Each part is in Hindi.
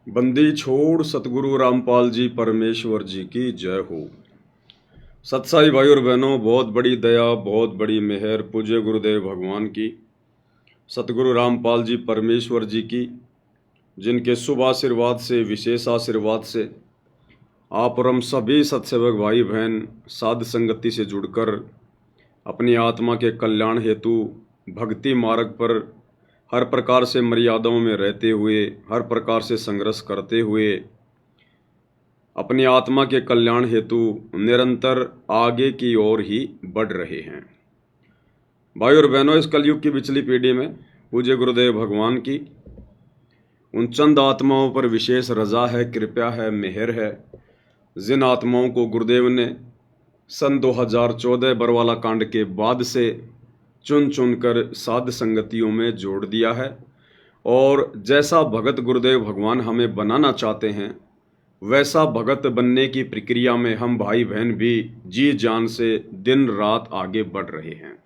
बंदी छोड़ सतगुरु रामपाल जी परमेश्वर जी की जय हो। सत्साई भाई और बहनों, बहुत बड़ी दया, बहुत बड़ी मेहर पूज्य गुरुदेव भगवान की, सतगुरु रामपाल जी परमेश्वर जी की, जिनके शुभ आशीर्वाद से, विशेष आशीर्वाद से आप और हम सभी सत्सेवक भाई बहन साध संगति से जुड़कर अपनी आत्मा के कल्याण हेतु भक्ति मार्ग पर हर प्रकार से मर्यादाओं में रहते हुए, हर प्रकार से संघर्ष करते हुए अपनी आत्मा के कल्याण हेतु निरंतर आगे की ओर ही बढ़ रहे हैं। भाई और बहनों, इस कलयुग की पिछली पीढ़ी में पूज्य गुरुदेव भगवान की उन चंद आत्माओं पर विशेष रजा है, कृपा है, मेहर है, जिन आत्माओं को गुरुदेव ने सन 2014 बरवाला कांड के बाद से चुन चुनकर साध संगतियों में जोड़ दिया है। और जैसा भगत गुरुदेव भगवान हमें बनाना चाहते हैं, वैसा भगत बनने की प्रक्रिया में हम भाई बहन भी जी जान से दिन रात आगे बढ़ रहे हैं।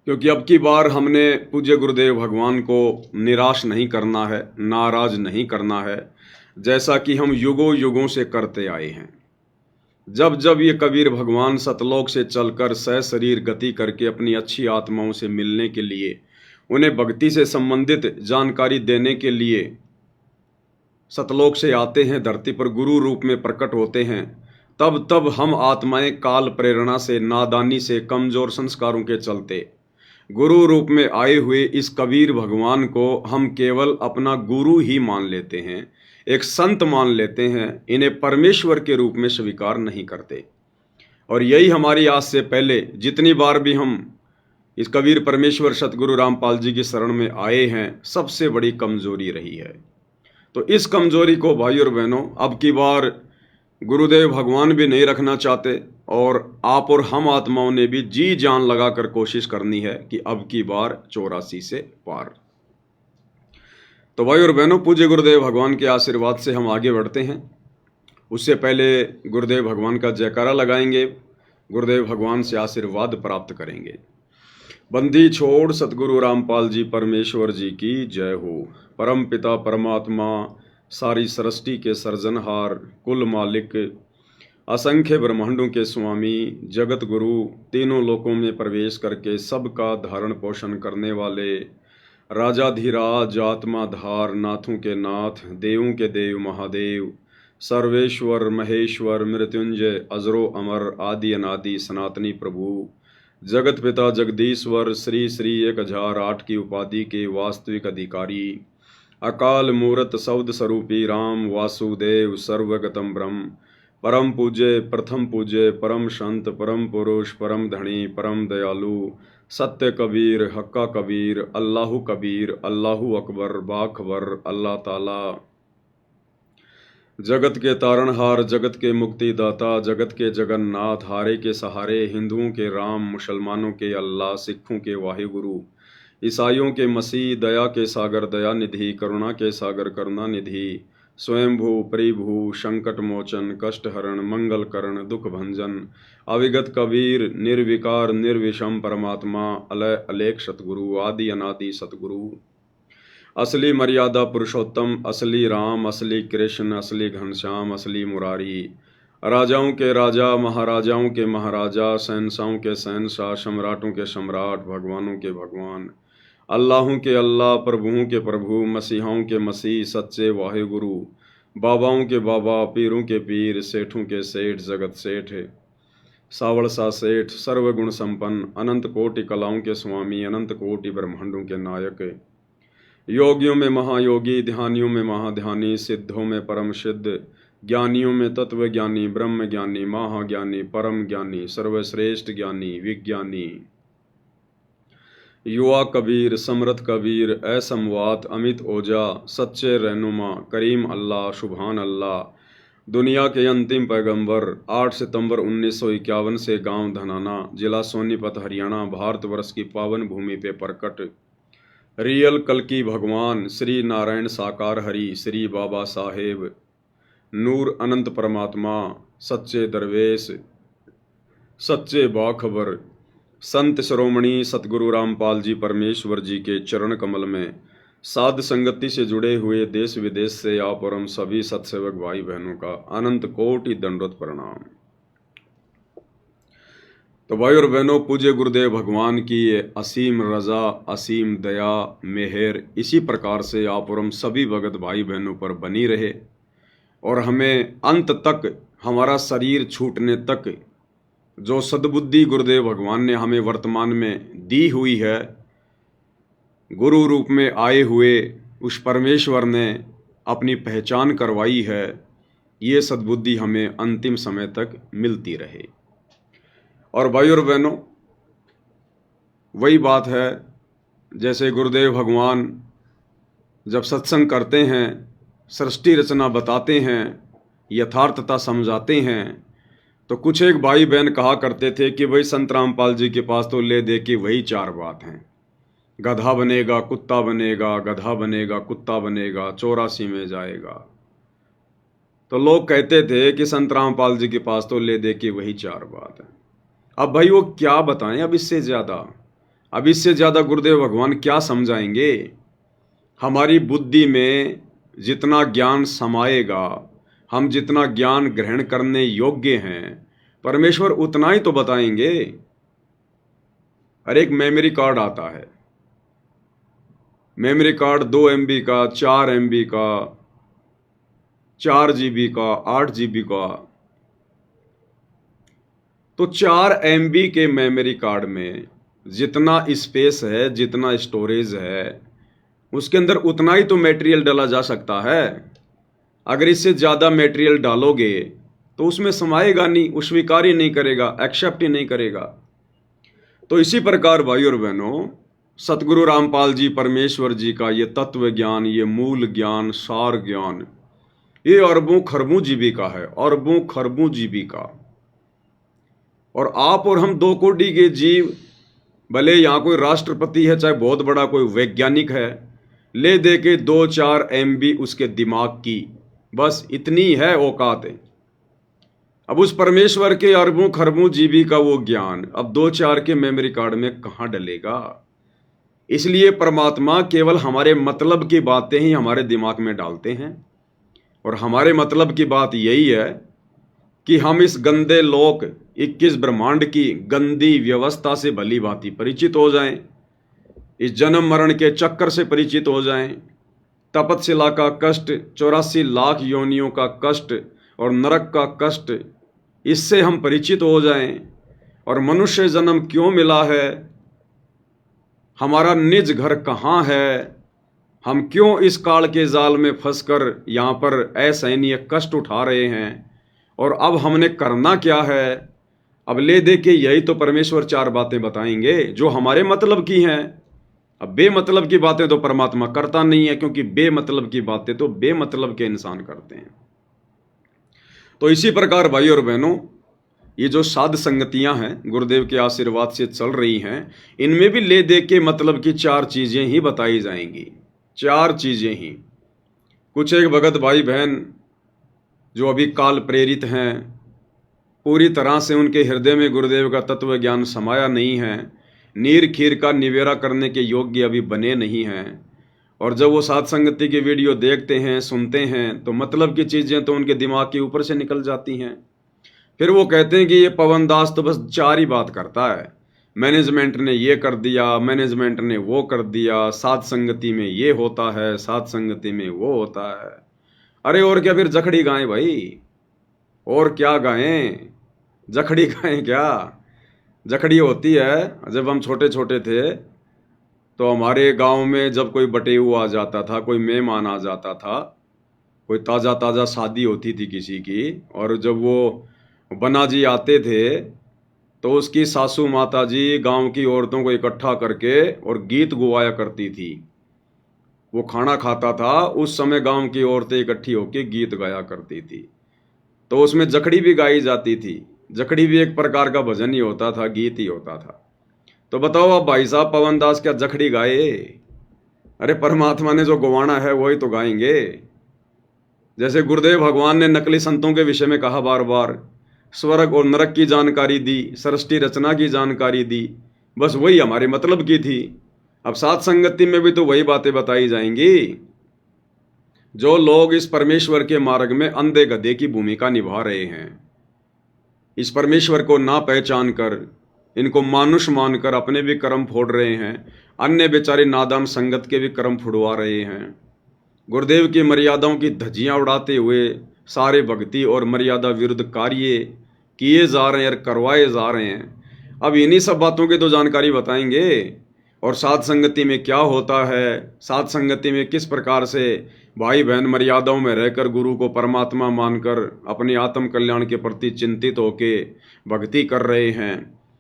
क्योंकि अब की बार हमने पूज्य गुरुदेव भगवान को निराश नहीं करना है, नाराज नहीं करना है, जैसा कि हम युगों युगों से करते आए हैं। जब जब ये कबीर भगवान सतलोक से चलकर सशरीर गति करके अपनी अच्छी आत्माओं से मिलने के लिए, उन्हें भक्ति से संबंधित जानकारी देने के लिए सतलोक से आते हैं, धरती पर गुरु रूप में प्रकट होते हैं, तब तब हम आत्माएं काल प्रेरणा से, नादानी से, कमजोर संस्कारों के चलते गुरु रूप में आए हुए इस कबीर भगवान को हम केवल अपना गुरु ही मान लेते हैं, एक संत मान लेते हैं, इन्हें परमेश्वर के रूप में स्वीकार नहीं करते। और यही हमारी आज से पहले जितनी बार भी हम इस कबीर परमेश्वर सतगुरु रामपाल जी की शरण में आए हैं, सबसे बड़ी कमजोरी रही है। तो इस कमजोरी को भाई और बहनों अब की बार गुरुदेव भगवान भी नहीं रखना चाहते, और आप और हम आत्माओं ने भी जी जान लगाकर कोशिश करनी है कि अब की बार 84 से पार। तो भाई और बहनों, पूज्य गुरुदेव भगवान के आशीर्वाद से हम आगे बढ़ते हैं। उससे पहले गुरुदेव भगवान का जयकारा लगाएंगे, गुरुदेव भगवान से आशीर्वाद प्राप्त करेंगे। बंदी छोड़ सतगुरु रामपाल जी परमेश्वर जी की जय हो। परम पिता परमात्मा, सारी सृष्टि के सर्जनहार, कुल मालिक, असंख्य ब्रह्मांडों के स्वामी, जगत गुरु, तीनों लोकों में प्रवेश करके सबका धारण पोषण करने वाले, राजाधिराज, आत्माधार, नाथों के नाथ, देवों के देव महादेव, सर्वेश्वर महेश्वर, मृत्युंजय, अजरो अमर, आदि अनादि सनातनी प्रभु, जगत पिता जगदीश्वर, श्री श्री 1008 की उपाधि के वास्तविक अधिकारी, अकाल मूर्त शब्द स्वरूपी राम वासुदेव, सर्वगतम ब्रह्म, परम पूज्य, प्रथम पूज्य, परम संत, परम पुरुष, परम धनी, परम दयालु, सत्य कबीर, हक्का कबीर, अल्लाहु कबीर, अल्लाहु अकबर, बाखबर, अल्लाह ताला, जगत के तारणहार, जगत के मुक्तिदाता, जगत के जगन्नाथ, हारे के सहारे, हिंदुओं के राम, मुसलमानों के अल्लाह, सिखों के वाहिगुरु, ईसाइयों के मसीह, दया के सागर दया निधि, करुणा के सागर करुणा निधि, स्वयंभू परिभू, संकट मोचन, कष्ट हरण, मंगल करण, दुख भंजन, अविगत कबीर, निर्विकार निर्विषम परमात्मा, अलय अलेख सतगुरु, आदि अनादि सतगुरु, असली मर्यादा पुरुषोत्तम, असली राम, असली कृष्ण, असली घनश्याम, असली मुरारी, राजाओं के राजा, महाराजाओं के महाराजा, शहंशाहों के शहंशाह, सम्राटों के सम्राट, भगवानों के भगवान, अल्लाहों के अल्लाह, प्रभुओं के प्रभु, मसीहाओं के मसीह, सच्चे वाहिगुरु, बाबाओं के बाबा, पीरों के पीर, सेठों के सेठ, जगत सेठ, सावड़ सा सेठ, सर्वगुण संपन्न, अनंत कोटि कलाओं के स्वामी, अनंत कोटि ब्रह्मांडों के नायक, योगियों में महायोगी, ध्यानियों में महाध्यानी, सिद्धों में परम सिद्ध, ज्ञानियों में तत्व ज्ञानी, ब्रह्म ज्ञानी, महाज्ञानी, परम ज्ञानी, सर्वश्रेष्ठ ज्ञानी, विज्ञानी, युवा कबीर, समर्थ कबीर, असमवात, अमित ओजा, सच्चे रहनुमा, करीम अल्लाह, सुभान अल्लाह, दुनिया के अंतिम पैगंबर, 8 सितंबर 1951 से गांव धनाना, जिला सोनीपत, हरियाणा, भारतवर्ष की पावन भूमि पे प्रकट रियल कल्कि भगवान श्री नारायण साकार हरि, श्री बाबा साहेब, नूर अनंत परमात्मा, सच्चे दरवेश, सच्चे बाखबर, संत शिरोमणि सतगुरु रामपाल जी परमेश्वर जी के चरण कमल में साध संगति से जुड़े हुए देश विदेश से आप और हम सभी सत्सेवक भाई बहनों का अनंत कोटि दंडवत प्रणाम। तो भाई और बहनों, पूज्य गुरुदेव भगवान की ये असीम रजा, असीम दया, मेहर इसी प्रकार से आप और हम सभी भगत भाई बहनों पर बनी रहे और हमें अंत तक, हमारा शरीर छूटने तक जो सद्बुद्धि गुरुदेव भगवान ने हमें वर्तमान में दी हुई है, गुरु रूप में आए हुए उस परमेश्वर ने अपनी पहचान करवाई है, ये सद्बुद्धि हमें अंतिम समय तक मिलती रहे। और भाई और बहनों, वही बात है जैसे गुरुदेव भगवान जब सत्संग करते हैं, सृष्टि रचना बताते हैं, यथार्थता समझाते हैं, तो कुछ एक भाई बहन कहा करते थे कि भाई संत रामपाल जी के पास तो ले दे के वही चार बात हैं, गधा बनेगा कुत्ता बनेगा, गधा बनेगा कुत्ता बनेगा, 84 में जाएगा। तो लोग कहते थे कि संत रामपाल जी के पास तो ले दे के वही चार बात है। अब भाई वो क्या बताएं अब इससे ज़्यादा गुरुदेव भगवान क्या समझाएंगे। हमारी बुद्धि में जितना ज्ञान समाएगा, हम जितना ज्ञान ग्रहण करने योग्य हैं, परमेश्वर उतना ही तो बताएंगे। अरे एक मेमोरी कार्ड आता है, मेमोरी कार्ड 2 MB का, 4 MB का, 4 GB का, 8 GB का। तो 4 MB के मेमोरी कार्ड में जितना स्पेस है, जितना स्टोरेज है, उसके अंदर उतना ही तो मटेरियल डाला जा सकता है। अगर इससे ज़्यादा मटेरियल डालोगे तो उसमें समाएगा नहीं, वो स्वीकार ही नहीं करेगा, एक्सेप्ट ही नहीं करेगा। तो इसी प्रकार भाई और बहनों, सतगुरु रामपाल जी परमेश्वर जी का ये तत्व ज्ञान, ये मूल ज्ञान, सार ज्ञान, ये अरबों खरबों जीबी का है, अरबों खरबों जीबी का। और आप और हम 2 कोटि के जीव, भले यहाँ कोई राष्ट्रपति है, चाहे बहुत बड़ा कोई वैज्ञानिक है, ले दे के 2-4 MB उसके दिमाग की, बस इतनी है औकात है। अब उस परमेश्वर के अरबों खरबों जीबी का वो ज्ञान अब 2-4 के मेमोरी कार्ड में कहाँ डलेगा। इसलिए परमात्मा केवल हमारे मतलब की बातें ही हमारे दिमाग में डालते हैं। और हमारे मतलब की बात यही है कि हम इस गंदे लोक 21 ब्रह्मांड की गंदी व्यवस्था से भली भांति परिचित हो जाएं, इस जन्म मरण के चक्कर से परिचित हो जाएं, तपतशिला का कष्ट, 84 लाख योनियों का कष्ट और नरक का कष्ट, इससे हम परिचित हो जाएं। और मनुष्य जन्म क्यों मिला है, हमारा निज घर कहाँ है, हम क्यों इस काल के जाल में फंसकर यहाँ पर असहनीय कष्ट उठा रहे हैं, और अब हमने करना क्या है। अब ले दे के यही तो परमेश्वर 4 बातें बताएंगे जो हमारे मतलब की हैं। अब बेमतलब की बातें तो परमात्मा करता नहीं है, क्योंकि बेमतलब की बातें तो बेमतलब के इंसान करते हैं। तो इसी प्रकार भाई और बहनों, ये जो साध संगतियां हैं गुरुदेव के आशीर्वाद से चल रही हैं, इनमें भी ले दे के मतलब की 4 चीजें ही बताई जाएंगी, 4 चीजें ही। कुछ एक भगत भाई बहन जो अभी काल प्रेरित हैं, पूरी तरह से उनके हृदय में गुरुदेव का तत्व ज्ञान समाया नहीं है, नीर खीर का निवेरा करने के योग्य अभी बने नहीं हैं। और जब वो साध संगति की वीडियो देखते हैं, सुनते हैं, तो मतलब की चीज़ें तो उनके दिमाग के ऊपर से निकल जाती हैं। फिर वो कहते हैं कि ये पवन दास तो बस 4 ही बात करता है, मैनेजमेंट ने ये कर दिया, मैनेजमेंट ने वो कर दिया, साध संगति में ये होता है, साध संगति में वो होता है। अरे और क्या, फिर जखड़ी गाएं भाई, और क्या गाएं, जखड़ी गाएं क्या। जखड़ी होती है, जब हम छोटे छोटे थे तो हमारे गांव में जब कोई बटेऊ आ जाता था, कोई मेहमान आ जाता था, कोई ताज़ा ताज़ा शादी होती थी किसी की, और जब वो बना जी आते थे तो उसकी सासू माता जी गांव की औरतों को इकट्ठा करके और गीत गुवाया करती थी। वो खाना खाता था, उस समय गांव की औरतें इकट्ठी होकर गीत गाया करती थी, तो उसमें जखड़ी भी गाई जाती थी। जखड़ी भी एक प्रकार का भजन ही होता था, गीत ही होता था। तो बताओ अब भाई साहब, पवन दास क्या जखड़ी गाए? अरे परमात्मा ने जो गवाना है वही तो गाएंगे। जैसे गुरुदेव भगवान ने नकली संतों के विषय में कहा बार बार, स्वर्ग और नरक की जानकारी दी, सृष्टि रचना की जानकारी दी, बस वही हमारे मतलब की थी। अब सात संगति में भी तो वही बातें बताई जाएंगी। जो लोग इस परमेश्वर के मार्ग में अंधे गधे की भूमिका निभा रहे हैं, इस परमेश्वर को ना पहचान कर, इनको मानुष मानकर अपने भी कर्म फोड़ रहे हैं, अन्य बेचारे नादान संगत के भी कर्म फुड़वा रहे हैं, गुरुदेव की मर्यादाओं की धज्जियां उड़ाते हुए सारे भक्ति और मर्यादा विरुद्ध कार्य किए जा रहे हैं और करवाए जा रहे हैं। अब इन्हीं सब बातों की तो जानकारी बताएंगे। और सात संगति में क्या होता है, सात संगति में किस प्रकार से भाई बहन मर्यादाओं में रहकर गुरु को परमात्मा मानकर अपने आत्म कल्याण के प्रति चिंतित होके भक्ति कर रहे हैं।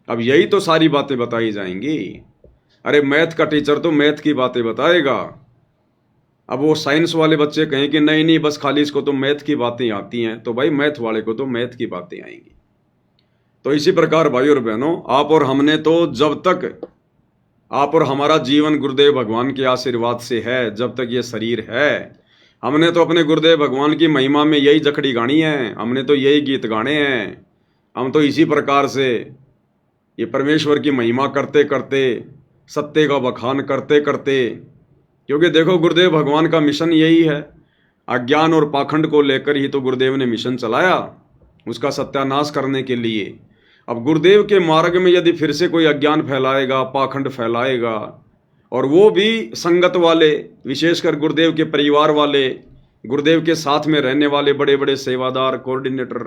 अब यही तो सारी बातें बताई जाएंगी। अरे मैथ का टीचर तो मैथ की बातें बताएगा। अब वो साइंस वाले बच्चे कहें कि नहीं नहीं बस खाली इसको तो मैथ की बातें आती हैं, तो भाई मैथ वाले को तो मैथ की बातें आएंगी। तो इसी प्रकार भाई और बहनों, आप और हमने तो जब तक आप और हमारा जीवन गुरुदेव भगवान के आशीर्वाद से है, जब तक ये शरीर है, हमने तो अपने गुरुदेव भगवान की महिमा में यही जखड़ी गानी है, हमने तो यही गीत गाने हैं। हम तो इसी प्रकार से ये परमेश्वर की महिमा करते करते, सत्य का बखान करते करते, क्योंकि देखो गुरुदेव भगवान का मिशन यही है। अज्ञान और पाखंड को लेकर ही तो गुरुदेव ने मिशन चलाया, उसका सत्यानाश करने के लिए। अब गुरुदेव के मार्ग में यदि फिर से कोई अज्ञान फैलाएगा, पाखंड फैलाएगा, और वो भी संगत वाले, विशेषकर गुरुदेव के परिवार वाले, गुरुदेव के साथ में रहने वाले बड़े बड़े सेवादार, कोऑर्डिनेटर,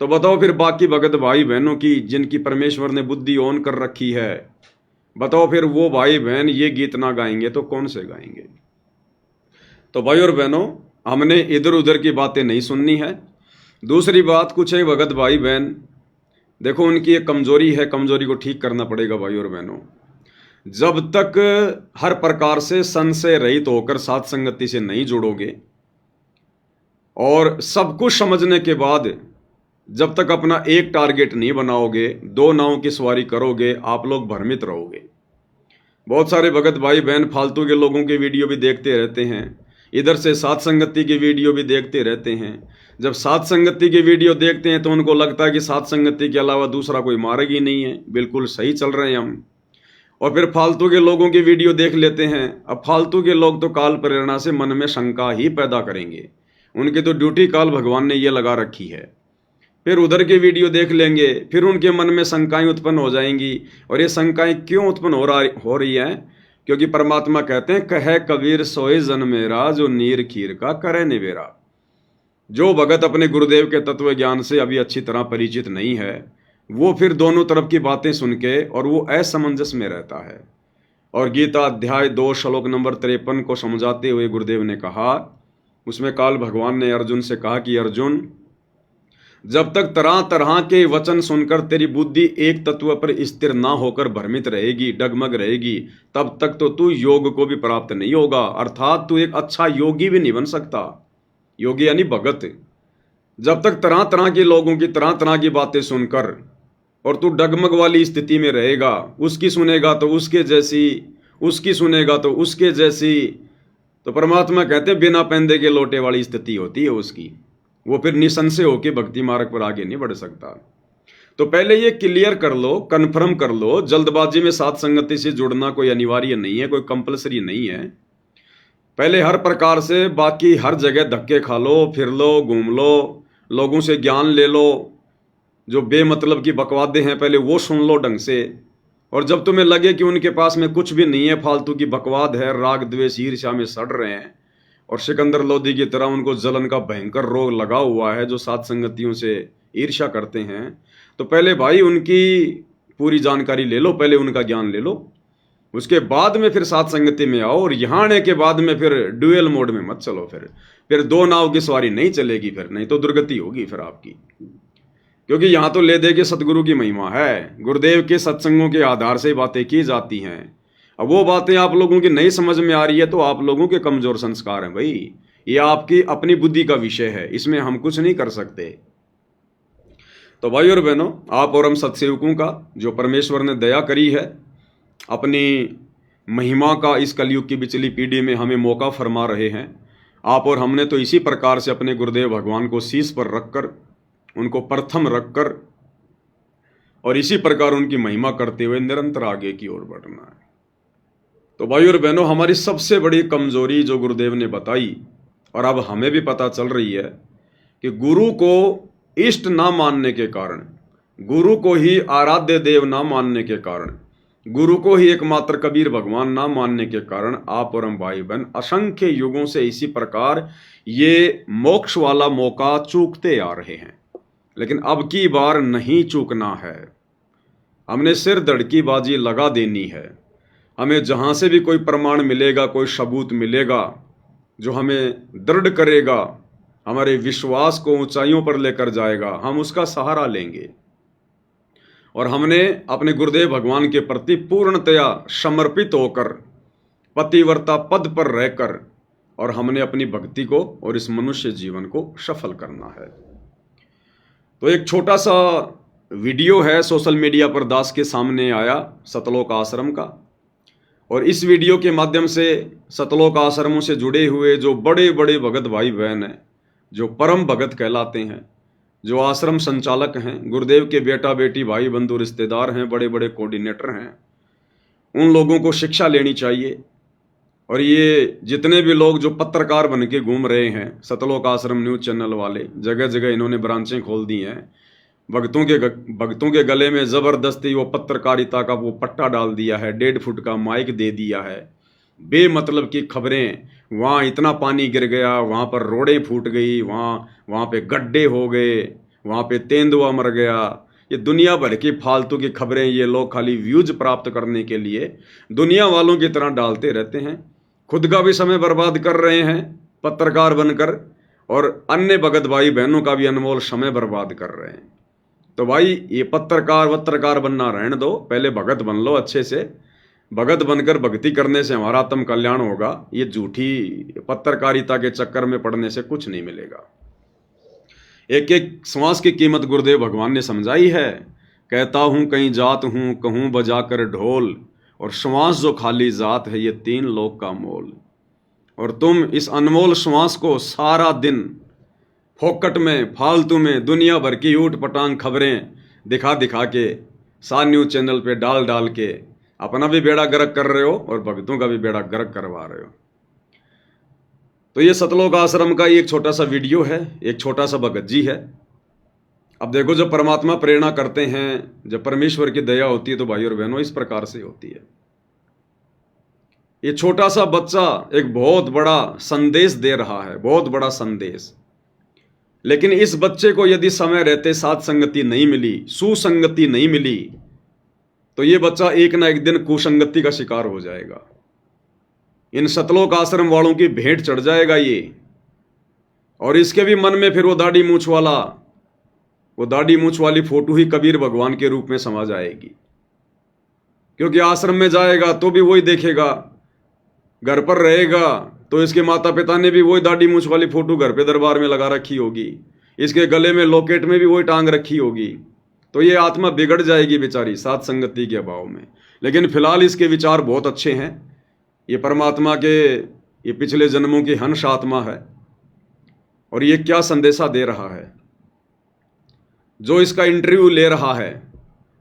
तो बताओ फिर बाकी भगत भाई बहनों की जिनकी परमेश्वर ने बुद्धि ऑन कर रखी है, बताओ फिर वो भाई बहन ये गीत ना गाएंगे तो कौन से गाएंगे। तो भाई और बहनों, हमने इधर उधर की बातें नहीं सुननी है। दूसरी बात, कुछ है भगत भाई बहन, देखो उनकी एक कमजोरी है, कमजोरी को ठीक करना पड़ेगा भाई और बहनों। जब तक हर प्रकार से संशय रहित होकर साथ संगति से नहीं जुड़ोगे और सब कुछ समझने के बाद जब तक अपना एक टारगेट नहीं बनाओगे, दो नावों की सवारी करोगे, आप लोग भ्रमित रहोगे। बहुत सारे भगत भाई बहन फालतू के लोगों की वीडियो भी देखते रहते हैं, इधर से साथ संगति की वीडियो भी देखते रहते हैं। जब साथ संगति की वीडियो देखते हैं तो उनको लगता है कि साथ संगति के अलावा दूसरा कोई मार्ग ही नहीं है, बिल्कुल सही चल रहे हैं हम। और फिर फालतू के लोगों की वीडियो देख लेते हैं। अब फालतू के लोग तो काल प्रेरणा से मन में शंका ही पैदा करेंगे, उनकी तो ड्यूटी काल भगवान ने ये लगा रखी है। फिर उधर के वीडियो देख लेंगे, फिर उनके मन में शंकाएं उत्पन्न हो जाएंगी। और ये शंकाएं क्यों उत्पन्न हो रही हैं? क्योंकि परमात्मा कहते हैं, कहे कबीर सोए जन मेरा, जो नीर खीर का करे निवेरा। जो भगत अपने गुरुदेव के तत्व ज्ञान से अभी अच्छी तरह परिचित नहीं है, वो फिर दोनों तरफ की बातें सुन के और वो असमंजस में रहता है। और गीता अध्याय 2 श्लोक नंबर 53 को समझाते हुए गुरुदेव ने कहा, उसमें काल भगवान ने अर्जुन से कहा कि अर्जुन, जब तक तरह तरह के वचन सुनकर तेरी बुद्धि एक तत्व पर स्थिर ना होकर भ्रमित रहेगी, डगमग रहेगी, तब तक तो तू योग को भी प्राप्त नहीं होगा, अर्थात तू एक अच्छा योगी भी नहीं बन सकता। योगी यानी भगत। जब तक तरह तरह के लोगों की तरह तरह की बातें सुनकर और तू डगमग वाली स्थिति में रहेगा, उसकी सुनेगा तो उसके जैसी, उसकी सुनेगा तो उसके जैसी, तो परमात्मा कहते हैं बिना पैंदे के लोटे वाली स्थिति होती है उसकी। वो फिर निसंशय होकर भक्ति मार्ग पर आगे नहीं बढ़ सकता। तो पहले ये क्लियर कर लो, कन्फर्म कर लो, जल्दबाजी में साथ संगति से जुड़ना कोई अनिवार्य नहीं है, कोई कंपलसरी नहीं है। पहले हर प्रकार से बाकी हर जगह धक्के खा लो, फिर लो, घूम लो, लोगों से ज्ञान ले लो, जो बेमतलब की बकवादे हैं पहले वो सुन लो ढंग से। और जब तुम्हें लगे कि उनके पास में कुछ भी नहीं है, फालतू की बकवाद है, राग द्वेष ईर्ष्या में सड़ रहे हैं और सिकंदर लोधी की तरह उनको जलन का भयंकर रोग लगा हुआ है, जो साथ संगतियों से ईर्ष्या करते हैं, तो पहले भाई उनकी पूरी जानकारी ले लो, पहले उनका ज्ञान ले लो, उसके बाद में फिर साथ संगति में आओ। और यहाँ आने के बाद में फिर ड्यूएल मोड में मत चलो, फिर दो नाव की सवारी नहीं चलेगी, फिर नहीं तो दुर्गति होगी फिर आपकी। क्योंकि यहाँ तो ले दे के सतगुरु की महिमा है, गुरुदेव के सत्संगों के आधार से बातें की जाती हैं। अब वो बातें आप लोगों की नहीं समझ में आ रही है तो आप लोगों के कमजोर संस्कार हैं भाई, ये आपकी अपनी बुद्धि का विषय है, इसमें हम कुछ नहीं कर सकते। तो भाई और बहनों, आप और हम सत्सेवकों का जो परमेश्वर ने दया करी है, अपनी महिमा का इस कलयुग की बिचली पीढ़ी में हमें मौका फरमा रहे हैं। आप और हमने तो इसी प्रकार से अपने गुरुदेव भगवान को शीश पर रखकर, उनको प्रथम रखकर और इसी प्रकार उनकी महिमा करते हुए निरंतर आगे की ओर बढ़ना है। तो भाई और बहनों, हमारी सबसे बड़ी कमजोरी जो गुरुदेव ने बताई और अब हमें भी पता चल रही है कि गुरु को इष्ट ना मानने के कारण, गुरु को ही आराध्य देव ना मानने के कारण, गुरु को ही एकमात्र कबीर भगवान ना मानने के कारण आप और हम भाई बहन असंख्य युगों से इसी प्रकार ये मोक्ष वाला मौका चूकते आ रहे हैं। लेकिन अब की बार नहीं चूकना है। हमने सिर धड़की बाजी लगा देनी है। हमें जहां से भी कोई प्रमाण मिलेगा, कोई सबूत मिलेगा जो हमें दृढ़ करेगा, हमारे विश्वास को ऊंचाइयों पर लेकर जाएगा, हम उसका सहारा लेंगे। और हमने अपने गुरुदेव भगवान के प्रति पूर्णतया समर्पित होकर पतिव्रता पद पर रहकर और हमने अपनी भक्ति को और इस मनुष्य जीवन को सफल करना है। तो एक छोटा सा वीडियो है, सोशल मीडिया पर दास के सामने आया सतलोक आश्रम का, और इस वीडियो के माध्यम से सतलोक आश्रमों से जुड़े हुए जो बड़े बड़े भगत भाई बहन हैं, जो परम भगत कहलाते हैं, जो आश्रम संचालक हैं, गुरुदेव के बेटा बेटी भाई बंधु रिश्तेदार हैं, बड़े बड़े कोऑर्डिनेटर हैं, उन लोगों को शिक्षा लेनी चाहिए। और ये जितने भी लोग जो पत्रकार बन के घूम रहे हैं, सतलोक आश्रम न्यूज़ चैनल वाले, जगह जगह इन्होंने ब्रांचें खोल दी हैं, भक्तों के गले में ज़बरदस्ती वो पत्रकारिता का वो पट्टा डाल दिया है, 1.5 फुट का माइक दे दिया है, बेमतलब की खबरें, वहाँ इतना पानी गिर गया, वहाँ पर रोडें फूट गई, वहाँ पे गड्ढे हो गए, वहाँ पे तेंदुआ मर गया, ये दुनिया भर की फालतू की खबरें ये लोग खाली व्यूज प्राप्त करने के लिए दुनिया वालों की तरह डालते रहते हैं। खुद का भी समय बर्बाद कर रहे हैं पत्रकार बनकर, और अन्य भगत भाई बहनों का भी अनमोल समय बर्बाद कर रहे हैं। तो भाई ये पत्रकार बनना रहने दो, पहले भगत बन लो अच्छे से। भगत बनकर भक्ति करने से हमारा आत्म कल्याण होगा। ये झूठी पत्रकारिता के चक्कर में पड़ने से कुछ नहीं मिलेगा। एक एक श्वास की कीमत गुरुदेव भगवान ने समझाई है। कहता हूँ कहीं जात हूँ, कहूँ बजा कर ढोल, और श्वास जो खाली जात है ये 3 लोक का मोल। और तुम इस अनमोल श्वास को सारा दिन फोकट में, फालतू में, दुनिया भर की ऊट पटांग खबरें दिखा दिखा के, सा न्यूज़ चैनल पे डाल डाल के अपना भी बेड़ा गर्क कर रहे हो और भक्तों का भी बेड़ा गर्क करवा रहे हो। तो ये सतलोक आश्रम का एक छोटा सा वीडियो है, एक छोटा सा भगत जी है। अब देखो, जब परमात्मा प्रेरणा करते हैं, जब परमेश्वर की दया होती है तो भाई और बहनों इस प्रकार से होती है। ये छोटा सा बच्चा एक बहुत बड़ा संदेश दे रहा है, बहुत बड़ा संदेश। लेकिन इस बच्चे को यदि समय रहते साथ संगति नहीं मिली, सुसंगति नहीं मिली, तो ये बच्चा एक ना एक दिन कुसंगति का शिकार हो जाएगा। इन सतलोक आश्रम वालों की भेंट चढ़ जाएगा ये, और इसके भी मन में फिर वो दाढ़ी मूछ वाली फोटो ही कबीर भगवान के रूप में समा जाएगी। क्योंकि आश्रम में जाएगा तो भी वही देखेगा, घर पर रहेगा तो इसके माता पिता ने भी वही दाढ़ी मूछ वाली फोटो घर पे दरबार में लगा रखी होगी, इसके गले में लॉकेट में भी वही टांग रखी होगी। तो ये आत्मा बिगड़ जाएगी बेचारी साथ संगति के अभाव में। लेकिन फिलहाल इसके विचार बहुत अच्छे हैं। ये परमात्मा के, ये पिछले जन्मों की हंस आत्मा है। और ये क्या संदेशा दे रहा है, जो इसका इंटरव्यू ले रहा है,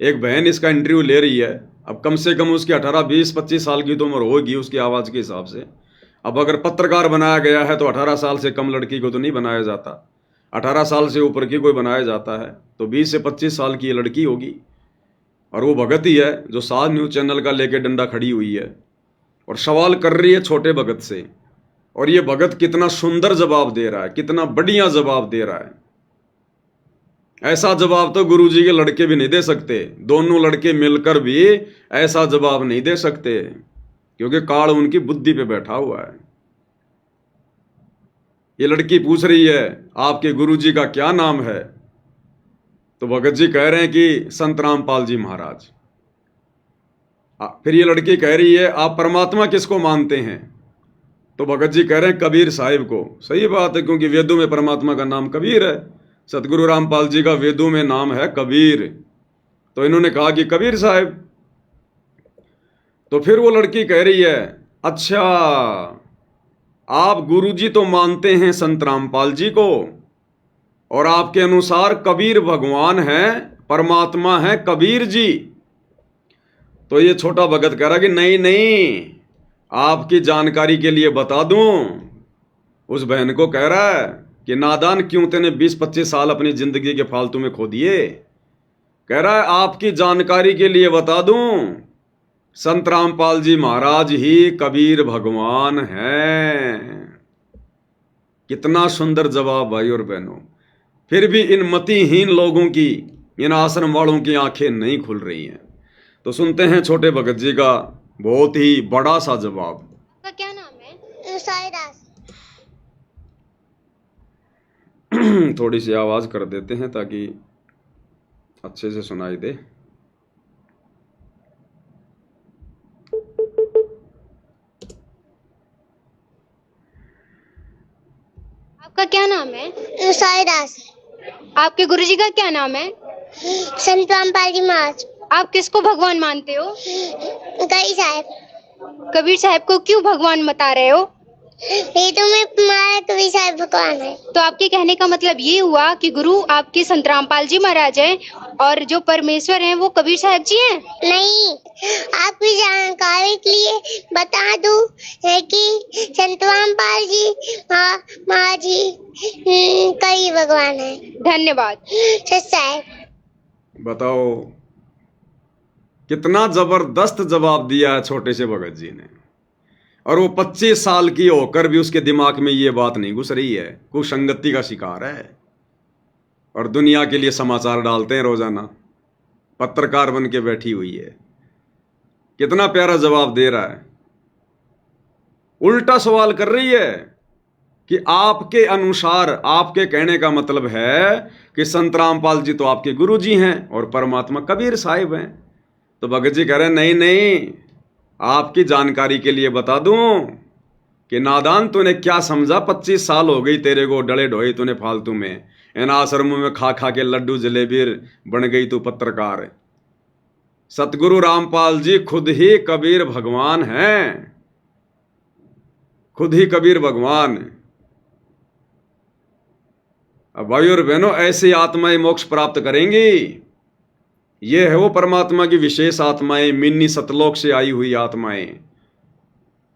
एक बहन इसका इंटरव्यू ले रही है। अब कम से कम उसकी 18, 20, 25 साल की तो उम्र होगी उसकी आवाज़ के हिसाब से। अब अगर पत्रकार बनाया गया है तो 18 साल से कम लड़की को तो नहीं बनाया जाता, 18 साल से ऊपर की कोई बनाया जाता है। तो 20 से 25 साल की ये लड़की होगी, और वो भगत ही है जो साथ न्यूज़ चैनल का लेके डंडा खड़ी हुई है और सवाल कर रही है छोटे भगत से। और ये भगत कितना सुंदर जवाब दे रहा है, कितना बढ़िया जवाब दे रहा है। ऐसा जवाब तो गुरुजी के लड़के भी नहीं दे सकते, दोनों लड़के मिलकर भी ऐसा जवाब नहीं दे सकते, क्योंकि काल उनकी बुद्धि पे बैठा हुआ है। ये लड़की पूछ रही है आपके गुरुजी का क्या नाम है, तो भगत जी कह रहे हैं कि संत रामपाल जी महाराज। फिर ये लड़की कह रही है आप परमात्मा किसको मानते हैं, तो भगत जी कह रहे हैं कबीर साहिब को। सही बात है, क्योंकि वेदों में परमात्मा का नाम कबीर है। सतगुरु रामपाल जी का वेदों में नाम है कबीर, तो इन्होंने कहा कि कबीर साहिब। तो फिर वो लड़की कह रही है अच्छा आप गुरुजी तो मानते हैं संत रामपाल जी को, और आपके अनुसार कबीर भगवान है, परमात्मा है कबीर जी। तो ये छोटा भगत कह रहा कि नहीं नहीं, आपकी जानकारी के लिए बता दूं, उस बहन को कह रहा है कि नादान क्यों तूने 20-25 साल अपनी जिंदगी के फालतू में खो दिए। कह रहा है आपकी जानकारी के लिए बता दूं, संत रामपाल जी महाराज ही कबीर भगवान हैं। कितना सुंदर जवाब भाई और बहनों। फिर भी इन मतिहीन लोगों की, इन आश्रम वालों की आंखें नहीं खुल रही हैं। तो सुनते हैं छोटे भगत जी का बहुत ही बड़ा सा जवाब। का क्या नाम है? साईदास। थोड़ी सी आवाज कर देते हैं ताकि अच्छे से सुनाई दे। आपका क्या नाम है? साईदास। आपके गुरुजी का क्या नाम है? संत रामपाल जी महाराज। आप किसको भगवान मानते हो? कबीर साहब। कबीर साहब को क्यों भगवान बता रहे हो? ये तो मैं तुम्हारा कबीर साहब भगवान है। तो आपके कहने का मतलब ये हुआ कि गुरु आपके संत रामपाल जी महाराज हैं और जो परमेश्वर हैं वो कबीर साहब जी हैं? नहीं, आपकी जानकारी के लिए बता दूं है कि संत रामपाल जी महाराज जी कई भगवान है। धन्यवाद। सच्चा है। बताओ कितना जबरदस्त जवाब दिया है छोटे से भगत जी ने। और वो 25 साल की होकर भी उसके दिमाग में ये बात नहीं घुस रही है। कुसंगति का शिकार है और दुनिया के लिए समाचार डालते हैं रोजाना, पत्रकार बन के बैठी हुई है। कितना प्यारा जवाब दे रहा है। उल्टा सवाल कर रही है कि आपके अनुसार, आपके कहने का मतलब है कि संत रामपाल जी तो आपके गुरु जी हैं और परमात्मा कबीर साहिब हैं। तो भगत जी कह रहे हैं नहीं नहीं, आपकी जानकारी के लिए बता दूं कि नादान तूने क्या समझा, 25 साल हो गई तेरे को डले ढोए तूने फालतू में, इन आश्रमों में खा खा के लड्डू जलेबी बन गई तू पत्रकार। सतगुरु रामपाल जी खुद ही कबीर भगवान हैं, खुद ही कबीर भगवान। अब भाई और बहनों, ऐसी आत्माएं मोक्ष प्राप्त करेंगी। ये है वो परमात्मा की विशेष आत्माएं, मिन्नी सतलोक से आई हुई आत्माएं।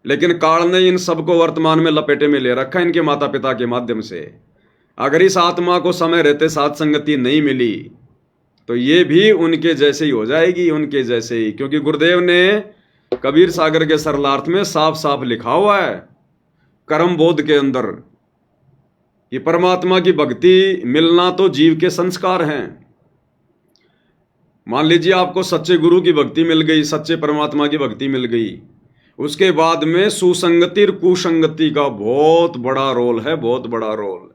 लेकिन काल ने इन सबको वर्तमान में लपेटे में ले रखा इनके माता पिता के माध्यम से। अगर इस आत्मा को समय रहते साथ संगति नहीं मिली तो ये भी उनके जैसे ही हो जाएगी, उनके जैसे ही। क्योंकि गुरुदेव ने कबीर सागर के सरलार्थ में साफ साफ लिखा हुआ है कर्म बोध के अंदर कि परमात्मा की भक्ति मिलना तो जीव के संस्कार हैं। मान लीजिए आपको सच्चे गुरु की भक्ति मिल गई, सच्चे परमात्मा की भक्ति मिल गई, उसके बाद में सुसंगति और कुसंगति का बहुत बड़ा रोल है, बहुत बड़ा रोल।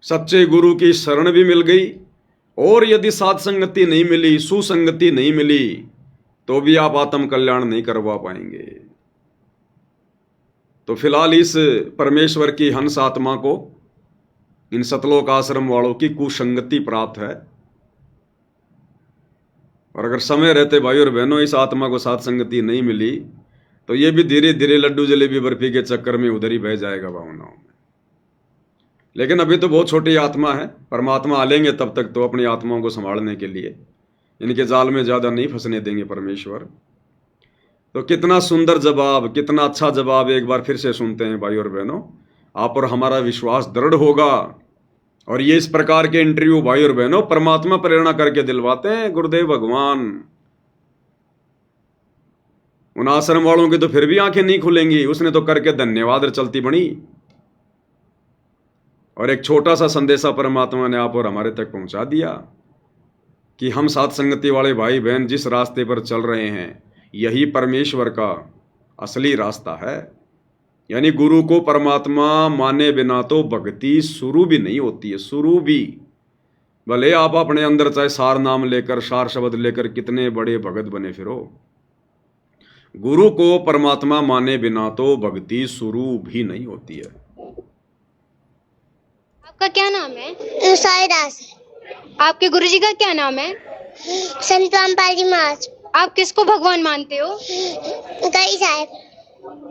सच्चे गुरु की शरण भी मिल गई और यदि साथ संगति नहीं मिली, सुसंगति नहीं मिली, तो भी आप आत्म कल्याण नहीं करवा पाएंगे। तो फिलहाल इस परमेश्वर की हंस आत्मा को इन सतलोक आश्रम वालों की कुसंगति प्राप्त है। और अगर समय रहते भाई और बहनों इस आत्मा को साथ संगति नहीं मिली तो ये भी धीरे धीरे लड्डू जलेबी बर्फी के चक्कर में उधर ही बह जाएगा भावनाओं में। लेकिन अभी तो बहुत छोटी आत्मा है, परमात्मा आ लेंगे तब तक तो अपनी आत्माओं को संभालने के लिए इनके जाल में ज़्यादा नहीं फंसने देंगे परमेश्वर। तो कितना सुंदर जवाब, कितना अच्छा जवाब एक बार फिर से सुनते हैं भाई और बहनों। आप और हमारा विश्वास दृढ़ होगा। और ये इस प्रकार के इंटरव्यू भाई और बहनों परमात्मा प्रेरणा करके दिलवाते हैं गुरुदेव भगवान। उन आश्रम वालों की तो फिर भी आंखें नहीं खुलेंगी, उसने तो करके धन्यवाद चलती बनी। और एक छोटा सा संदेशा परमात्मा ने आप और हमारे तक पहुंचा दिया कि हम साथ संगति वाले भाई बहन जिस रास्ते पर चल रहे हैं यही परमेश्वर का असली रास्ता है। यानी गुरु को परमात्मा माने बिना तो भक्ति शुरू भी नहीं होती है, शुरू भी। भले आप अपने अंदर चाहे सार नाम लेकर, सार शब्द लेकर कितने बड़े भगत बने फिरो, गुरु को परमात्मा माने बिना तो भक्ति शुरू भी नहीं होती है। आपका क्या नाम है? साईदास। आपके गुरुजी का क्या नाम है? संत रामपाल जी महाराज। आप किसको भगवान मानते हो? कबीर साहब।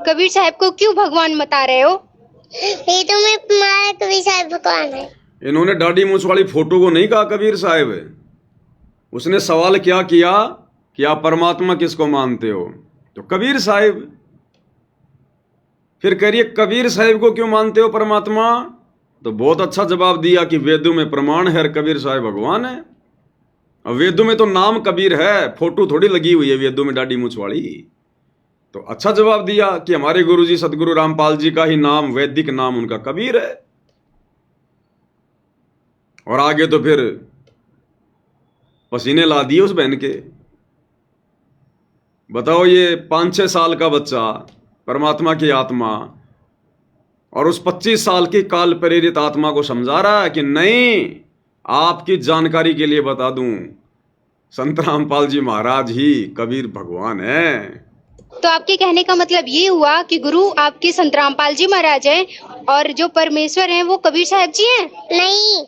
कबीर साहब को क्यों भगवान बता रहे हो? ये तो मैं तुम्हारा कबीर साहब भगवान है। इन्होंने दाढ़ी मूछ वाली फोटो को नहीं कहा कबीर साहब, उसने सवाल क्या किया कि आप परमात्मा किसको मानते हो, तो कबीर साहब। फिर कह रही है कबीर साहिब को क्यों मानते हो परमात्मा? तो बहुत अच्छा जवाब दिया कि वेदों में प्रमाण है कबीर साहिब भगवान है। अब वेदों में तो नाम कबीर है, फोटो थोड़ी लगी हुई है वेदों में दाढ़ी मूछ वाली। तो अच्छा जवाब दिया कि हमारे गुरुजी सतगुरु रामपाल जी का ही नाम, वैदिक नाम उनका कबीर है। और आगे तो फिर पसीने ला दिए उस बहन के। बताओ, ये 5-6 साल का बच्चा परमात्मा की आत्मा और उस 25 साल की काल प्रेरित आत्मा को समझा रहा है कि नहीं, आपकी जानकारी के लिए बता दूं, संत रामपाल जी महाराज ही कबीर भगवान है। तो आपके कहने का मतलब ये हुआ कि गुरु आपके संत रामपाल जी महाराज हैं और जो परमेश्वर हैं वो कबीर साहब जी हैं? नहीं,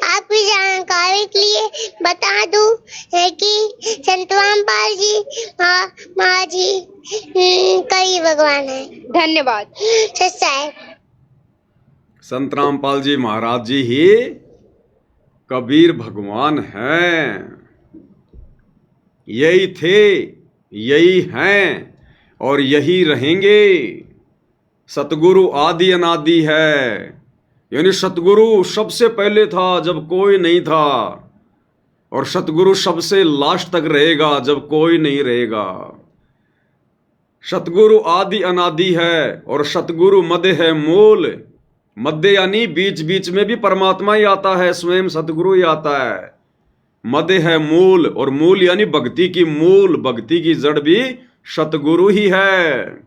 आपकी जानकारी के लिए बता दूं है कि संत रामपाल जी महाराज जी कबीर भगवान है। धन्यवाद। संत रामपाल जी महाराज जी ही कबीर भगवान हैं। यही थे, यही हैं और यही रहेंगे। सतगुरु आदि अनादि है, यानी सतगुरु सबसे पहले था जब कोई नहीं था, और सतगुरु सबसे लास्ट तक रहेगा जब कोई नहीं रहेगा। सतगुरु आदि अनादि है और सतगुरु मध्य है मूल। मध्य यानी बीच बीच में भी परमात्मा ही आता है, स्वयं सतगुरु ही आता है। मध्य है मूल, और मूल यानी भक्ति की मूल, भक्ति की जड़ भी सतगुरु ही है।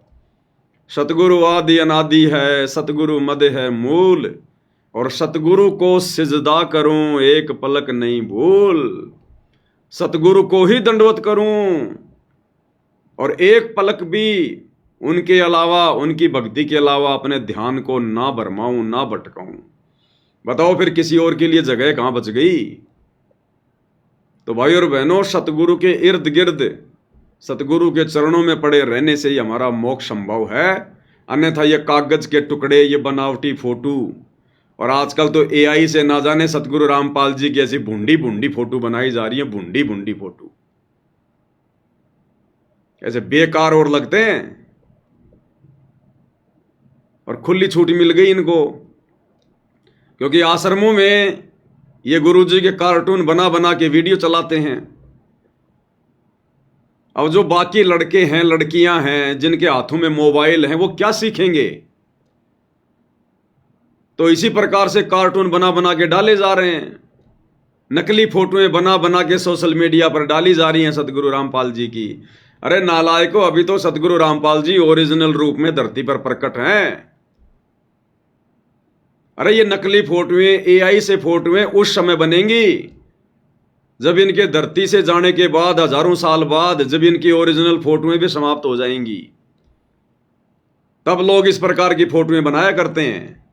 सतगुरु आदि अनादि है, सतगुरु मध्य है मूल, और सतगुरु को सिजदा करूं एक पलक नहीं भूल। सतगुरु को ही दंडवत करूं और एक पलक भी उनके अलावा, उनकी भक्ति के अलावा अपने ध्यान को ना भरमाऊं, ना भटकाऊं। बताओ फिर किसी और के लिए जगह कहां बच गई? तो भाई और बहनों, सतगुरु के इर्द गिर्द, सतगुरु के चरणों में पड़े रहने से ही हमारा मोक्ष संभव है। अन्यथा ये कागज के टुकड़े, ये बनावटी फोटो, और आजकल तो एआई से ना जाने सतगुरु रामपाल जी की ऐसी भुंडी भुंडी फोटो बनाई जा रही है, भुंडी भुंडी फोटो, ऐसे बेकार और लगते हैं। और खुली छूट मिल गई इनको, क्योंकि आश्रमों में ये गुरुजी के कार्टून बना बना के वीडियो चलाते हैं। अब जो बाकी लड़के हैं, लड़कियां हैं, जिनके हाथों में मोबाइल हैं, वो क्या सीखेंगे? तो इसी प्रकार से कार्टून बना बना के डाले जा रहे हैं, नकली फोटोएं बना बना के सोशल मीडिया पर डाली जा रही हैं सतगुरु रामपाल जी की। अरे नालायकों, अभी तो सतगुरु रामपाल जी ओरिजिनल रूप में धरती पर प्रकट हैं। अरे ये नकली फोटोएं, एआई से फोटोएं उस समय बनेंगी जब इनके धरती से जाने के बाद, हजारों साल बाद, जब इनकी ओरिजिनल फोटोएं भी समाप्त हो जाएंगी, तब लोग इस प्रकार की फोटोएं बनाया करते हैं।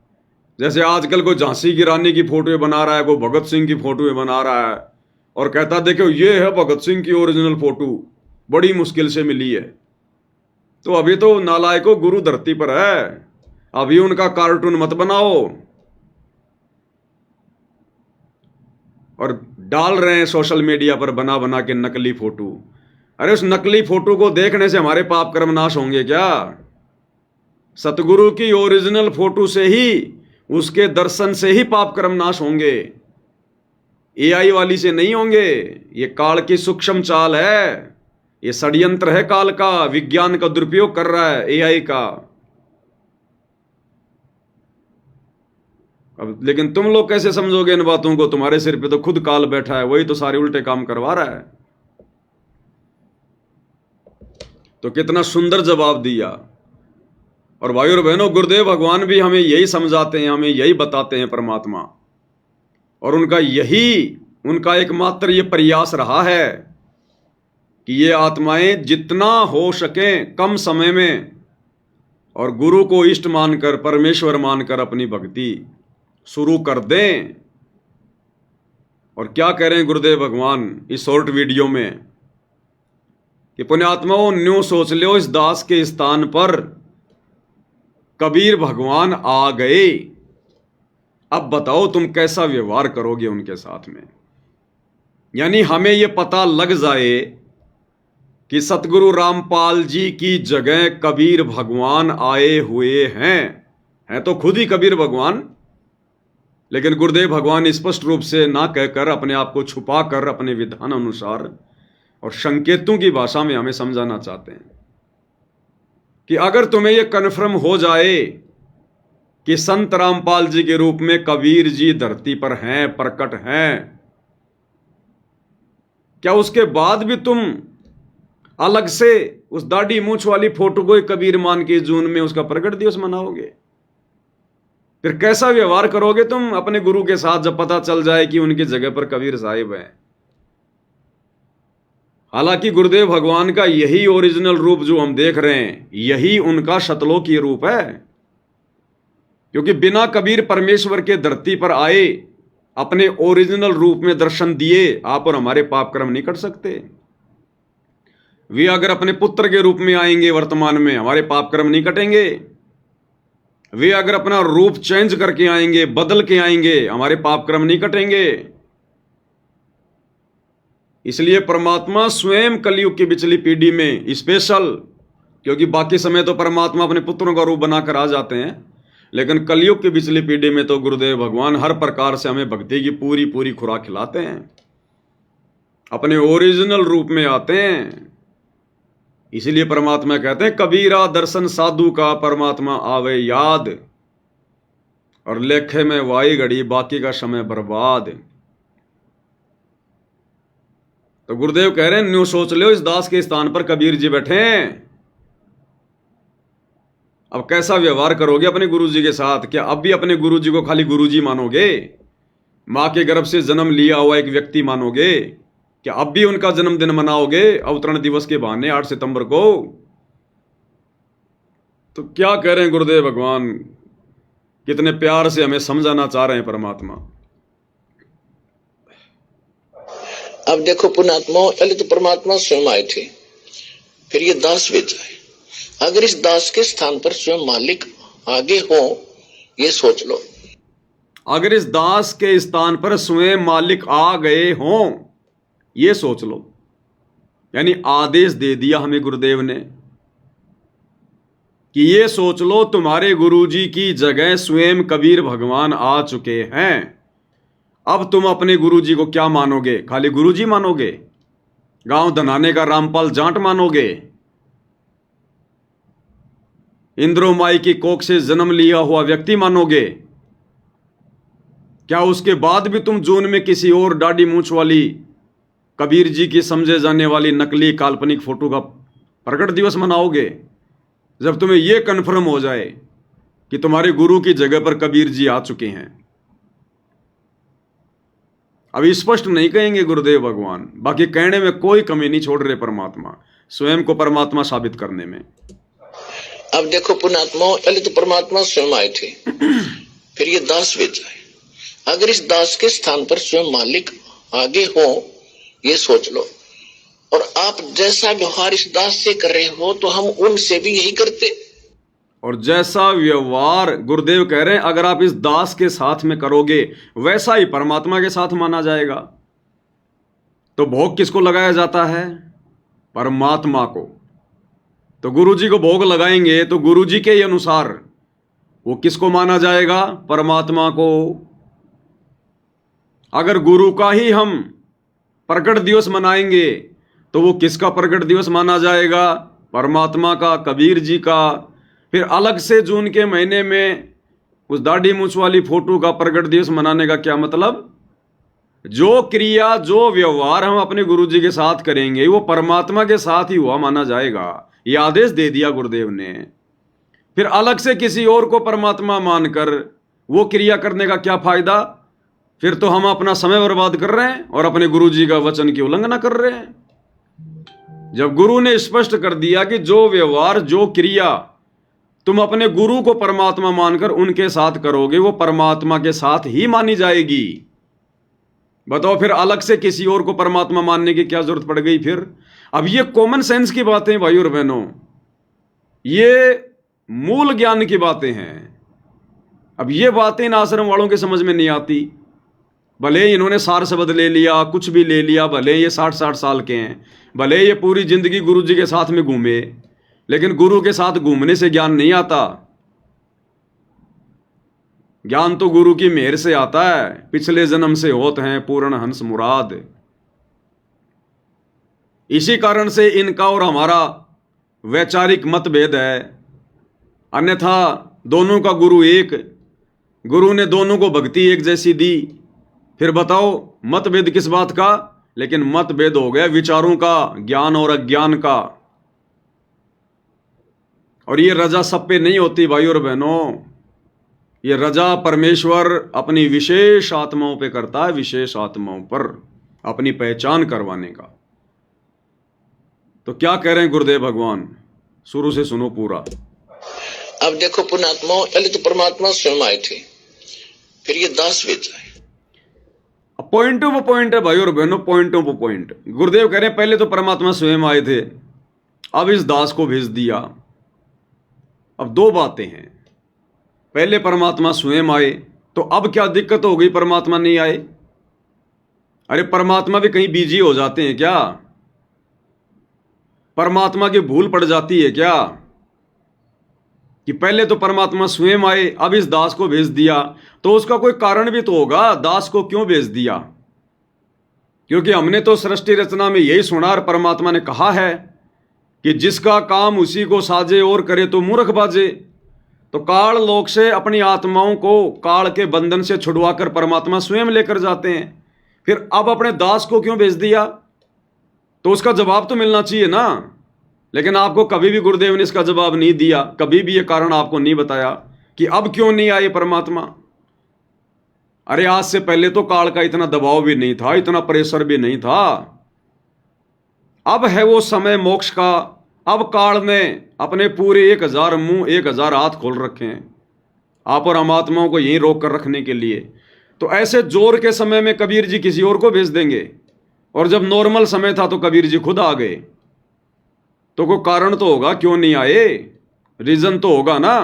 जैसे आजकल कोई झांसी की रानी की फोटोएं बना रहा है, कोई भगत सिंह की फोटोएं बना रहा है और कहता है देखो ये है भगत सिंह की ओरिजिनल फोटो, बड़ी मुश्किल से मिली है। तो अभी तो नालायकों गुरु धरती पर है, अभी उनका कार्टून मत बनाओ। और डाल रहे हैं सोशल मीडिया पर बना बना के नकली फोटो। अरे उस नकली फोटो को देखने से हमारे पाप कर्म नाश होंगे क्या? सतगुरु की ओरिजिनल फोटो से ही, उसके दर्शन से ही पाप कर्म नाश होंगे, एआई वाली से नहीं होंगे। ये काल की सूक्ष्म चाल है, ये षड्यंत्र है काल का, विज्ञान का दुरुपयोग कर रहा है एआई का। अब लेकिन तुम लोग कैसे समझोगे इन बातों को? तुम्हारे सिर पे तो खुद काल बैठा है, वही तो सारे उल्टे काम करवा रहा है। तो कितना सुंदर जवाब दिया। और भाई और बहनों, गुरुदेव भगवान भी हमें यही समझाते हैं, हमें यही बताते हैं परमात्मा, और उनका यही, उनका एकमात्र ये प्रयास रहा है कि ये आत्माएं जितना हो सके कम समय में और गुरु को इष्ट मानकर, परमेश्वर मानकर अपनी भक्ति शुरू कर दें। और क्या कह रहे हैं गुरुदेव भगवान इस शॉर्ट वीडियो में कि पुण्यात्माओं, न्यू सोच लो इस दास के स्थान पर कबीर भगवान आ गए। अब बताओ तुम कैसा व्यवहार करोगे उनके साथ में। यानी हमें यह पता लग जाए कि सतगुरु रामपाल जी की जगह कबीर भगवान आए हुए हैं तो खुद ही कबीर भगवान, लेकिन गुरुदेव भगवान स्पष्ट रूप से ना कहकर अपने आप को छुपा कर अपने विधान अनुसार और संकेतों की भाषा में हमें समझाना चाहते हैं कि अगर तुम्हें यह कन्फर्म हो जाए कि संत रामपाल जी के रूप में कबीर जी धरती पर हैं, प्रकट हैं, क्या उसके बाद भी तुम अलग से उस दाढ़ी मूंछ वाली फोटो को कबीर मान के जून में उसका प्रकट दिवस मनाओगे? फिर कैसा व्यवहार करोगे तुम अपने गुरु के साथ जब पता चल जाए कि उनकी जगह पर कबीर साहिब है? हालांकि गुरुदेव भगवान का यही ओरिजिनल रूप जो हम देख रहे हैं, यही उनका शतलोकी रूप है, क्योंकि बिना कबीर परमेश्वर के धरती पर आए अपने ओरिजिनल रूप में दर्शन दिए आप और हमारे पाप कर्म नहीं कट सकते। वे अगर अपने पुत्र के रूप में आएंगे वर्तमान में, हमारे पाप कर्म नहीं कटेंगे। वे अगर अपना रूप चेंज करके आएंगे, बदल के आएंगे, हमारे पाप कर्म नहीं कटेंगे। इसलिए परमात्मा स्वयं कलयुग की पिछली पीढ़ी में स्पेशल, क्योंकि बाकी समय तो परमात्मा अपने पुत्रों का रूप बनाकर आ जाते हैं, लेकिन कलयुग की पिछली पीढ़ी में तो गुरुदेव भगवान हर प्रकार से हमें भक्ति की पूरी पूरी खुराक खिलाते हैं, अपने ओरिजिनल रूप में आते हैं। इसीलिए परमात्मा कहते हैं कबीरा दर्शन साधु का परमात्मा आवे याद, और लेखे में वाई घड़ी बाकी का समय बर्बाद। तो गुरुदेव कह रहे हैं न्यू सोच लो, इस दास के स्थान पर कबीर जी बैठे हैं। अब कैसा व्यवहार करोगे अपने गुरुजी के साथ? क्या अब भी अपने गुरुजी को खाली गुरुजी मानोगे? मां के गर्भ से जन्म लिया हुआ एक व्यक्ति मानोगे? क्या अब भी उनका जन्मदिन मनाओगे अवतरण दिवस के बहाने 8 सितंबर को? तो क्या कह रहे हैं गुरुदेव भगवान, कितने प्यार से हमें समझाना चाह रहे हैं परमात्मा। अब देखो पुण्यात्मा, पहले तो परमात्मा स्वयं आए थे, फिर ये दास भेजा है। अगर इस दास के स्थान पर स्वयं मालिक आगे हो, ये सोच लो। अगर इस दास के स्थान पर स्वयं मालिक आ गए हों, ये सोच लो। यानी आदेश दे दिया हमें गुरुदेव ने कि ये सोच लो तुम्हारे गुरुजी की जगह स्वयं कबीर भगवान आ चुके हैं। अब तुम अपने गुरुजी को क्या मानोगे? खाली गुरुजी मानोगे? गांव धनाने का रामपाल जाट मानोगे? इंद्रो माई की कोख से जन्म लिया हुआ व्यक्ति मानोगे? क्या उसके बाद भी तुम जून में किसी और दाढ़ी मूंछ वाली कबीर जी की समझे जाने वाली नकली काल्पनिक फोटो का प्रकट दिवस मनाओगे? जब तुम्हें यह कन्फर्म हो जाए कि तुम्हारे गुरु की जगह पर कबीर जी आ चुके हैं। अभी स्पष्ट नहीं कहेंगे गुरुदेव भगवान, बाकी कहने में कोई कमी नहीं छोड़ रहे परमात्मा, स्वयं को परमात्मा साबित करने में। अब देखो पुण्यात्मा, पहले तो परमात्मा स्वयं आए थे, फिर ये दास भेजा है। अगर इस दास के स्थान पर स्वयं मालिक आगे हो, ये सोच लो। और आप जैसा व्यवहार इस दास से कर रहे हो, तो हम उनसे भी यही करते। और जैसा व्यवहार गुरुदेव कह रहे हैं अगर आप इस दास के साथ में करोगे, वैसा ही परमात्मा के साथ माना जाएगा। तो भोग किसको लगाया जाता है? परमात्मा को। तो गुरुजी को भोग लगाएंगे तो गुरुजी के ही अनुसार वो किसको माना जाएगा? परमात्मा को। अगर गुरु का ही हम प्रकट दिवस मनाएंगे तो वो किसका प्रकट दिवस माना जाएगा? परमात्मा का, कबीर जी का। फिर अलग से जून के महीने में उस दाढ़ी मूंछ वाली फोटो का प्रकट दिवस मनाने का क्या मतलब? जो क्रिया, जो व्यवहार हम अपने गुरुजी के साथ करेंगे वो परमात्मा के साथ ही हुआ माना जाएगा। ये आदेश दे दिया गुरुदेव ने। फिर अलग से किसी और को परमात्मा मानकर वो क्रिया करने का क्या फायदा? फिर तो हम अपना समय बर्बाद कर रहे हैं और अपने गुरुजी का वचन की उल्लंघना कर रहे हैं। जब गुरु ने स्पष्ट कर दिया कि जो व्यवहार, जो क्रिया तुम अपने गुरु को परमात्मा मानकर उनके साथ करोगे वो परमात्मा के साथ ही मानी जाएगी। बताओ फिर अलग से किसी और को परमात्मा मानने की क्या जरूरत पड़ गई फिर? अब ये कॉमन सेंस की बातें भाई और बहनों, ये मूल ज्ञान की बातें हैं। अब ये बातें इन आश्रम वालों के समझ में नहीं आती। भले ही इन्होंने सार शब्द ले लिया, कुछ भी ले लिया, भले ये 60-60 साल के हैं, भले ये पूरी जिंदगी गुरु जी के साथ में घूमे, लेकिन गुरु के साथ घूमने से ज्ञान नहीं आता। ज्ञान तो गुरु की मेहर से आता है। पिछले जन्म से होते हैं पूर्ण हंस मुराद। इसी कारण से इनका और हमारा वैचारिक मतभेद है, अन्यथा दोनों का गुरु एक, गुरु ने दोनों को भक्ति एक जैसी दी। फिर बताओ मतभेद किस बात का? लेकिन मतभेद हो गया विचारों का, ज्ञान और अज्ञान का। और ये रजा सब पे नहीं होती भाई और बहनों, ये रजा परमेश्वर अपनी विशेष आत्माओं पे करता है, विशेष आत्माओं पर अपनी पहचान करवाने का। तो क्या कह रहे हैं गुरुदेव भगवान, शुरू से सुनो पूरा। अब देखो पुण्यात्मा, पहले तो परमात्मा स्वयं आए थे, फिर ये दास भेज आए। पॉइंट ऑफ पॉइंट है भाई और बहनों, पॉइंट ऑफ पॉइंट। गुरुदेव कह रहे हैं पहले तो परमात्मा स्वयं आए थे, अब इस दास को भेज दिया। अब दो बातें हैं, पहले परमात्मा स्वयं आए तो अब क्या दिक्कत हो गई परमात्मा नहीं आए? अरे परमात्मा भी कहीं बिजी हो जाते हैं क्या? परमात्मा की भूल पड़ जाती है क्या कि पहले तो परमात्मा स्वयं आए, अब इस दास को भेज दिया? तो उसका कोई कारण भी तो होगा, दास को क्यों भेज दिया? क्योंकि हमने तो सृष्टि रचना में यही सुना और परमात्मा ने कहा है कि जिसका काम उसी को साजे और करे तो मूर्ख बाजे। तो काल लोक से अपनी आत्माओं को काल के बंधन से छुड़वाकर परमात्मा स्वयं लेकर जाते हैं, फिर अब अपने दास को क्यों भेज दिया? तो उसका जवाब तो मिलना चाहिए ना। लेकिन आपको कभी भी गुरुदेव ने इसका जवाब नहीं दिया, कभी भी ये कारण आपको नहीं बताया कि अब क्यों नहीं आए परमात्मा। अरे आज से पहले तो काल का इतना दबाव भी नहीं था, इतना प्रेशर भी नहीं था। अब है वो समय मोक्ष का। अब काल ने अपने पूरे 1000 मुंह 1000 हाथ खोल रखे हैं आप और हम आत्माओं को यहीं रोक कर रखने के लिए। तो ऐसे जोर के समय में कबीर जी किसी और को भेज देंगे, और जब नॉर्मल समय था तो कबीर जी खुद आ गए। तो कोई कारण तो होगा क्यों नहीं आए, रीजन तो होगा ना।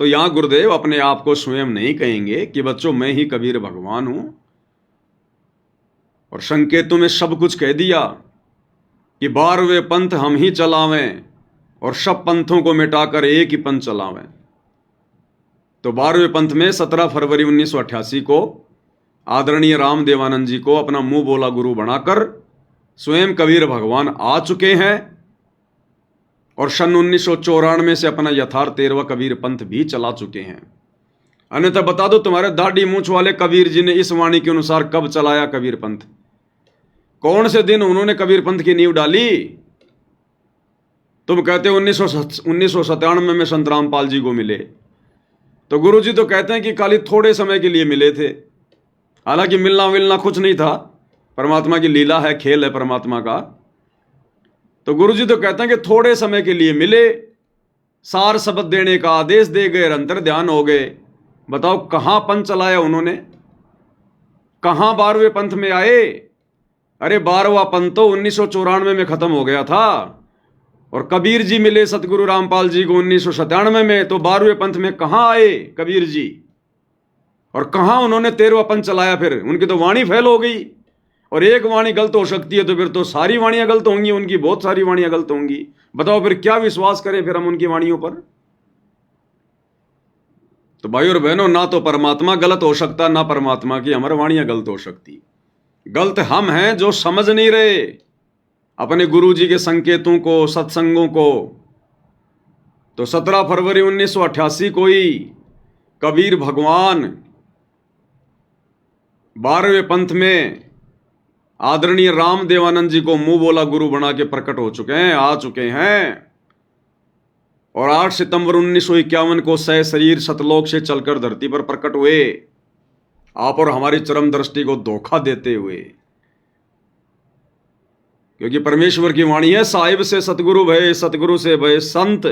तो यहां गुरुदेव अपने आप को स्वयं नहीं कहेंगे कि बच्चों मैं ही कबीर भगवान हूं, और संकेतों में सब कुछ कह दिया कि 12वें पंथ हम ही चलावें और सब पंथों को मिटाकर एक ही पंथ चलावें। तो 12वें पंथ में 17 फरवरी 1988 को आदरणीय राम देवानंद जी को अपना मुंह बोला गुरु बनाकर स्वयं कबीर भगवान आ चुके हैं, और सन 1994 से अपना यथार्थ 13वां कबीर पंथ भी चला चुके हैं। अन्यथा बता दो तुम्हारे दाढ़ी मूंछ वाले कबीर जी ने इस वाणी के अनुसार कब चलाया कबीर पंथ? कौन से दिन उन्होंने कबीर पंथ की नींव डाली? तुम कहते हो 1997 में संत रामपाल जी को मिले, तो गुरु जी तो कहते हैं कि खाली थोड़े समय के लिए मिले थे। हालांकि मिलना विलना कुछ नहीं था, परमात्मा की लीला है, खेल है परमात्मा का। तो गुरु जी तो कहते हैं कि थोड़े समय के लिए मिले, सार शब्द देने का आदेश दे गए, अंतर ध्यान हो गए। बताओ कहां पंथ चलाया उन्होंने, कहां 12वें पंथ में आए? अरे 12वां पंथ तो 1994 में खत्म हो गया था, और कबीर जी मिले सतगुरु रामपाल जी को 1997 में, तो 12वें पंथ में कहां आए कबीर जी? और कहां उन्होंने 13वां पंथ चलाया? फिर उनकी तो वाणी फैल हो गई, और एक वाणी गलत हो सकती है तो फिर तो सारी वाणियां गलत होंगी, उनकी बहुत सारी वाणियां गलत होंगी। बताओ फिर क्या विश्वास करें फिर हम उनकी वाणियों पर? तो भाई और बहनों, ना तो परमात्मा गलत हो सकता, ना परमात्मा की हमारी वाणियां गलत हो सकती। गलत हम हैं जो समझ नहीं रहे अपने गुरु जी के संकेतों को, सत्संगों को। तो 17 फरवरी 1988 को ही कबीर भगवान 12वें पंथ में आदरणीय राम देवानंद जी को मुंह बोला गुरु बना के प्रकट हो चुके हैं, आ चुके हैं। और 8 सितंबर 1951 को शरीर सतलोक से चलकर धरती पर प्रकट हुए, आप और हमारी चरम दृष्टि को धोखा देते हुए। क्योंकि परमेश्वर की वाणी है, साहिब से सतगुरु भय, सतगुरु से भय संत,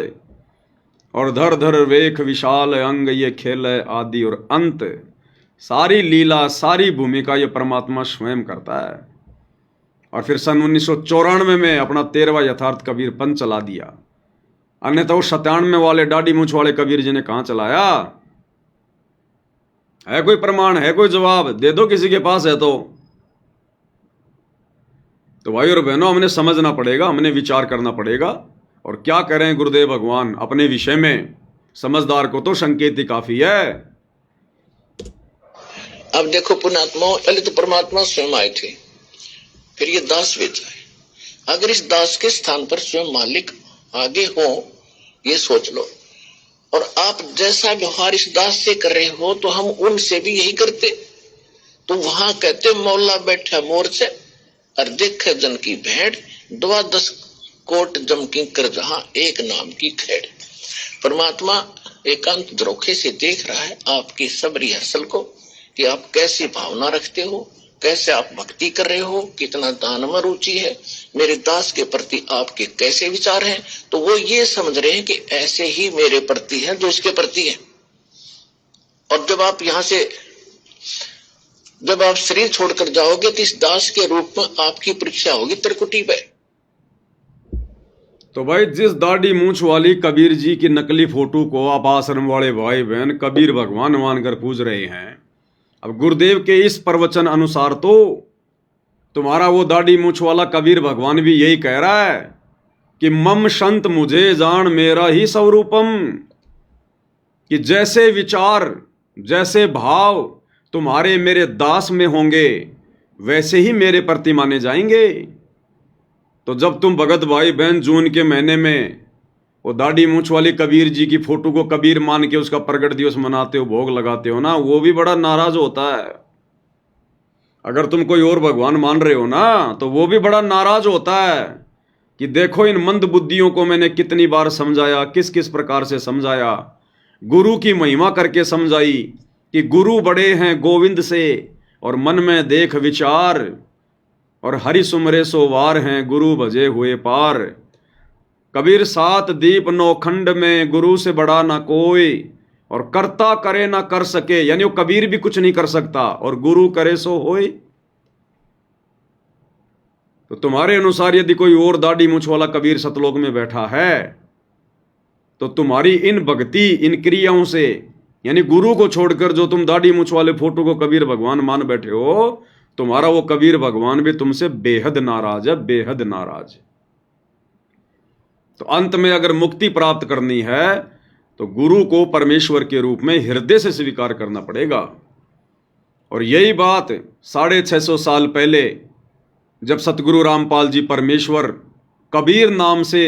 और धर धर वेख विशाल अंग, ये खेल है आदि और अंत। सारी लीला, सारी भूमिका ये परमात्मा स्वयं करता है। और फिर सन 1994 में अपना 13वां यथार्थ कबीर पंथ चला दिया। अन्यथा वो 97 वाले दाढ़ी मूंछ वाले कबीर जी ने कहां चलाया? है कोई प्रमाण, है कोई जवाब? दे दो किसी के पास है तो भाई और बहनों, हमने समझना पड़ेगा, हमने विचार करना पड़ेगा। और क्या करें गुरुदेव भगवान अपने विषय में, समझदार को तो संकेत ही काफी है। अब देखो पुण्यात्मा, पहले तो परमात्मा स्वयं आए थे, फिर ये दास भेजा है। अगर इस दास के स्थान पर स्वयं मालिक आगे हो, ये सोच लो। और आप जैसा व्यवहार इस दास से कर रहे हो तो हम उनसे भी यही करते। तो वहां कहते मौला बैठा मोर से और देखे जन की भेड़, 12 कोट जमकी कर जहां एक नाम की खेड़। परमात्मा एकांत द्रोखे से देख रहा है आपकी सब रिहर्सल को, कि आप कैसी भावना रखते हो, कैसे आप भक्ति कर रहे हो, कितना दान में रुचि है, मेरे दास के प्रति आपके कैसे विचार हैं। तो वो ये समझ रहे हैं कि ऐसे ही मेरे प्रति है जो इसके प्रति है। और जब आप यहाँ से, जब आप शरीर छोड़कर जाओगे तो इस दास के रूप में आपकी परीक्षा होगी त्रिकुटी पे। तो भाई जिस दाढ़ी मूंछ वाली कबीर जी की नकली फोटो को आप आश्रम वाले भाई बहन कबीर भगवान मानकर पूज रहे हैं, अब गुरुदेव के इस प्रवचन अनुसार तो तुम्हारा वो दाढ़ी मूंछ वाला कबीर भगवान भी यही कह रहा है कि मम संत मुझे जान मेरा ही स्वरूपम, कि जैसे विचार जैसे भाव तुम्हारे मेरे दास में होंगे वैसे ही मेरे प्रति माने जाएंगे। तो जब तुम भगत भाई बहन जून के महीने में वो दाढ़ी मूंछ वाली कबीर जी की फोटो को कबीर मान के उसका प्रगट दिवस मनाते हो, भोग लगाते हो ना, वो भी बड़ा नाराज होता है। अगर तुम कोई और भगवान मान रहे हो ना तो वो भी बड़ा नाराज होता है कि देखो इन मंद बुद्धियों को मैंने कितनी बार समझाया, किस किस प्रकार से समझाया, गुरु की महिमा करके समझाई कि गुरु बड़े हैं गोविंद से और मन में देख विचार, और हरि सुमरे सो वार हैं गुरु भजे हुए पार। कबीर 7 दीप 9 खंड में गुरु से बड़ा ना कोई, और करता करे ना कर सके, यानी वो कबीर भी कुछ नहीं कर सकता और गुरु करे सो होए। तो तुम्हारे अनुसार यदि कोई और दाढ़ी मूंछ वाला कबीर सतलोक में बैठा है तो तुम्हारी इन भक्ति इन क्रियाओं से, यानी गुरु को छोड़कर जो तुम दाढ़ी मूंछ वाले फोटो को कबीर भगवान मान बैठे हो, तुम्हारा वो कबीर भगवान भी तुमसे बेहद नाराज है, बेहद नाराज। तो अंत में अगर मुक्ति प्राप्त करनी है तो गुरु को परमेश्वर के रूप में हृदय से स्वीकार करना पड़ेगा। और यही बात 650 साल पहले जब सतगुरु रामपाल जी परमेश्वर कबीर नाम से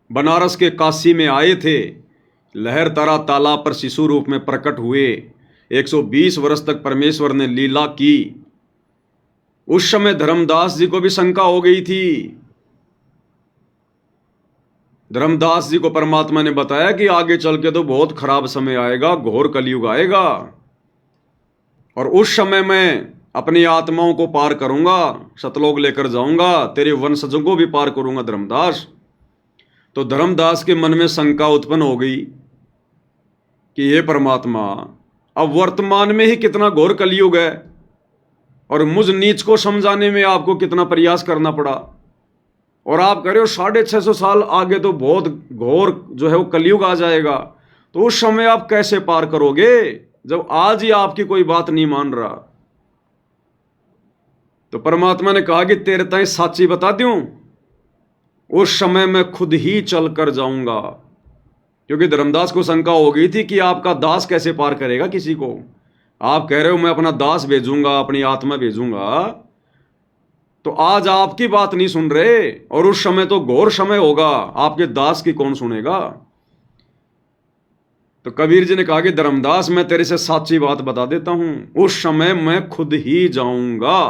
बनारस के काशी में आए थे, लहर तरा तालाब पर शिशु रूप में प्रकट हुए, 120 वर्ष तक परमेश्वर ने लीला की। उस समय धर्मदास जी को भी शंका हो गई थी। धर्मदास जी को परमात्मा ने बताया कि आगे चल के तो बहुत खराब समय आएगा, घोर कलयुग आएगा, और उस समय मैं अपनी आत्माओं को पार करूंगा, सतलोक लेकर जाऊंगा, तेरे वंशजों को भी पार करूंगा धर्मदास। तो धर्मदास के मन में शंका उत्पन्न हो गई कि हे परमात्मा, अब वर्तमान में ही कितना घोर कलयुग है और मुझ नीच को समझाने में आपको कितना प्रयास करना पड़ा, और आप कह रहे हो 650 साल आगे तो बहुत घोर जो है वो कलयुग आ जाएगा। तो उस समय आप कैसे पार करोगे जब आज ही आपकी कोई बात नहीं मान रहा। तो परमात्मा ने कहा कि तेरे ताई साची बता दूं, उस समय मैं खुद ही चल कर जाऊंगा, क्योंकि धर्मदास को शंका हो गई थी कि आपका दास कैसे पार करेगा किसी को। आप कह रहे हो मैं अपना दास भेजूंगा, अपनी आत्मा भेजूंगा, तो आज आपकी बात नहीं सुन रहे, और उस समय तो घोर समय होगा, आपके दास की कौन सुनेगा। तो कबीर जी ने कहा कि धर्मदास मैं तेरे से सच्ची बात बता देता हूं, उस समय मैं खुद ही जाऊंगा।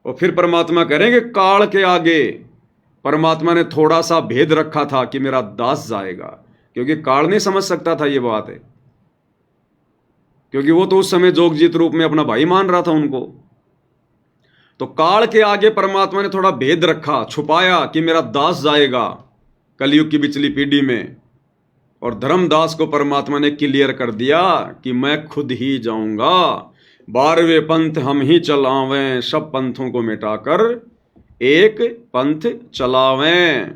और फिर परमात्मा करेंगे काल के आगे परमात्मा ने थोड़ा सा भेद रखा था कि मेरा दास जाएगा, क्योंकि काल नहीं समझ सकता था ये बात है, क्योंकि वो तो उस समय जोगजीत रूप में अपना भाई मान रहा था उनको। तो काल के आगे परमात्मा ने थोड़ा भेद रखा, छुपाया कि मेरा दास जाएगा कलयुग की पिछली पीढ़ी में, और धर्मदास को परमात्मा ने क्लियर कर दिया कि मैं खुद ही जाऊंगा, 12वें पंथ हम ही चलावें, सब पंथों को मिटाकर एक पंथ चलावें।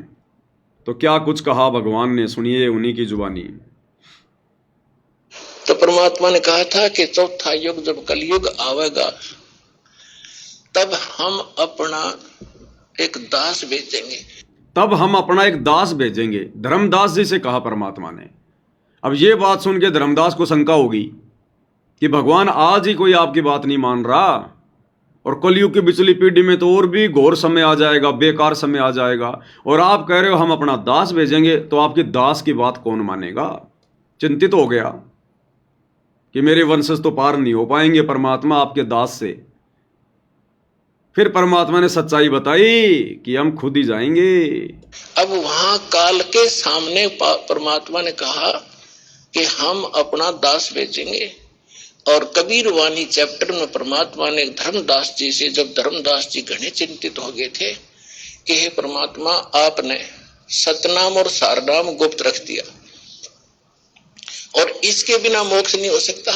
तो क्या कुछ कहा भगवान ने, सुनिए उन्हीं की जुबानी। तो परमात्मा ने कहा था कि चौथा युग जब कलयुग आवेगा तब हम अपना एक दास भेजेंगे। तब हम अपना एक दास भेजेंगे, धर्मदास जी से कहा परमात्मा ने। अब ये बात सुन के धर्मदास को शंका होगी कि भगवान आज ही कोई आपकी बात नहीं मान रहा, और कलयुग की पिछली पीढ़ी में तो और भी घोर समय आ जाएगा, बेकार समय आ जाएगा, और आप कह रहे हो हम अपना दास भेजेंगे, तो आपकी दास की बात कौन मानेगा। चिंतित हो गया कि मेरे वंशज तो पार नहीं हो पाएंगे परमात्मा आपके दास से। फिर परमात्मा ने सच्चाई बताई कि हम खुद ही जाएंगे। अब वहां काल के सामने परमात्मा ने कहा कि हम अपना दास भेजेंगे। और कबीर वाणी चैप्टर में परमात्मा ने धर्मदास जी से, जब धर्मदास जी घने चिंतित हो गए थे कि हे परमात्मा, आपने सतनाम और सारनाम गुप्त रख दिया और इसके बिना मोक्ष नहीं हो सकता।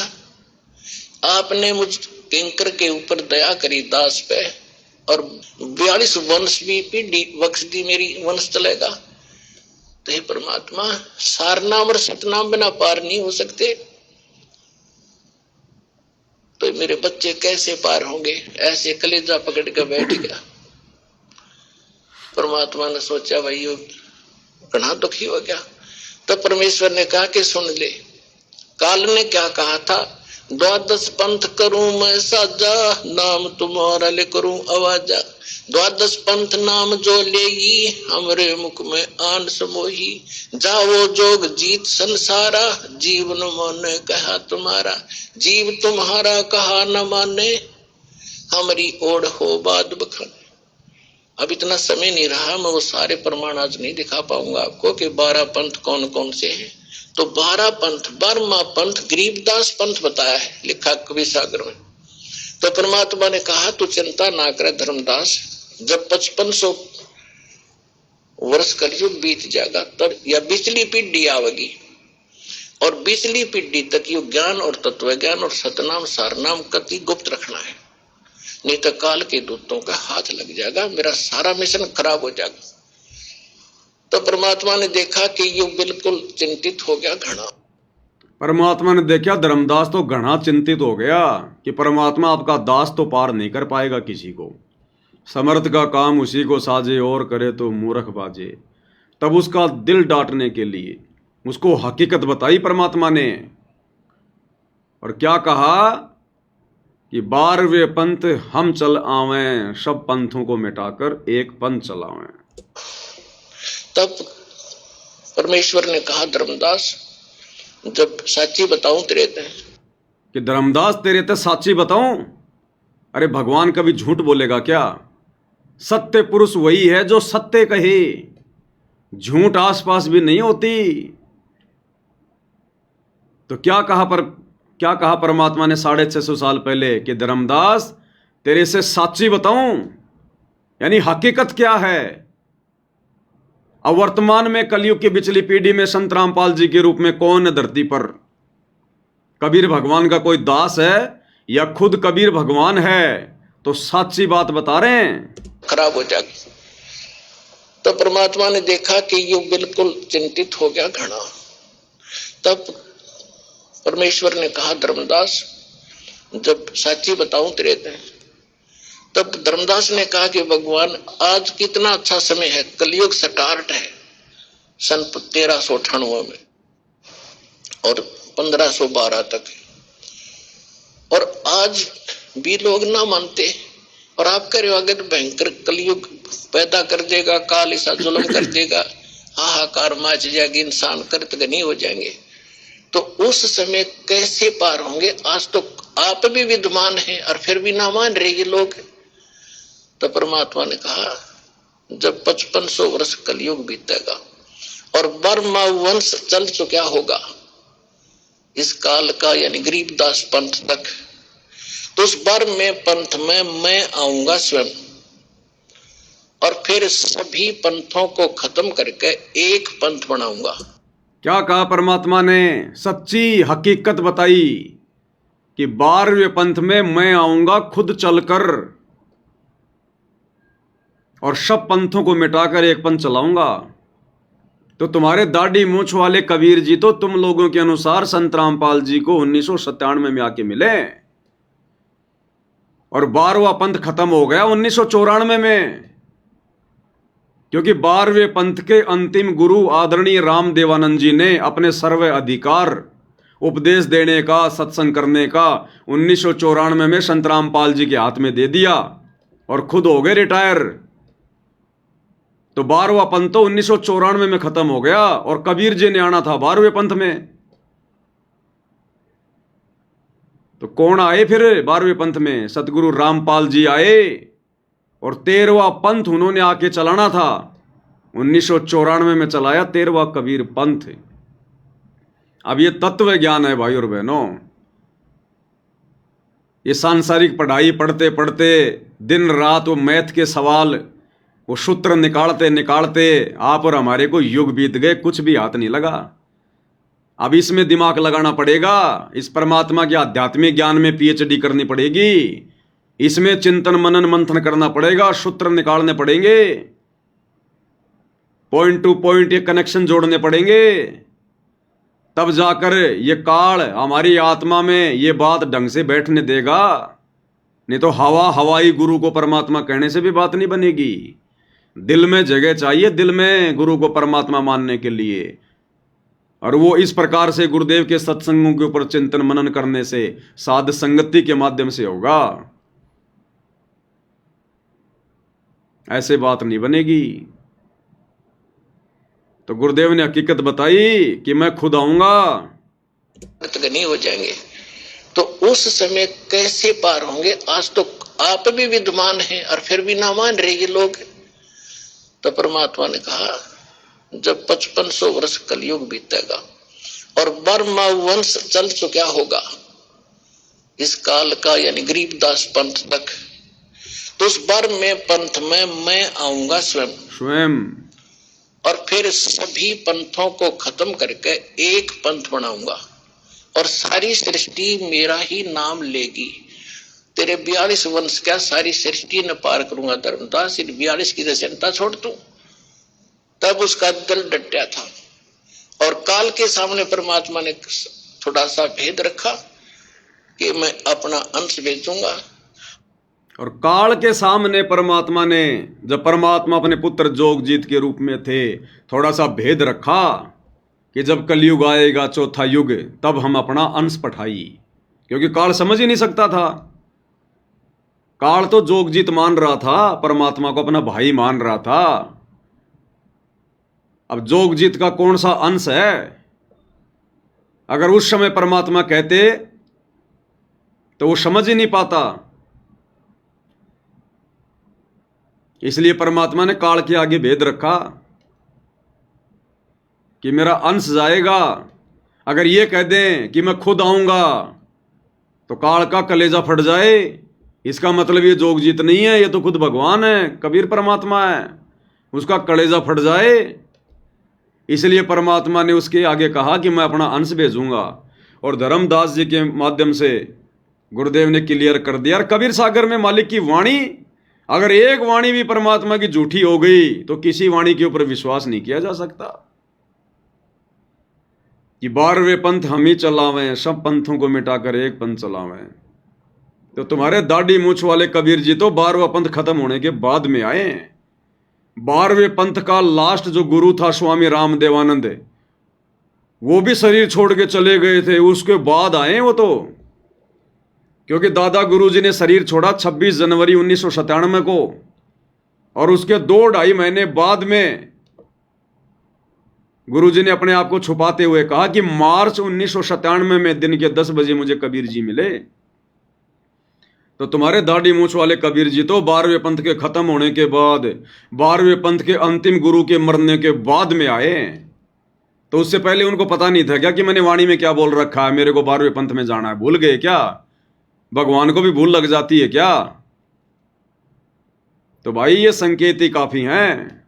आपने मुझ किंकर के ऊपर दया करी दास पे, और 42 वंश भी पीढ़ी बख्श दी, मेरी वंश चलेगा। तो हे परमात्मा, सारनाम और सतनाम बिना पार नहीं हो सकते, तो मेरे बच्चे कैसे पार होंगे। ऐसे कलेजा पकड़ के बैठ गया। परमात्मा ने सोचा भाई ये घना दुखी हो गया। तो परमेश्वर ने कहा कि सुन ले, काल ने क्या कहा था, 12 पंथ करूं मैं साजा, नाम तुम्हारा ले करूं आवाजा। 12 पंथ नाम जो लेगी, हमरे मुख में आन समोही। जाओ जोग जीत संसारा, जीवन माने कहा तुम्हारा। जीव तुम्हारा कहा न माने, हमारी ओढ़ हो बाद बखाने। अब इतना समय नहीं रहा, मैं वो सारे प्रमाण आज नहीं दिखा पाऊंगा आपको कि 12 पंथ कौन कौन से हैं। तो 12 पंथ, 12वां पंथ गरीबदास पंथ बताया है, लिखा कवि सागर में। तो परमात्मा ने कहा तू चिंता ना कर धर्मदास, जब 5500 वर्ष कलयुग बीत जाएगा तब या पिछली पीढ़ी आवेगी, और पिछली पीढ़ी तक ये ज्ञान और तत्व ज्ञान और सतनाम सारनाम कति गुप्त रखना है, नहीं तो काल के दूतों का हाथ लग जाएगा, मेरा सारा मिशन खराब हो जाएगा। तो परमात्मा ने देखा कि ये बिल्कुल चिंतित हो गया घना। परमात्मा ने देखा धर्मदास तो घना चिंतित हो गया कि परमात्मा आपका दास तो पार नहीं कर पाएगा किसी को। समर्थ का काम उसी को साजे, और करे तो मूर्ख बाजे। तब उसका दिल डांटने के लिए उसको हकीकत बताई परमात्मा ने, और क्या कहा कि 12वें पंथ हम चल आवें, सब पंथों को मिटाकर एक पंथ चलावें। तब परमेश्वर ने कहा धर्मदास, जब साची बताऊं तेरे ते, कि धर्मदास तेरे ते साची बताऊं। अरे भगवान कभी झूठ बोलेगा क्या। सत्य पुरुष वही है जो सत्य कहे, झूठ आसपास भी नहीं होती। तो क्या कहा परमात्मा ने 650 साल पहले कि धर्मदास तेरे से साची बताऊं, यानी हकीकत क्या है। अब वर्तमान में कलयुग की पिछली पीढ़ी में संत रामपाल जी के रूप में कौन है धरती पर। कबीर भगवान का कोई दास है या खुद कबीर भगवान है, तो साची बात बता रहे हैं। खराब हो जाएगी। तो परमात्मा ने देखा कि ये बिल्कुल चिंतित हो गया घना। तब परमेश्वर ने कहा धर्मदास, जब साची बताऊं तेरे ते। तब धर्मदास ने कहा कि भगवान आज कितना अच्छा समय है, कलयुग स्टार्ट है सन 1398 में और 1512 तक, और आज भी लोग ना मानते, और आप कह रहे हो अगर भयंकर कलयुग पैदा कर देगा, काल ऐसा जुल्म कर देगा, हाहाकार मच जाएगी, इंसान कृतघ्नी हो जाएंगे, तो उस समय कैसे पार होंगे। आज तो आप भी विद्वान हैं और फिर भी ना मान रहे ये लोग। तो परमात्मा ने कहा जब 5500 वर्ष कलयुग बीतेगा और 12वां वंश चल चुका होगा इस काल का, यानी गरीबदास पंथ तक, तो उस 12वें पंथ में मैं आऊंगा स्वयं, और फिर सभी पंथों को खत्म करके एक पंथ बनाऊंगा। क्या कहा परमात्मा ने, सच्ची हकीकत बताई कि 12वें पंथ में मैं आऊंगा खुद चलकर, और सब पंथों को मिटाकर एक पंथ चलाऊंगा। तो तुम्हारे दाढ़ी मूछ वाले कबीर जी तो तुम लोगों के अनुसार संत रामपाल जी को 1997 में आके मिले, और 12वां पंथ खत्म हो गया 1994 में, क्योंकि 12वें पंथ के अंतिम गुरु आदरणीय राम देवानंद जी ने अपने सर्व अधिकार उपदेश देने का, सत्संग करने का 1994 में संत रामपाल जी के हाथ में दे दिया और खुद हो गए रिटायर। तो 12वां पंथ तो 1994 में खत्म हो गया, और कबीर जी ने आना था 12वें पंथ में। तो कौन आए फिर 12वें पंथ में? सतगुरु रामपाल जी आए, और 13वां पंथ उन्होंने आके चलाना था। 1994 में चलाया 13वां कबीर पंथ। अब ये तत्व ज्ञान है भाई और बहनों। ये सांसारिक पढ़ाई पढ़ते पढ़ते दिन रात वो मैथ के सवाल, वो सूत्र निकालते निकालते आप और हमारे को युग बीत गए, कुछ भी हाथ नहीं लगा। अब इसमें दिमाग लगाना पड़ेगा, इस परमात्मा के आध्यात्मिक ज्ञान में पीएचडी करनी पड़ेगी, इसमें चिंतन मनन मंथन करना पड़ेगा, सूत्र निकालने पड़ेंगे, पॉइंट टू पॉइंट ये कनेक्शन जोड़ने पड़ेंगे, तब जाकर ये काल हमारी आत्मा में ये बात ढंग से बैठने देगा। नहीं तो हवाई गुरु को परमात्मा कहने से भी बात नहीं बनेगी। दिल में जगह चाहिए, दिल में गुरु को परमात्मा मानने के लिए, और वो इस प्रकार से गुरुदेव के सत्संगों के ऊपर चिंतन मनन करने से, साध संगति के माध्यम से होगा। ऐसे बात नहीं बनेगी। तो गुरुदेव ने हकीकत बताई कि मैं खुद आऊंगा, नहीं हो जाएंगे। तो उस समय कैसे पार होंगे? आज तो आप भी विद्वान हैं और फिर भी ना मान रहे ये लोग। तो परमात्मा ने कहा जब 5500 वर्ष कलयुग बीतेगा और बर्मा वंश चल चुका होगा इस काल का, यानी गरीबदास पंथ तक, तो उस बर्म में पंथ में मैं आऊंगा स्वयं, और फिर सभी पंथों को खत्म करके एक पंथ बनाऊंगा, और सारी सृष्टि मेरा ही नाम लेगी। तेरे 42 वंश क्या सारी सृष्टि न पार करूंगा धर्मदास, इन 42 की चिंता छोड़ तू। तब उसका दिल डटा था, और काल के सामने परमात्मा ने थोड़ा सा भेद रखा कि मैं अपना अंश भेजूंगा। और काल के सामने परमात्मा ने, जब परमात्मा अपने पुत्र जोगजीत के रूप में थे, थोड़ा सा भेद रखा कि जब कलयुग आएगा चौथा युग, तब हम अपना अंश पठाई, क्योंकि काल समझ ही नहीं सकता था। काल तो जोगजीत मान रहा था, परमात्मा को अपना भाई मान रहा था। अब जोगजीत का कौन सा अंश है? अगर उस समय परमात्मा कहते तो वो समझ ही नहीं पाता। इसलिए परमात्मा ने काल के आगे भेद रखा कि मेरा अंश जाएगा। अगर ये कह दें कि मैं खुद आऊंगा तो काल का कलेजा फट जाए। इसका मतलब ये जोगजीत नहीं है, ये तो खुद भगवान है, कबीर परमात्मा है, उसका कलेजा फट जाए। इसलिए परमात्मा ने उसके आगे कहा कि मैं अपना अंश भेजूंगा। और धर्मदास जी के माध्यम से गुरुदेव ने क्लियर कर दिया। और कबीर सागर में मालिक की वाणी, अगर एक वाणी भी परमात्मा की झूठी हो गई तो किसी वाणी के ऊपर विश्वास नहीं किया जा सकता। कि 12वें पंथ हम ही चलावें, सब पंथों को मिटाकर एक पंथ चलावें। तो तुम्हारे दाढ़ी मूछ वाले कबीर जी तो 12वां पंथ खत्म होने के बाद में आए। 12वें पंथ का लास्ट जो गुरु था स्वामी राम देवानंद, वो भी शरीर छोड़ के चले गए थे, उसके बाद आए वो तो। क्योंकि दादा गुरु जी ने शरीर छोड़ा 26 जनवरी 1997 को, और उसके 2-2.5 महीने बाद में गुरु जी ने अपने आप को छुपाते हुए कहा कि मार्च 1997 में दिन के 10 बजे मुझे कबीर जी मिले। तो तुम्हारे दाढ़ी मूछ वाले कबीर जी तो 12वें पंथ के खत्म होने के बाद, 12वें पंथ के अंतिम गुरु के मरने के बाद में आए। तो उससे पहले उनको पता नहीं था क्या कि मैंने वाणी में क्या बोल रखा है, मेरे को 12वें पंथ में जाना है? भूल गए क्या? भगवान को भी भूल लग जाती है क्या? तो भाई ये संकेत ही काफी हैं।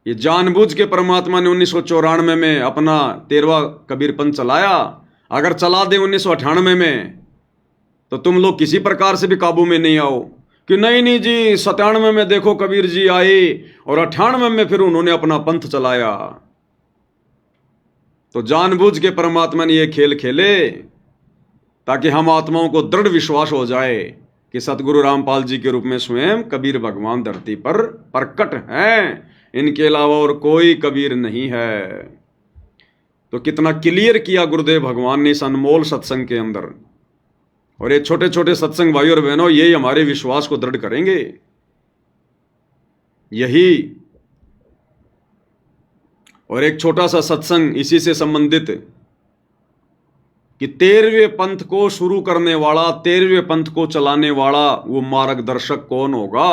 ये जानबूझ के परमात्मा ने 1994 में अपना 13वां कबीर पंथ चलाया। अगर चला दे 1998 में तो तुम लोग किसी प्रकार से भी काबू में नहीं आओ, कि नहीं नहीं जी 97 में देखो कबीर जी आए और 98 में फिर उन्होंने अपना पंथ चलाया। तो जानबूझ के परमात्मा ने ये खेल खेले ताकि हम आत्माओं को दृढ़ विश्वास हो जाए कि सतगुरु रामपाल जी के रूप में स्वयं कबीर भगवान धरती पर प्रकट हैं, इनके अलावा और कोई कबीर नहीं है। तो कितना क्लियर किया गुरुदेव भगवान ने इस अनमोल सत्संग के अंदर। और ये छोटे छोटे सत्संग भाई और बहनों, यही हमारे विश्वास को दृढ़ करेंगे। यही और एक छोटा सा सत्संग इसी से संबंधित कि 13वें पंथ को शुरू करने वाला, 13वें पंथ को चलाने वाला वो मार्गदर्शक कौन होगा?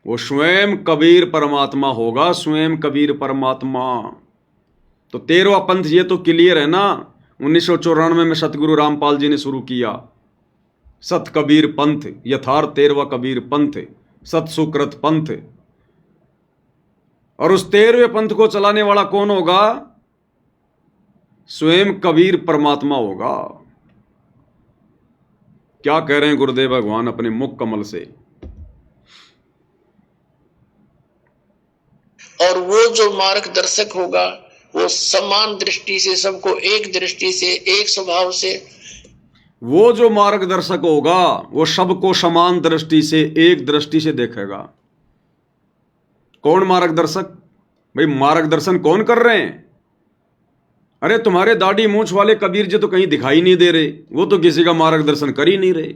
वो स्वयं कबीर परमात्मा होगा, स्वयं कबीर परमात्मा। तो 13वां पंथ ये तो क्लियर है ना, 1994 में सतगुरु रामपाल जी ने शुरू किया सत कबीर पंथ, यथार्थ 13वां कबीर पंथ, सत सुकृत पंथ। और उस 13वें पंथ को चलाने वाला कौन होगा? स्वयं कबीर परमात्मा होगा। क्या कह रहे हैं गुरुदेव भगवान अपने मुख कमल से? और वो जो मार्गदर्शक होगा वो समान दृष्टि से, सबको एक दृष्टि से, एक स्वभाव से, वो जो मार्गदर्शक होगा वो सबको समान दृष्टि से, एक दृष्टि से देखेगा। कौन मार्गदर्शक? भाई मार्गदर्शन कौन कर रहे हैं? अरे तुम्हारे दाढ़ी मूंछ वाले कबीर जी तो कहीं दिखाई नहीं दे रहे, वो तो किसी का मार्गदर्शन कर ही नहीं रहे।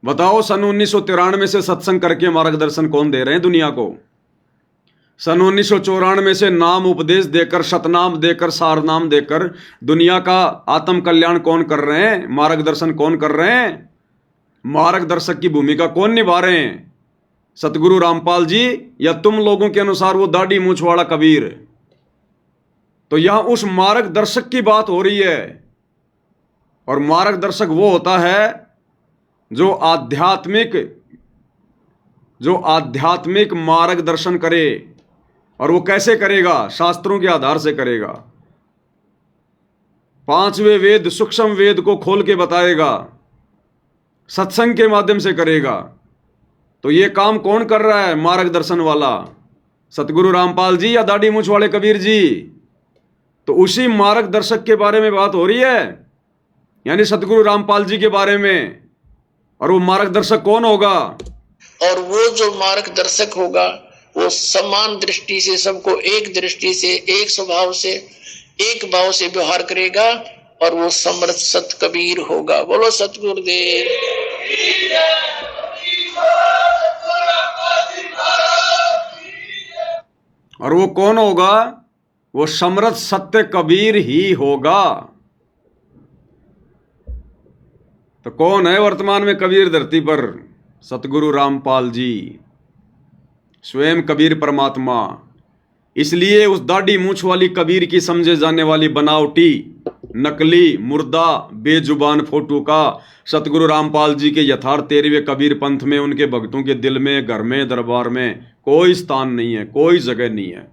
बताओ सन 1993 से सत्संग करके मार्गदर्शन कौन दे रहे हैं दुनिया को? सन 1994 से नाम उपदेश देकर, सतनाम देकर, सारनाम देकर दुनिया का आत्म कल्याण कौन कर रहे हैं? मार्गदर्शन कौन कर रहे हैं? मार्गदर्शक की भूमिका कौन निभा रहे हैं? सतगुरु रामपाल जी या तुम लोगों के अनुसार वो दाढ़ी मूंछ वाला कबीर? तो यहां उस मार्गदर्शक की बात हो रही है। और मार्गदर्शक वो होता है जो आध्यात्मिक मार्गदर्शन करे। और वो कैसे करेगा? शास्त्रों के आधार से करेगा। 5वें वेद, सूक्ष्म वेद को खोल के बताएगा, सत्संग के माध्यम से करेगा। तो ये काम कौन कर रहा है मार्गदर्शन वाला? सतगुरु रामपाल जी या दाढ़ी मूंछ वाले कबीर जी? तो उसी मार्गदर्शक के बारे में बात हो रही है, यानी सतगुरु रामपाल जी के बारे में। और वो मार्गदर्शक कौन होगा? और वो जो मार्गदर्शक होगा वो समान दृष्टि से, सबको एक दृष्टि से, एक स्वभाव से, एक भाव से व्यवहार करेगा। और वो समर्थ सत कबीर होगा। बोलो सतगुरुदेव। और वो कौन होगा? वो समर्थ सत्य कबीर ही होगा। तो कौन है वर्तमान में कबीर धरती पर? सतगुरु रामपाल जी, स्वयं कबीर परमात्मा। इसलिए उस दाढ़ी मूंछ वाली कबीर की समझे जाने वाली बनावटी, नकली, मुर्दा, बेजुबान फोटो का सतगुरु रामपाल जी के यथार्थ 13वें कबीर पंथ में, उनके भक्तों के दिल में, घर में, दरबार में कोई स्थान नहीं है, कोई जगह नहीं है।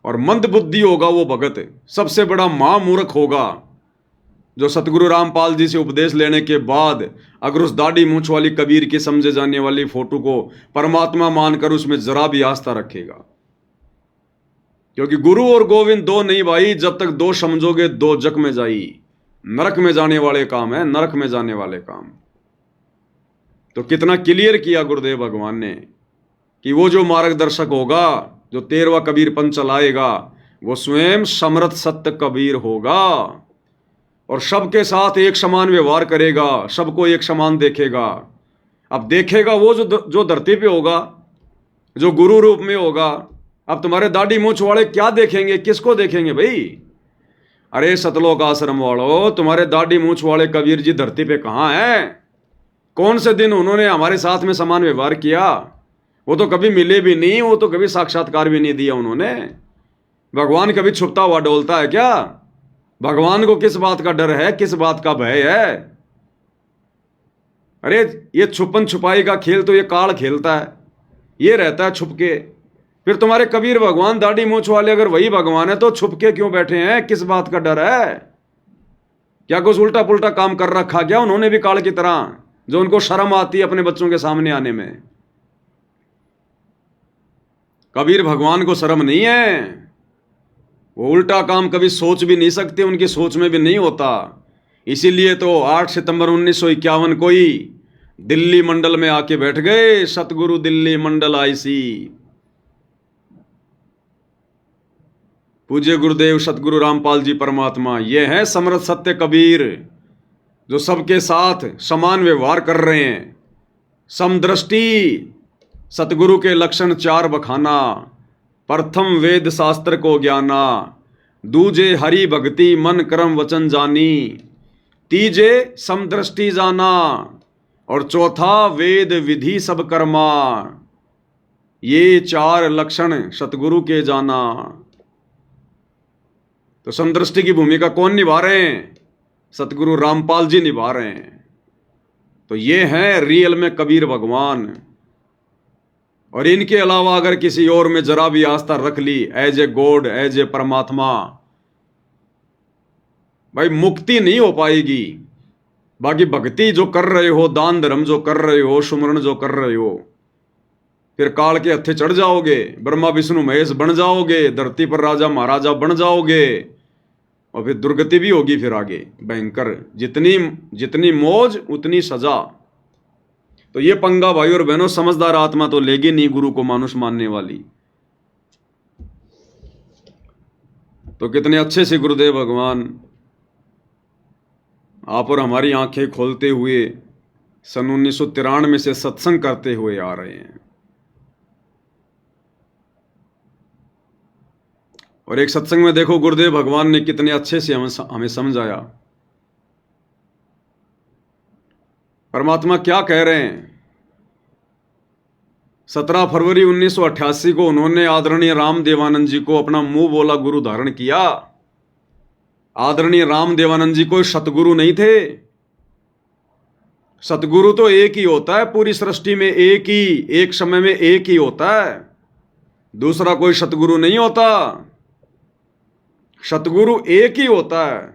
और मंद बुद्धि होगा वो भगत, सबसे बड़ा महामूर्ख होगा जो सतगुरु रामपाल जी से उपदेश लेने के बाद अगर उस दाढ़ी मूंछ वाली कबीर की समझे जाने वाली फोटो को परमात्मा मानकर उसमें जरा भी आस्था रखेगा। क्योंकि गुरु और गोविंद दो नहीं भाई, जब तक दो समझोगे दो जग में जाई। नरक में जाने वाले काम है, नरक में जाने वाले काम। तो कितना क्लियर किया गुरुदेव भगवान ने कि वो जो मार्गदर्शक होगा, जो 13वां कबीर पंथ चलाएगा, वो स्वयं समर्थ सत्य कबीर होगा। और सबके साथ एक समान व्यवहार करेगा, सबको एक समान देखेगा। अब देखेगा वो जो धरती पे होगा, जो गुरु रूप में होगा। अब तुम्हारे दाढ़ी मूंछ वाले क्या देखेंगे? किसको देखेंगे भाई? अरे सतलोक आश्रम वालों, तुम्हारे दाढ़ी मूंछ वाले कबीर जी धरती पे कहाँ हैं? कौन से दिन उन्होंने हमारे साथ में समान व्यवहार किया? वो तो कभी मिले भी नहीं, वो तो कभी साक्षात्कार भी नहीं दिया उन्होंने। भगवान कभी छुपता हुआ डोलता है क्या? भगवान को किस बात का डर है, किस बात का भय है? अरे ये छुपन छुपाई का खेल तो ये काल खेलता है, ये रहता है छुप के। फिर तुम्हारे कबीर भगवान दाढ़ी मूंछ वाले अगर वही भगवान है तो छुप के क्यों बैठे हैं? किस बात का डर है? क्या कुछ उल्टा पुल्टा काम कर रखा क्या उन्होंने भी काल की तरह? जो उनको शर्म आती है अपने बच्चों के सामने आने में। कबीर भगवान को शर्म नहीं है, वो उल्टा काम कभी सोच भी नहीं सकते, उनकी सोच में भी नहीं होता। इसीलिए तो 8 सितंबर 1951 को ही दिल्ली मंडल में आके बैठ गए, सतगुरु दिल्ली मंडल आईसी। पूज्य गुरुदेव सतगुरु रामपाल जी परमात्मा, ये है समर्थ सत्य कबीर, जो सबके साथ समान व्यवहार कर रहे हैं। समदृष्टि, सतगुरु के लक्षण 4 बखाना। प्रथम वेद शास्त्र को ज्ञाना, दूजे हरि भक्ति मन कर्म वचन जानी, तीजे समदृष्टि जाना, और चौथा वेद विधि सब कर्मा। ये 4 लक्षण सतगुरु के जाना। तो समदृष्टि की भूमिका कौन निभा रहे हैं? सतगुरु रामपाल जी निभा रहे हैं। तो ये हैं रियल में कबीर भगवान। और इनके अलावा अगर किसी और में जरा भी आस्था रख ली, as a god, as a परमात्मा, भाई मुक्ति नहीं हो पाएगी। बाकी भक्ति जो कर रहे हो, दान धर्म जो कर रहे हो, सुमरण जो कर रहे हो, फिर काल के हत्थे चढ़ जाओगे, ब्रह्मा विष्णु महेश बन जाओगे, धरती पर राजा महाराजा बन जाओगे, और फिर दुर्गति भी होगी फिर आगे भयंकर। जितनी मौज उतनी सजा। तो ये पंगा भाई और बहनों समझदार आत्मा तो लेगी नहीं गुरु को मानुष मानने वाली। तो कितने अच्छे से गुरुदेव भगवान आप और हमारी आंखें खोलते हुए सन 1993 से सत्संग करते हुए आ रहे हैं। और एक सत्संग में देखो गुरुदेव भगवान ने कितने अच्छे से हमें समझाया। परमात्मा क्या कह रहे हैं। 17 फरवरी 1988 को उन्होंने आदरणीय राम देवानंद जी को अपना मुंह बोला गुरु धारण किया। आदरणीय राम देवानंद जी कोई सतगुरु नहीं थे। सतगुरु तो एक ही होता है पूरी सृष्टि में, एक ही, एक समय में एक ही होता है, दूसरा कोई सतगुरु नहीं होता। सतगुरु एक ही होता है।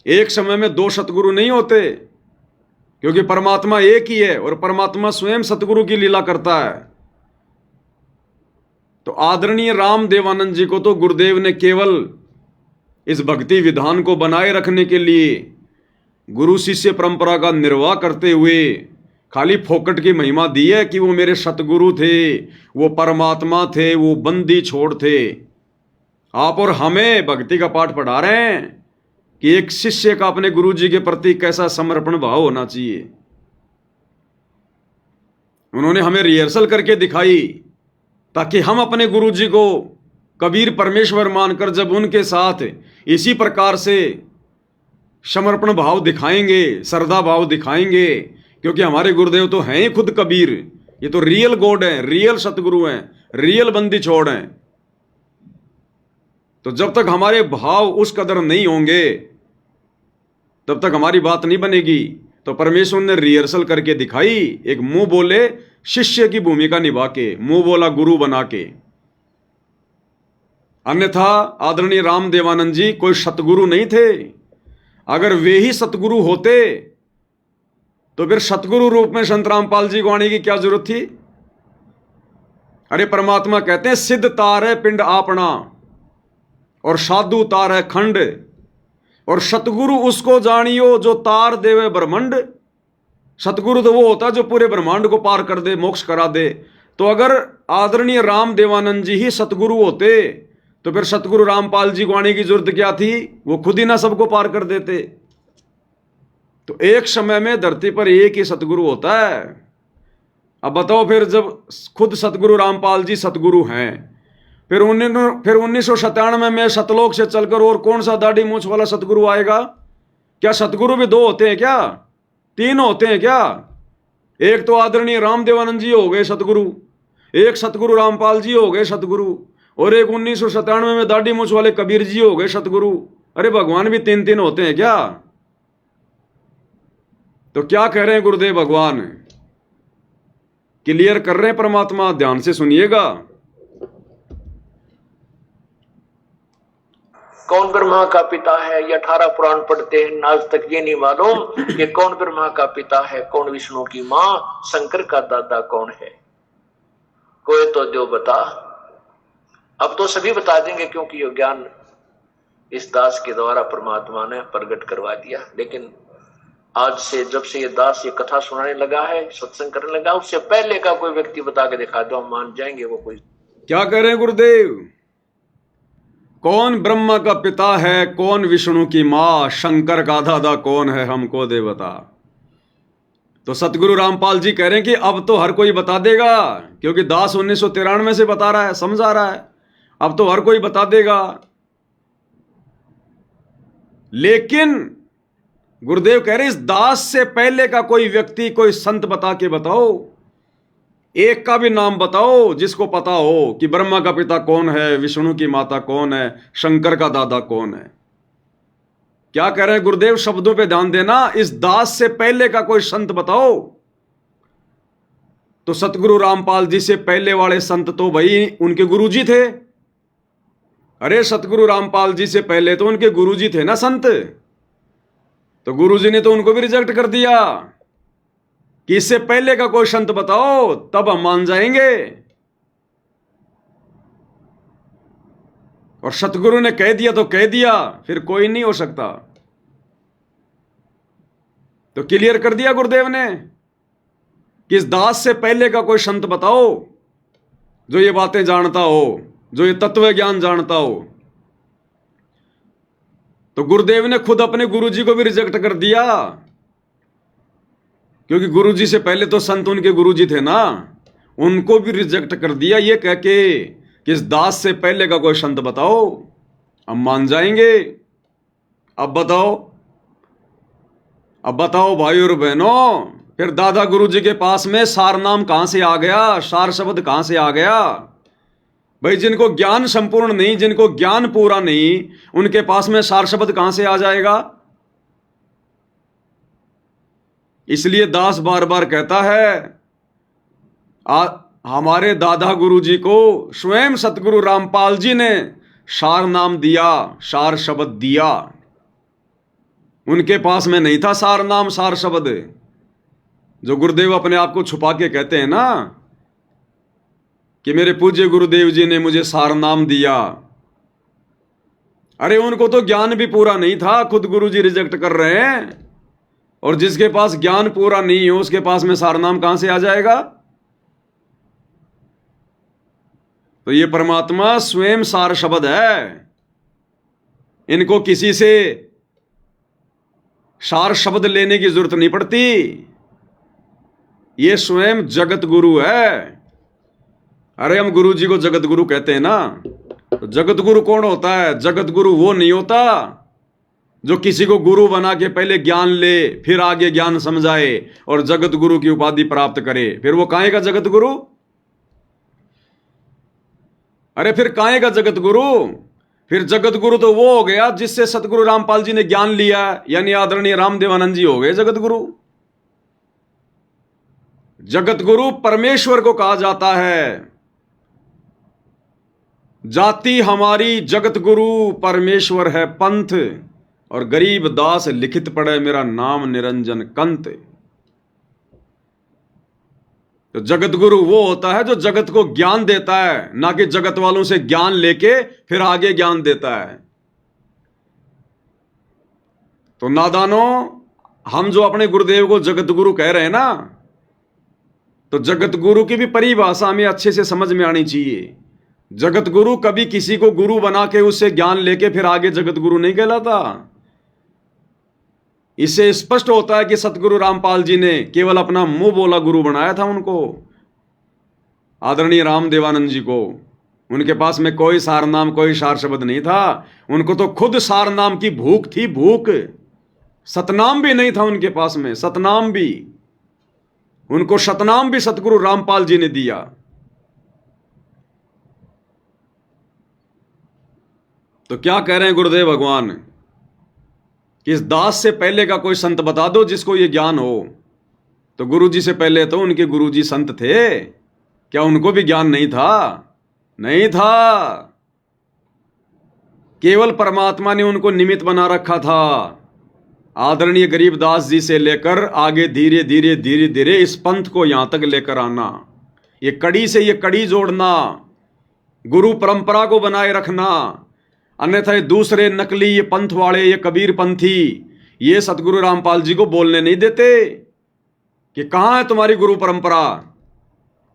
एक समय में 2 सतगुरु नहीं होते, क्योंकि परमात्मा एक ही है और परमात्मा स्वयं सतगुरु की लीला करता है। तो आदरणीय राम देवानंद जी को तो गुरुदेव ने केवल इस भक्ति विधान को बनाए रखने के लिए गुरु शिष्य परंपरा का निर्वाह करते हुए खाली फोकट की महिमा दी है कि वो मेरे सतगुरु थे, वो परमात्मा थे, वो बंदी छोड़ थे। आप और हमें भक्ति का पाठ पढ़ा रहे हैं कि एक शिष्य का अपने गुरु जी के प्रति कैसा समर्पण भाव होना चाहिए। उन्होंने हमें रिहर्सल करके दिखाई ताकि हम अपने गुरु जी को कबीर परमेश्वर मानकर जब उनके साथ इसी प्रकार से समर्पण भाव दिखाएंगे, श्रद्धा भाव दिखाएंगे, क्योंकि हमारे गुरुदेव तो हैं ही खुद कबीर। ये तो रियल गॉड हैं, रियल सतगुरु हैं, रियल बंदी छोड़ हैं। तो जब तक हमारे भाव उस कदर नहीं होंगे तब तक हमारी बात नहीं बनेगी। तो परमेश्वर ने रिहर्सल करके दिखाई, एक मुंह बोले शिष्य की भूमिका निभा के, मुंह बोला गुरु बना के। अन्यथा आदरणीय राम देवानंद जी कोई सतगुरु नहीं थे। अगर वे ही सतगुरु होते तो फिर सतगुरु रूप में संत रामपाल जी को आने की क्या जरूरत थी। अरे परमात्मा कहते हैं सिद्ध तार है पिंड आपना और साधु तार है खंड, और सतगुरु उसको जानियो जो तार देवे ब्रह्मांड। सतगुरु तो वो होता जो पूरे ब्रह्मांड को पार कर दे, मोक्ष करा दे। तो अगर आदरणीय राम देवानंद जी ही सतगुरु होते तो फिर सतगुरु रामपाल जी को आने की जरूरत क्या थी, वो खुद ही ना सबको पार कर देते। तो एक समय में धरती पर एक ही सतगुरु होता है। अब बताओ फिर जब खुद सतगुरु रामपाल जी सतगुरु हैं, फिर 1997 में सतलोक से चलकर और कौन सा दाढ़ी मूंछ वाला सतगुरु आएगा। क्या सतगुरु भी 2 होते हैं क्या, 3 होते हैं क्या? एक तो आदरणीय राम देवानंद जी हो गए सतगुरु, एक सतगुरु रामपाल जी हो गए सतगुरु, और एक 1997 में दाढ़ी मूंछ वाले कबीर जी हो गए सतगुरु। अरे भगवान भी 3 होते हैं क्या? तो क्या कह रहे हैं गुरुदेव भगवान, क्लियर कर रहे हैं परमात्मा, ध्यान से सुनिएगा। कौन ब्रह्मा का पिता है, ये 18 पुराण पढ़ते हैं, आज तक ये नहीं मालूम कि कौन ब्रह्मा का पिता है, कौन विष्णु की मां, शंकर का दादा कौन है। कोई तो जो बता। अब तो सभी बता देंगे, क्योंकि ये ज्ञान इस दास के द्वारा परमात्मा ने प्रकट करवा दिया। लेकिन आज से जब से ये दास ये कथा सुनाने लगा है, सत्संग करने लगा, उससे पहले का कोई व्यक्ति बता के दिखा दो, हम मान जाएंगे वो कोई। क्या कह रहे हैं गुरुदेव? कौन ब्रह्मा का पिता है, कौन विष्णु की मां, शंकर का दादा कौन है, हमको दे बता। तो सतगुरु रामपाल जी कह रहे हैं कि अब तो हर कोई बता देगा, क्योंकि दास 1993 से बता रहा है, समझा रहा है, अब तो हर कोई बता देगा। लेकिन गुरुदेव कह रहे हैं इस दास से पहले का कोई व्यक्ति, कोई संत बता के बताओ, एक का भी नाम बताओ जिसको पता हो कि ब्रह्मा का पिता कौन है, विष्णु की माता कौन है, शंकर का दादा कौन है। क्या कह रहे हैं गुरुदेव? शब्दों पे ध्यान देना। इस दास से पहले का कोई संत बताओ। तो सतगुरु रामपाल जी से पहले वाले संत तो भाई उनके गुरुजी थे। अरे सतगुरु रामपाल जी से पहले तो उनके गुरुजी थे ना संत। तो गुरुजी ने तो उनको भी रिजेक्ट कर दिया कि इससे पहले का कोई संत बताओ, तब हम मान जाएंगे। और सतगुरु ने कह दिया तो कह दिया, फिर कोई नहीं हो सकता। तो क्लियर कर दिया गुरुदेव ने कि इस दास से पहले का कोई संत बताओ जो ये बातें जानता हो, जो ये तत्व ज्ञान जानता हो। तो गुरुदेव ने खुद अपने गुरुजी को भी रिजेक्ट कर दिया, क्योंकि गुरुजी से पहले तो संत उनके गुरुजी थे ना, उनको भी रिजेक्ट कर दिया ये कह के कि इस दास से पहले का कोई संत बताओ, हम मान जाएंगे। अब बताओ भाई और बहनों, फिर दादा गुरुजी के पास में सार नाम कहां से आ गया, सार शब्द कहां से आ गया? भाई जिनको ज्ञान संपूर्ण नहीं, जिनको ज्ञान पूरा नहीं, उनके पास में सार शब्द कहां से आ जाएगा? इसलिए दास बार बार कहता है, हमारे दादा गुरुजी को स्वयं सतगुरु रामपाल जी ने सार नाम दिया, सार शब्द दिया। उनके पास में नहीं था सार नाम, सार शब्द। जो गुरुदेव अपने आप को छुपा के कहते हैं ना कि मेरे पूज्य गुरुदेव जी ने मुझे सार नाम दिया, अरे उनको तो ज्ञान भी पूरा नहीं था, खुद गुरुजी रिजेक्ट कर रहे हैं। और जिसके पास ज्ञान पूरा नहीं हो उसके पास में सार नाम कहां से आ जाएगा? तो ये परमात्मा स्वयं सार शब्द है। इनको किसी से सार शब्द लेने की जरूरत नहीं पड़ती, ये स्वयं जगत गुरु है। अरे हम गुरु जी को जगत गुरु कहते हैं ना, तो जगत गुरु कौन होता है? जगत गुरु वो नहीं होता जो किसी को गुरु बना के पहले ज्ञान ले, फिर आगे ज्ञान समझाए और जगत गुरु की उपाधि प्राप्त करे। फिर वो काहे का जगत गुरु? अरे फिर काहे का जगत गुरु? फिर जगत गुरु तो वो हो गया जिससे सतगुरु रामपाल जी ने ज्ञान लिया, यानी आदरणीय रामदेवानंद जी हो गए जगत गुरु। जगत गुरु परमेश्वर को कहा जाता है। जाति हमारी जगत गुरु, परमेश्वर है पंथ, और गरीब दास लिखित पड़े मेरा नाम निरंजन कंत। तो जगत गुरु वो होता है जो जगत को ज्ञान देता है, ना कि जगत वालों से ज्ञान लेके फिर आगे ज्ञान देता है। तो नादानों, हम जो अपने गुरुदेव को जगत गुरु कह रहे हैं ना, तो जगत गुरु की भी परिभाषा हमें अच्छे से समझ में आनी चाहिए। जगत गुरु कभी किसी को गुरु बना के उससे ज्ञान लेके फिर आगे जगत गुरु नहीं कहलाता। इससे स्पष्ट होता है कि सतगुरु रामपाल जी ने केवल अपना मुंह बोला गुरु बनाया था उनको, आदरणीय रामदेवानंद जी को। उनके पास में कोई सार नाम, कोई सार शब्द नहीं था। उनको तो खुद सार नाम की भूख थी, भूख। सतनाम भी नहीं था उनके पास में, सतनाम भी। उनको सतनाम भी सतगुरु रामपाल जी ने दिया। तो क्या कह रहे हैं गुरुदेव भगवान कि इस दास से पहले का कोई संत बता दो जिसको ये ज्ञान हो। तो गुरुजी से पहले तो उनके गुरुजी संत थे, क्या उनको भी ज्ञान नहीं था? नहीं था। केवल परमात्मा ने उनको निमित्त बना रखा था। आदरणीय गरीबदास जी से लेकर आगे धीरे धीरे धीरे धीरे इस पंथ को यहां तक लेकर आना, ये कड़ी से ये कड़ी जोड़ना, गुरु परंपरा को बनाए रखना। अन्यथा ये दूसरे नकली ये पंथ वाले, ये कबीर पंथी, ये सतगुरु रामपाल जी को बोलने नहीं देते कि कहां है तुम्हारी गुरु परंपरा,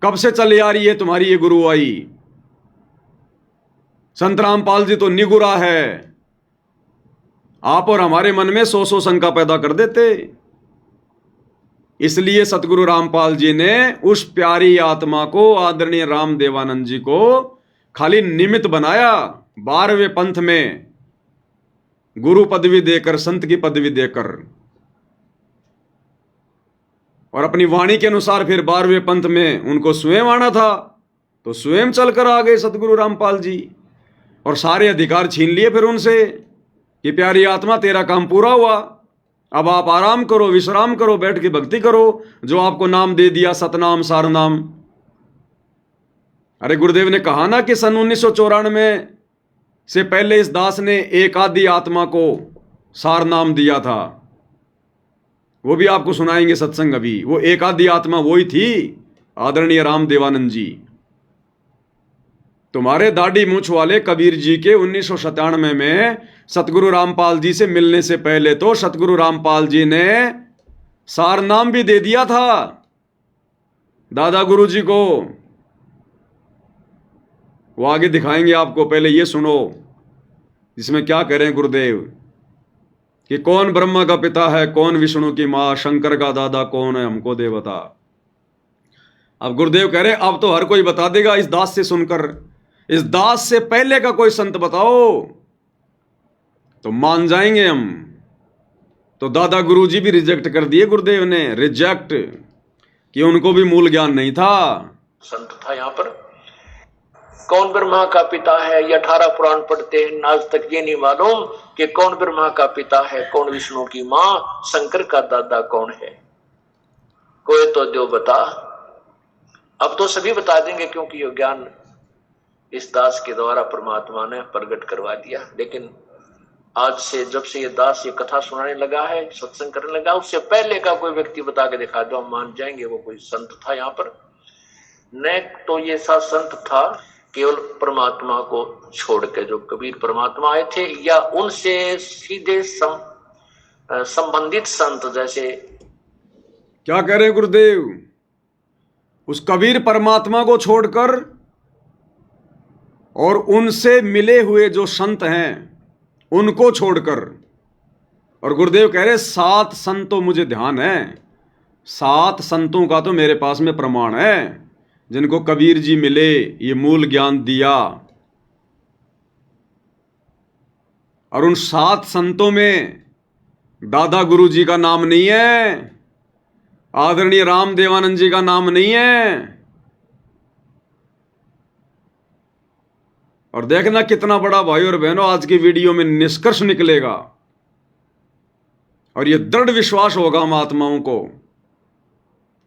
कब से चली आ रही है तुम्हारी ये गुरु आई। संत रामपाल जी तो निगुरा है। आप और हमारे मन में सौ शंका पैदा कर देते। इसलिए सतगुरु रामपाल जी ने उस प्यारी आत्मा को, आदरणीय राम देवानंद जी को खाली निमित्त बनाया। 12वें पंथ में गुरु पदवी देकर, संत की पदवी देकर, और अपनी वाणी के अनुसार फिर 12वें पंथ में उनको स्वयं आना था, तो स्वयं चलकर आ गए सतगुरु रामपाल जी और सारे अधिकार छीन लिए फिर उनसे कि प्यारी आत्मा तेरा काम पूरा हुआ, अब आप आराम करो, विश्राम करो, बैठ के भक्ति करो, जो आपको नाम दे दिया सतनाम सारनाम। अरे गुरुदेव ने कहा ना कि सन 1994 से पहले इस दास ने एक आदि आत्मा को सार नाम दिया था। वो भी आपको सुनाएंगे सत्संग अभी। वो एक आदि आत्मा वही थी, आदरणीय राम देवानंद जी। तुम्हारे दाढ़ी मूछ वाले कबीर जी के 1997 में सतगुरु रामपाल जी से मिलने से पहले तो सतगुरु रामपाल जी ने सार नाम भी दे दिया था दादा गुरु जी को। वो आगे दिखाएंगे आपको, पहले ये सुनो जिसमें क्या कह रहे हैं गुरुदेव कि कौन ब्रह्मा का पिता है, कौन विष्णु की मां, शंकर का दादा कौन है, हमको दे बता। अब गुरुदेव कह रहे अब तो हर कोई बता देगा इस दास से सुनकर। इस दास से पहले का कोई संत बताओ तो मान जाएंगे हम। तो दादा गुरुजी भी रिजेक्ट कर दिए गुरुदेव ने, रिजेक्ट, कि उनको भी मूल ज्ञान नहीं था। संत था यहाँ पर। कौन ब्रह्मा का पिता है, ये 18 पुराण पढ़ते हैं, आज तक ये नहीं मालूम कि कौन ब्रह्मा का पिता है, कौन विष्णु की मां, शंकर का दादा कौन है। कोई तो जो बता। अब तो सभी बता देंगे क्योंकि ये ज्ञान इस दास के द्वारा परमात्मा ने प्रकट करवा दिया। लेकिन आज से जब से ये दास ये कथा सुनाने लगा है, सत्संग करने लगा, उससे पहले का कोई व्यक्ति बता के दिखा दो, हम मान जाएंगे वो कोई संत था यहाँ पर। न तो ये सा संत था केवल परमात्मा को छोड़ के, जो कबीर परमात्मा आए थे, या उनसे सीधे संबंधित संत। जैसे क्या कह रहे हैं गुरुदेव, उस कबीर परमात्मा को छोड़कर और उनसे मिले हुए जो संत हैं उनको छोड़कर। और गुरुदेव कह रहे 7 संतों मुझे ध्यान है, 7 संतों का तो मेरे पास में प्रमाण है जिनको कबीर जी मिले, ये मूल ज्ञान दिया। और उन 7 संतों में दादा गुरु जी का नाम नहीं है, आदरणीय राम देवानंद जी का नाम नहीं है। और देखना कितना बड़ा भाई और बहनों आज की वीडियो में निष्कर्ष निकलेगा, और यह दृढ़ विश्वास होगा हम आत्माओं को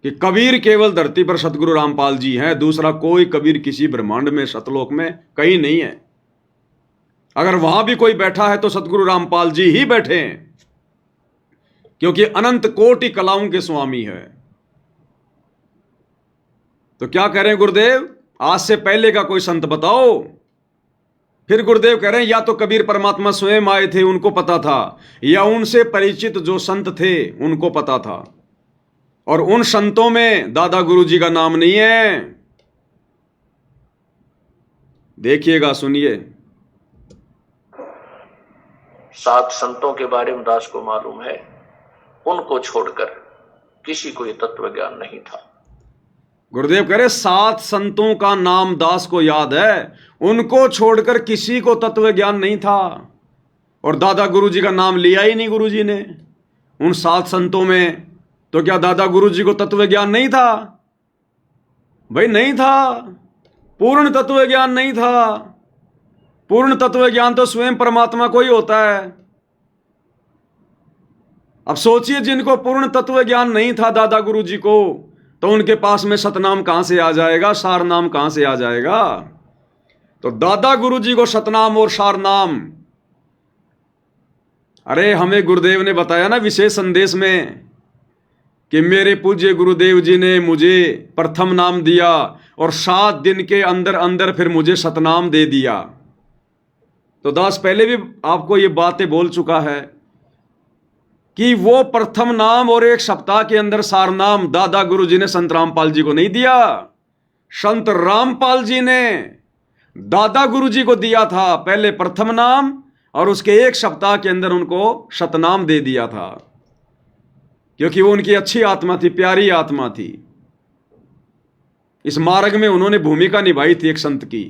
कि कबीर केवल धरती पर सतगुरु रामपाल जी हैं, दूसरा कोई कबीर किसी ब्रह्मांड में, सतलोक में कहीं नहीं है। अगर वहां भी कोई बैठा है तो सतगुरु रामपाल जी ही बैठे हैं, क्योंकि अनंत कोटि कलाओं के स्वामी है। तो क्या कह रहे हैं गुरुदेव, आज से पहले का कोई संत बताओ। फिर गुरुदेव कह रहे हैं या तो कबीर परमात्मा स्वयं आए थे, उनको पता था, या उनसे परिचित जो संत थे उनको पता था। और उन संतों में दादा गुरु जी का नाम नहीं है। देखिएगा, सुनिए। 7 संतों के बारे में दास को मालूम है, उनको छोड़कर किसी को यह तत्व ज्ञान नहीं था। गुरुदेव कह रहे 7 संतों का नाम दास को याद है, उनको छोड़कर किसी को तत्व ज्ञान नहीं था। और दादा गुरु जी का नाम लिया ही नहीं गुरु जी ने उन 7 संतों में। तो क्या दादा गुरु जी को तत्व ज्ञान नहीं था? भाई नहीं था, पूर्ण तत्व ज्ञान नहीं था। पूर्ण तत्व ज्ञान तो स्वयं परमात्मा को ही होता है। अब सोचिए, जिनको पूर्ण तत्व ज्ञान नहीं था दादा गुरु जी को, तो उनके पास में सतनाम कहां से आ जाएगा, सार नाम कहां से आ जाएगा। तो दादा गुरु जी को सतनाम और सार नाम अरे हमें गुरुदेव ने बताया ना विशेष संदेश में कि मेरे पूज्य गुरुदेव जी ने मुझे प्रथम नाम दिया और 7 दिन के अंदर अंदर फिर मुझे सतनाम दे दिया। तो दास पहले भी आपको ये बातें बोल चुका है कि वो प्रथम नाम और 1 सप्ताह के अंदर सार नाम दादा गुरु जी ने संत रामपाल जी को नहीं दिया, संत रामपाल जी ने दादा गुरु जी को दिया था। पहले प्रथम नाम और उसके 1 सप्ताह के अंदर उनको सतनाम दे दिया था, क्योंकि वो उनकी अच्छी आत्मा थी, प्यारी आत्मा थी। इस मार्ग में उन्होंने भूमिका निभाई थी एक संत की।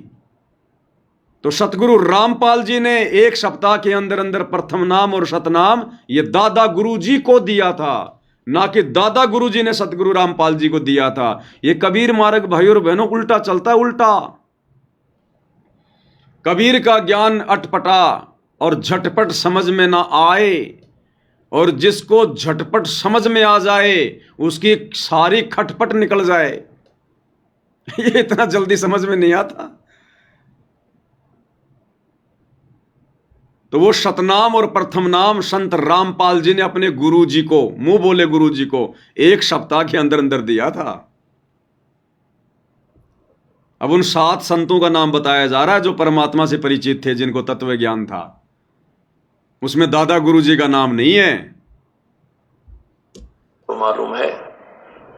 तो सतगुरु रामपाल जी ने 1 सप्ताह के अंदर अंदर प्रथम नाम और सतनाम ये दादा गुरु जी को दिया था, ना कि दादा गुरु जी ने सतगुरु रामपाल जी को दिया था। ये कबीर मार्ग भाई और बहनों उल्टा चलता है, उल्टा। कबीर का ज्ञान अटपटा और झटपट समझ में ना आए, और जिसको झटपट समझ में आ जाए उसकी सारी खटपट निकल जाए। ये इतना जल्दी समझ में नहीं आता। तो वो सतनाम और प्रथम नाम संत रामपाल जी ने अपने गुरु जी को, मुंह बोले गुरु जी को, 1 सप्ताह के अंदर अंदर दिया था। अब उन 7 संतों का नाम बताया जा रहा है जो परमात्मा से परिचित थे, जिनको तत्व ज्ञान था। उसमें दादा गुरु जी का नाम नहीं है। तो मालूम है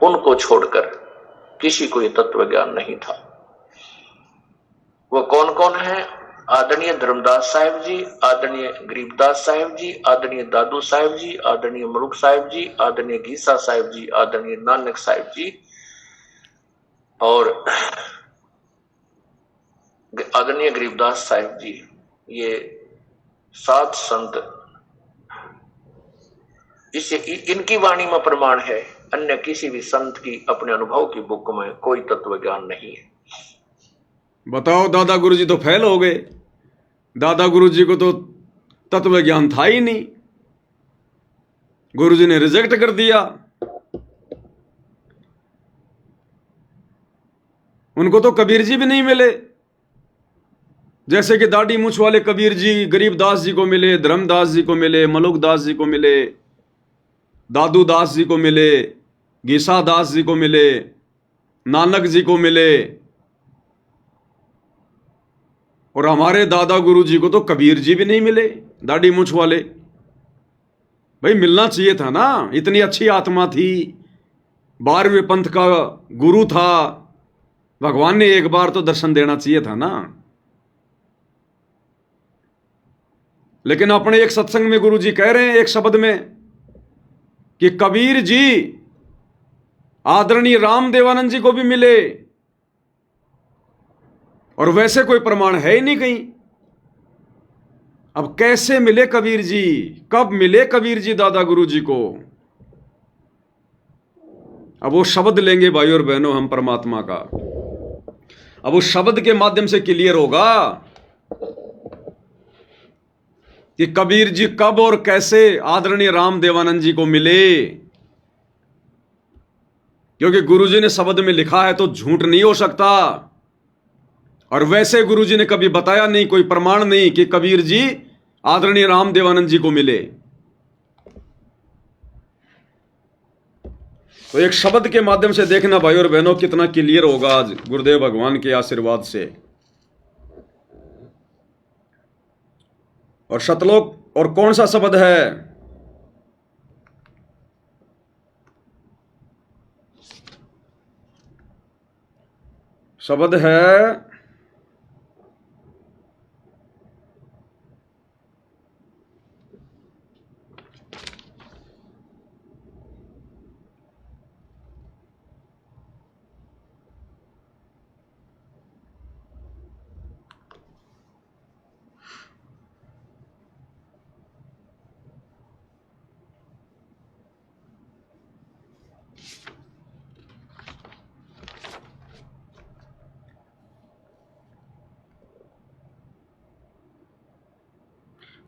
उनको छोड़कर किसी को ये तत्व ज्ञान नहीं था। वो कौन कौन है? आदरणीय धर्मदास साहिब जी, आदरणीय गरीबदास साहिब जी, आदरणीय दादू साहिब जी, आदरणीय मरुख साहिब जी, आदरणीय गीसा साहिब जी, आदरणीय नानक साहिब जी और आदरणीय गरीबदास साहिब जी। ये 7 संत, इससे इनकी वाणी में प्रमाण है। अन्य किसी भी संत की अपने अनुभव की बुक में कोई तत्व ज्ञान नहीं है। बताओ, दादा गुरु जी तो फेल हो गए। दादा गुरु जी को तो तत्व ज्ञान था ही नहीं, गुरु जी ने रिजेक्ट कर दिया। उनको तो कबीर जी भी नहीं मिले, जैसे कि दाढ़ी मूछ वाले कबीर जी गरीबदास जी को मिले, धर्मदास जी को मिले, मलुक दास जी को मिले, दादू दास जी को मिले, गीसा दास जी को मिले, नानक जी को मिले। और हमारे दादा गुरु जी को तो कबीर जी भी नहीं मिले, दाढ़ी मूछ वाले। भाई मिलना चाहिए था ना, इतनी अच्छी आत्मा थी, 12वें पंथ का गुरु था, भगवान ने एक बार तो दर्शन देना चाहिए था ना। लेकिन अपने एक सत्संग में गुरु जी कह रहे हैं एक शब्द में कि कबीर जी आदरणीय रामदेवानंद जी को भी मिले, और वैसे कोई प्रमाण है ही नहीं कहीं। अब कैसे मिले कबीर जी, कब मिले कबीर जी दादा गुरु जी को? अब वो शब्द लेंगे भाई और बहनों हम परमात्मा का, अब उस शब्द के माध्यम से क्लियर होगा कि कबीर जी कब और कैसे आदरणीय रामदेवानंद जी को मिले। क्योंकि गुरु जी ने शब्द में लिखा है तो झूठ नहीं हो सकता, और वैसे गुरु जी ने कभी बताया नहीं, कोई प्रमाण नहीं कि कबीर जी आदरणीय रामदेवानंद जी को मिले। तो एक शब्द के माध्यम से देखना भाई और बहनों कितना क्लियर होगा आज गुरुदेव भगवान के आशीर्वाद से। और सतलोक और कौन सा शब्द है? शब्द है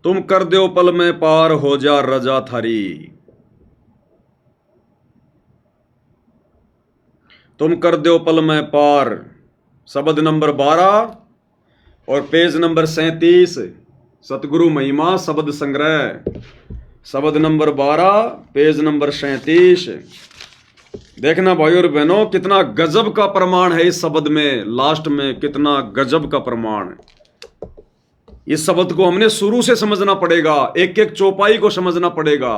तुम कर दो पल में पार हो जा रजा थारी। तुम कर दो पल में पार, शब्द नंबर 12 और पेज नंबर 37, सतगुरु महिमा शब्द संग्रह। शब्द नंबर 12, पेज नंबर 37। देखना भाई और बहनों, कितना गजब का प्रमाण है इस शब्द में, लास्ट में कितना गजब का प्रमाण। इस शब्द को हमने शुरू से समझना पड़ेगा, एक एक चौपाई को समझना पड़ेगा,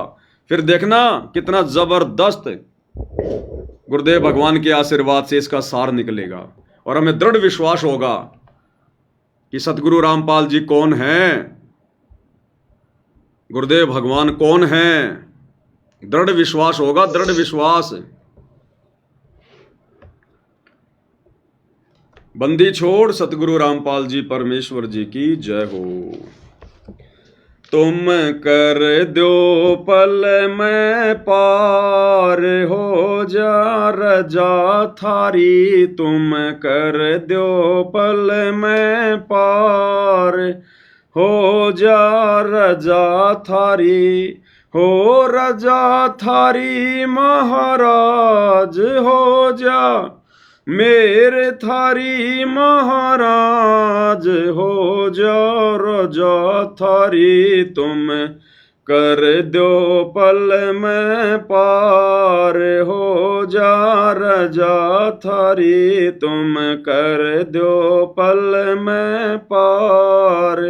फिर देखना कितना जबरदस्त गुरुदेव भगवान के आशीर्वाद से इसका सार निकलेगा। और हमें दृढ़ विश्वास होगा कि सतगुरु रामपाल जी कौन हैं, गुरुदेव भगवान कौन हैं। दृढ़ विश्वास होगा, दृढ़ विश्वास। बंदी छोड़ सतगुरु रामपाल जी परमेश्वर जी की जय हो। तुम कर दो पल में पार, हो जा रजा थारी। तुम कर दो पल में पार, हो जा रजा थारी। हो रजा थारी महाराज, हो जा मेरे थारी महाराज। हो जा रजा थारी। तुम कर दो पल में पार, हो जा रजा थारी। तुम कर दो पल में पार,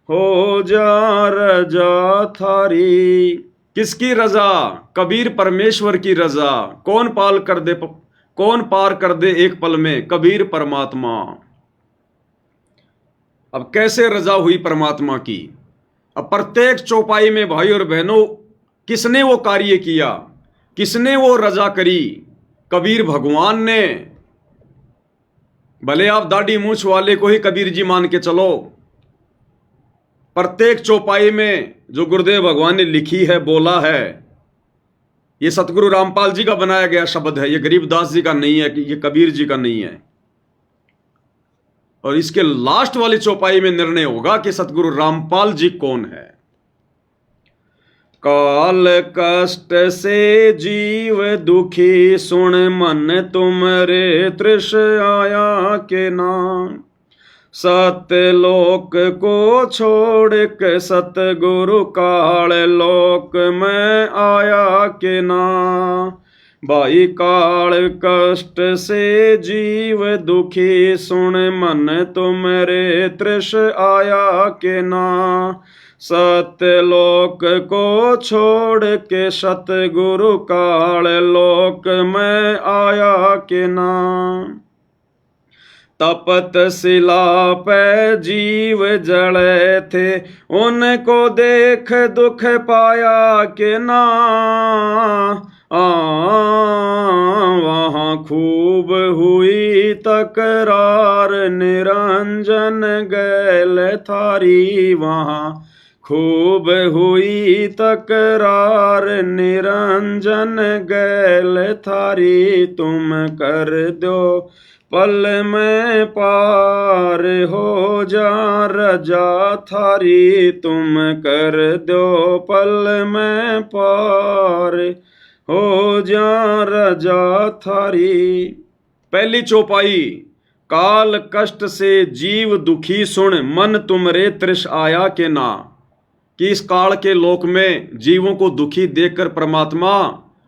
हो जा रजा थारी। किसकी रजा? कबीर परमेश्वर की रजा। कौन पार कर दे एक पल में? कबीर परमात्मा। अब कैसे रजा हुई परमात्मा की? अब प्रत्येक चौपाई में भाई और बहनों किसने वो कार्य किया, किसने वो रजा करी? कबीर भगवान ने। भले आप दाढ़ी मूछ वाले को ही कबीर जी मान के चलो, प्रत्येक चौपाई में जो गुरुदेव भगवान ने लिखी है, बोला है, ये सतगुरु रामपाल जी का बनाया गया शब्द है। ये गरीबदास जी का नहीं है, ये कबीर जी का नहीं है। और इसके लास्ट वाली चौपाई में निर्णय होगा कि सतगुरु रामपाल जी कौन है। काल कष्ट से जीव दुखी, सुन मन तुमरे तृष आया के नाम। सत्य लोक को छोड़ के सतगुरु काल लोक में आया के ना। भाई काल कष्ट से जीव दुखी, सुन मन तुमरे तृष आया के ना। सत्य लोक को छोड़ के सतगुरु काल लोक में आया के ना। तपत शिला पे जीव जड़े थे, उनको देख दुख पाया के ना। वहाँ खूब हुई तकरार, निरंजन गैल थारी। वहाँ खूब हुई तकरार, निरंजन गैल थारी। तुम कर दो पल में पार, हो जा रजा थारी। तुम कर दो पल में पार, हो जा रजा थारी। पहली चौपाई, काल कष्ट से जीव दुखी, सुन मन तुमरे तृष आया के ना। कि इस काल के लोक में जीवों को दुखी देखकर परमात्मा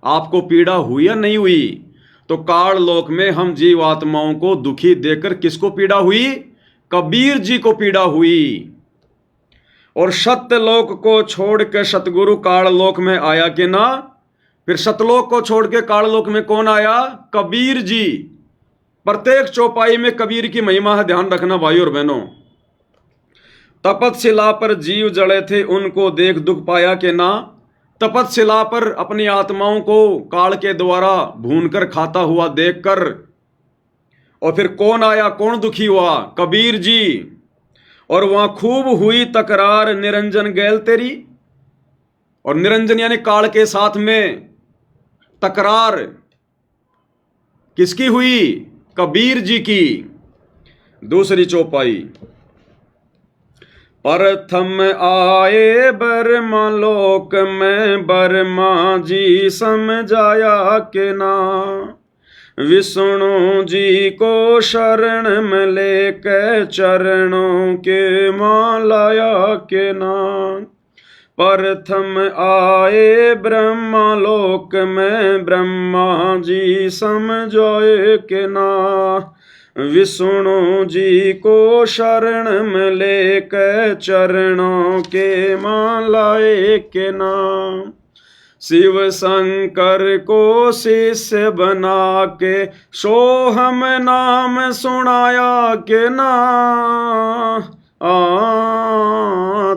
आपको पीड़ा हुई या नहीं हुई? तो काल लोक में हम जीव आत्माओं को दुखी देखकर किसको पीड़ा हुई? कबीर जी को पीड़ा हुई। और सत्य लोक को छोड़ के सतगुरु काल लोक में आया कि ना। फिर सतलोक को छोड़ के काल लोक में कौन आया? कबीर जी। प्रत्येक चौपाई में कबीर की महिमा है, ध्यान रखना भाई और बहनों। तपतशिला पर जीव जड़े थे, उनको देख दुख पाया कि ना। तपतशिला पर अपनी आत्माओं को काल के द्वारा भूनकर खाता हुआ देखकर, और फिर कौन आया, कौन दुखी हुआ? कबीर जी। और वहां खूब हुई तकरार, निरंजन गैल तेरी। और निरंजन यानी काल के साथ में तकरार किसकी हुई? कबीर जी की। दूसरी चौपाई, प्रथम आए बर्मा लोक में, बर्मा जी समझाया के ना। विष्णु जी को शरण में लेके चरणों के मालाया के ना। प्रथम आए ब्रह्मलोक में ब्रह्मा जी समझाए के ना, विष्णु जी को शरण में लेकर चरणों के मालाए के नाम, शिव शंकर को शिष्य बना के सोहम नाम सुनाया के ना,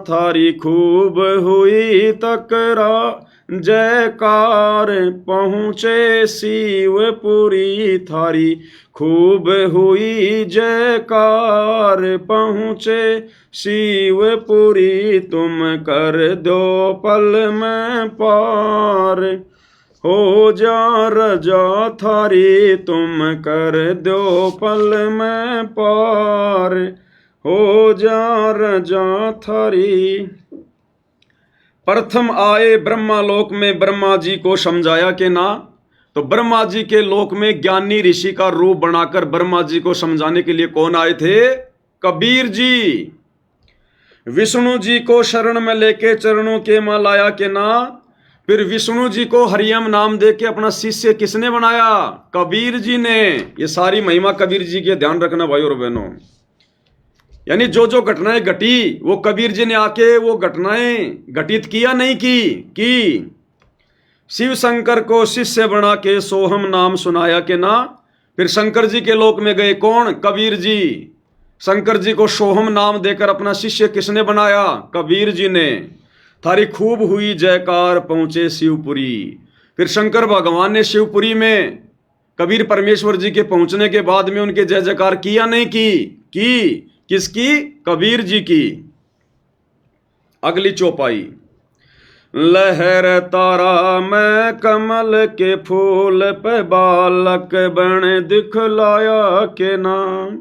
थारी खूब हुई तकरा जयकार पहुँचे शिवपुरी, थारी खूब हुई जयकार पहुँचे शिवपुरी, तुम कर दो पल में पार हो जा रजा थारी, तुम कर दो पल में पार हो जा रजा थारी। प्रथम आए ब्रह्मालोक में ब्रह्मा जी को समझाया के ना, तो ब्रह्मा जी के लोक में ज्ञानी ऋषि का रूप बनाकर ब्रह्मा जी को समझाने के लिए कौन आए थे? कबीर जी। विष्णु जी को शरण में लेके चरणों के मां लाया के ना, फिर विष्णु जी को हरियम नाम दे के अपना शिष्य किसने बनाया? कबीर जी ने। ये सारी महिमा कबीर जी के ध्यान रखना भाई और बहनों। यानी जो जो घटनाएं घटी वो कबीर जी ने आके वो घटनाएं घटित किया नहीं की शिव शंकर को शिष्य बना के सोहम नाम सुनाया के ना, फिर शंकर जी के लोक में गए कौन? कबीर जी। शंकर जी को सोहम नाम देकर अपना शिष्य किसने बनाया? कबीर जी ने। थारी खूब हुई जयकार पहुंचे शिवपुरी, फिर शंकर भगवान ने शिवपुरी में कबीर परमेश्वर जी के पहुंचने के बाद में उनके जय जयकार किया नहीं की किसकी? कबीर जी की। अगली चौपाई, लहर तारा में कमल के फूल पे बालक बन दिखलाया के नाम,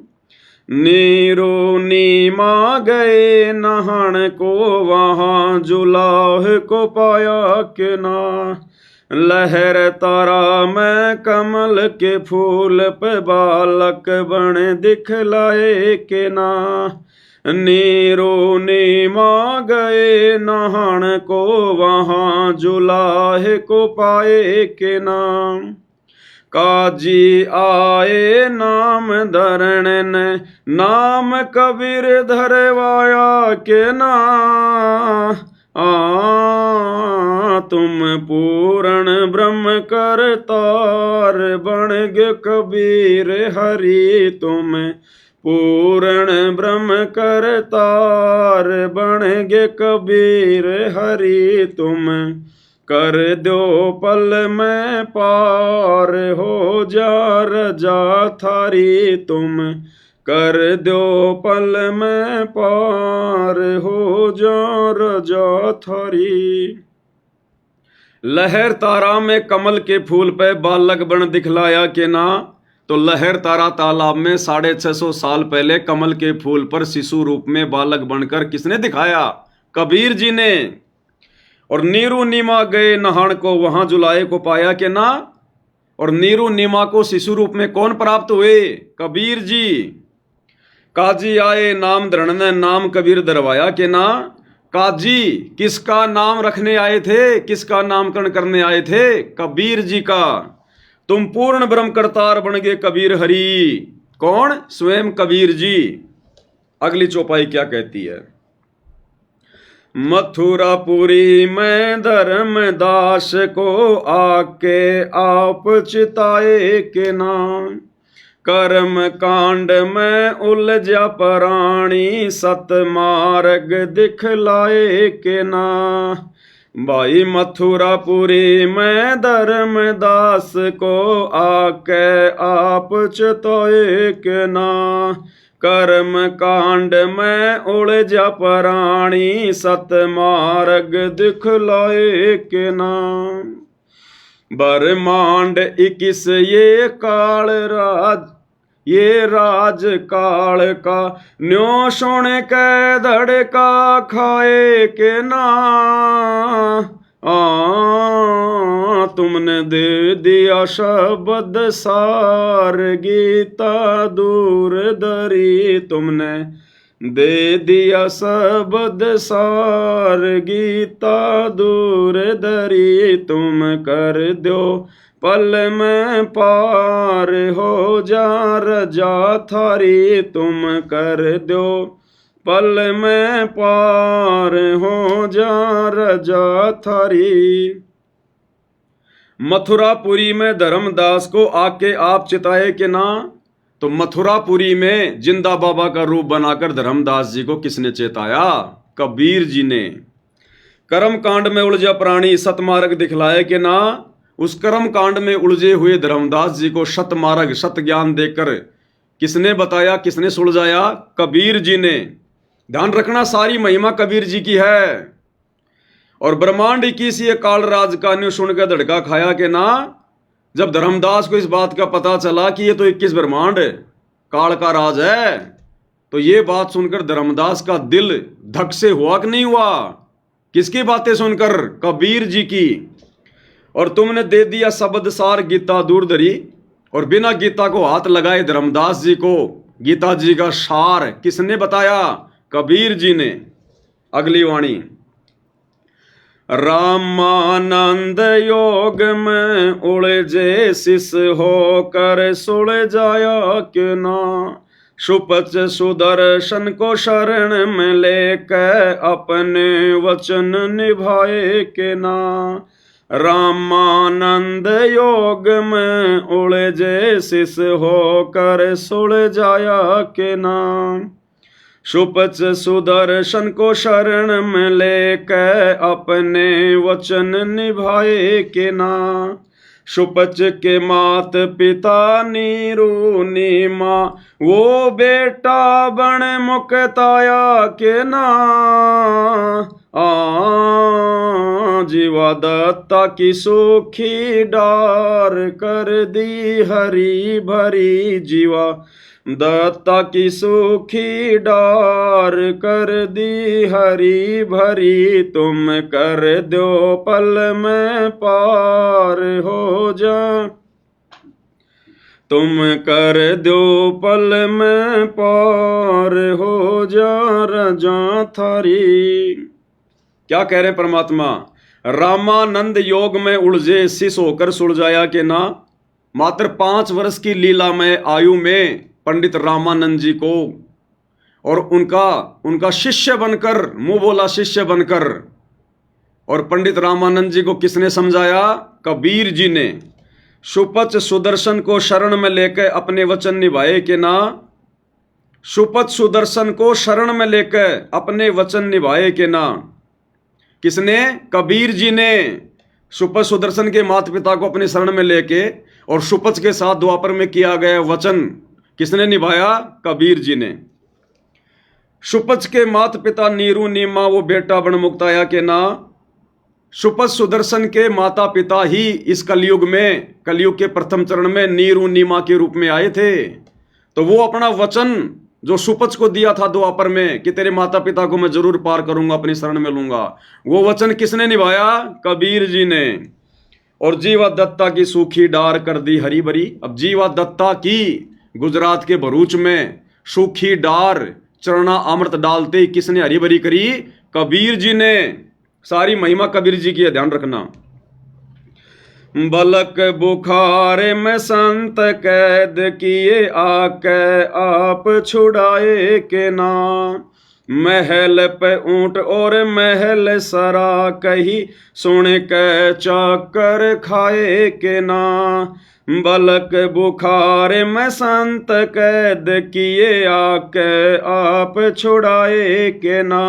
नीरो नीमा गए नहान को वहां जुलाह को पाया के ना, लहर तारा में कमल के फूल पे बालक बन दिखलाए के ना, नीरो नीमा गए नहान को वहां जुलाह को पाए के नाम, काजी आए नाम धरण ने नाम कबीर धरवाया के ना, तुम पूर्ण ब्रह्म करतार बन गे कबीर हरि, तुम पूर्ण ब्रह्म करतार बन गे कबीर हरि, तुम कर दो पल में पार हो जा रजा थारी, तुम कर दो पल में पार हो जा रजा थारी। लहर तारा में कमल के फूल पे बालक बन दिखलाया के ना, तो लहर तारा तालाब में 650 साल पहले कमल के फूल पर शिशु रूप में बालक बनकर किसने दिखाया? कबीर जी ने। और नीरू नीमा गए नहान को वहां जुलाए को पाया के ना, और नीरू नीमा को शिशु रूप में कौन प्राप्त हुए? कबीर जी। काजी आए नाम धरण ने नाम कबीर धरवाया के ना, काजी किसका नाम रखने आए थे? किसका नामकरण करने आए थे? कबीर जी का। तुम पूर्ण ब्रह्म करतार बन गए कबीर हरि। कौन? स्वयं कबीर जी। अगली चौपाई क्या कहती है? मथुरापुरी में धर्मदास को आके आप चिताए के नाम, कर्म कांड में उलझा प्राणी सतमार्ग दिखलाए के ना, भाई मथुरापुरी में धर्मदास को आके आप चिताए के ना, कर्म कांड में उलझा प्राणी सतमार्ग दिखलाए के नाम, ब्रह्मांड 21 ये काल राज, ये राज काल का न्यो सुन के धड़का खाए के ना, तुमने दे दिया शब्द सार गीता दूर दरी, तुमने दे दिया शब्द सार गीता दूर दरी तुम कर दो पल में पार हो जा रजा थारी तुम कर दो पल में पार हो जा रजा थारी। मथुरापुरी में धर्मदास को आके आप चिताए कि ना, तो मथुरापुरी में जिंदा बाबा का रूप बनाकर धर्मदास जी को किसने चेताया? कबीर जी ने। कर्म कांड में उलझा प्राणी सतमार्ग दिखलाए कि ना, उस कर्म कांड में उलझे हुए धर्मदास जी को सतमार्ग सत ज्ञान देकर किसने बताया, किसने सुलझाया? कबीर जी ने। ध्यान रखना, सारी महिमा कबीर जी की है। और ब्रह्मांड 21 ये काल राज का न्यू सुनकर धड़का खाया कि ना, जब धर्मदास को इस बात का पता चला कि ये तो 21 ब्रह्मांड काल का राज है, तो ये बात सुनकर धर्मदास का दिल धक से हुआ कि नहीं हुआ? किसकी बातें सुनकर? कबीर जी की। और तुमने दे दिया शब्द सार गीता दूर धरी, और बिना गीता को हाथ लगाए धर्मदास जी को गीता जी का सार किसने बताया? कबीर जी ने। अगली वाणी, रामानंद योग में उलझे शिष होकर सुलझाया क्यों ना, सुपच सुदर्शन को शरण में लेकर अपने वचन निभाए के ना। रामानंद योग में उलझे शिष होकर सुलझाया के ना, सुपच सुदर्शन को शरण में लेकर अपने वचन निभाए के ना। सुपच के मात पिता नीरू नीमा वो बेटा बन मुक्ताया के ना। जीवा दत्ता की सूखी डार कर दी हरी भरी, जीवा दत्ता की सूखी डार कर दी हरी भरी, तुम कर दो पल में पार हो जा, तुम कर दो पल में पार हो जा रजा थारी। क्या कह रहे परमात्मा? रामानंद योग में उलझे शिष होकर सुलझाया के ना। मात्र 5 वर्ष की लीला में आयु में पंडित रामानंद जी को और उनका शिष्य बनकर, मुंह बोला शिष्य बनकर, और पंडित रामानंद जी को किसने समझाया? कबीर जी ने। सुपच सुदर्शन को शरण में लेकर अपने वचन निभाए के ना। सुपच सुदर्शन को शरण में लेकर अपने वचन निभाए के ना। किसने? कबीर जी ने। सुपच सुदर्शन के माता पिता को अपने शरण में लेके और सुपच के साथ द्वापर में किया गया वचन किसने निभाया? कबीर जी ने। सुपच के माता पिता नीरू नीमा वो बेटा बन मुक्ताया के ना। सुपच सुदर्शन के माता पिता ही इस कलयुग में, कलयुग के प्रथम चरण में नीरू नीमा के रूप में आए थे। तो वो अपना वचन जो सुपच को दिया था द्वापर में कि तेरे माता पिता को मैं जरूर पार करूंगा, अपनी शरण में लूंगा, वो वचन किसने निभाया? कबीर जी ने। और जीवा दत्ता की सूखी डार कर दी हरी भरी। अब जीवा दत्ता की गुजरात के भरूच में सूखी डार चरना अमृत डालते ही किसने हरी भरी करी? कबीर जी ने। सारी महिमा कबीर जी की है, ध्यान रखना। बलक बुखार में संत कैद किए आके आप छुड़ाए के ना। महल पे ऊंट और महल सरा कही सुन के चाकर खाए के ना। बलक बुखार में संत कैद किए आके आप छुड़ाए के ना।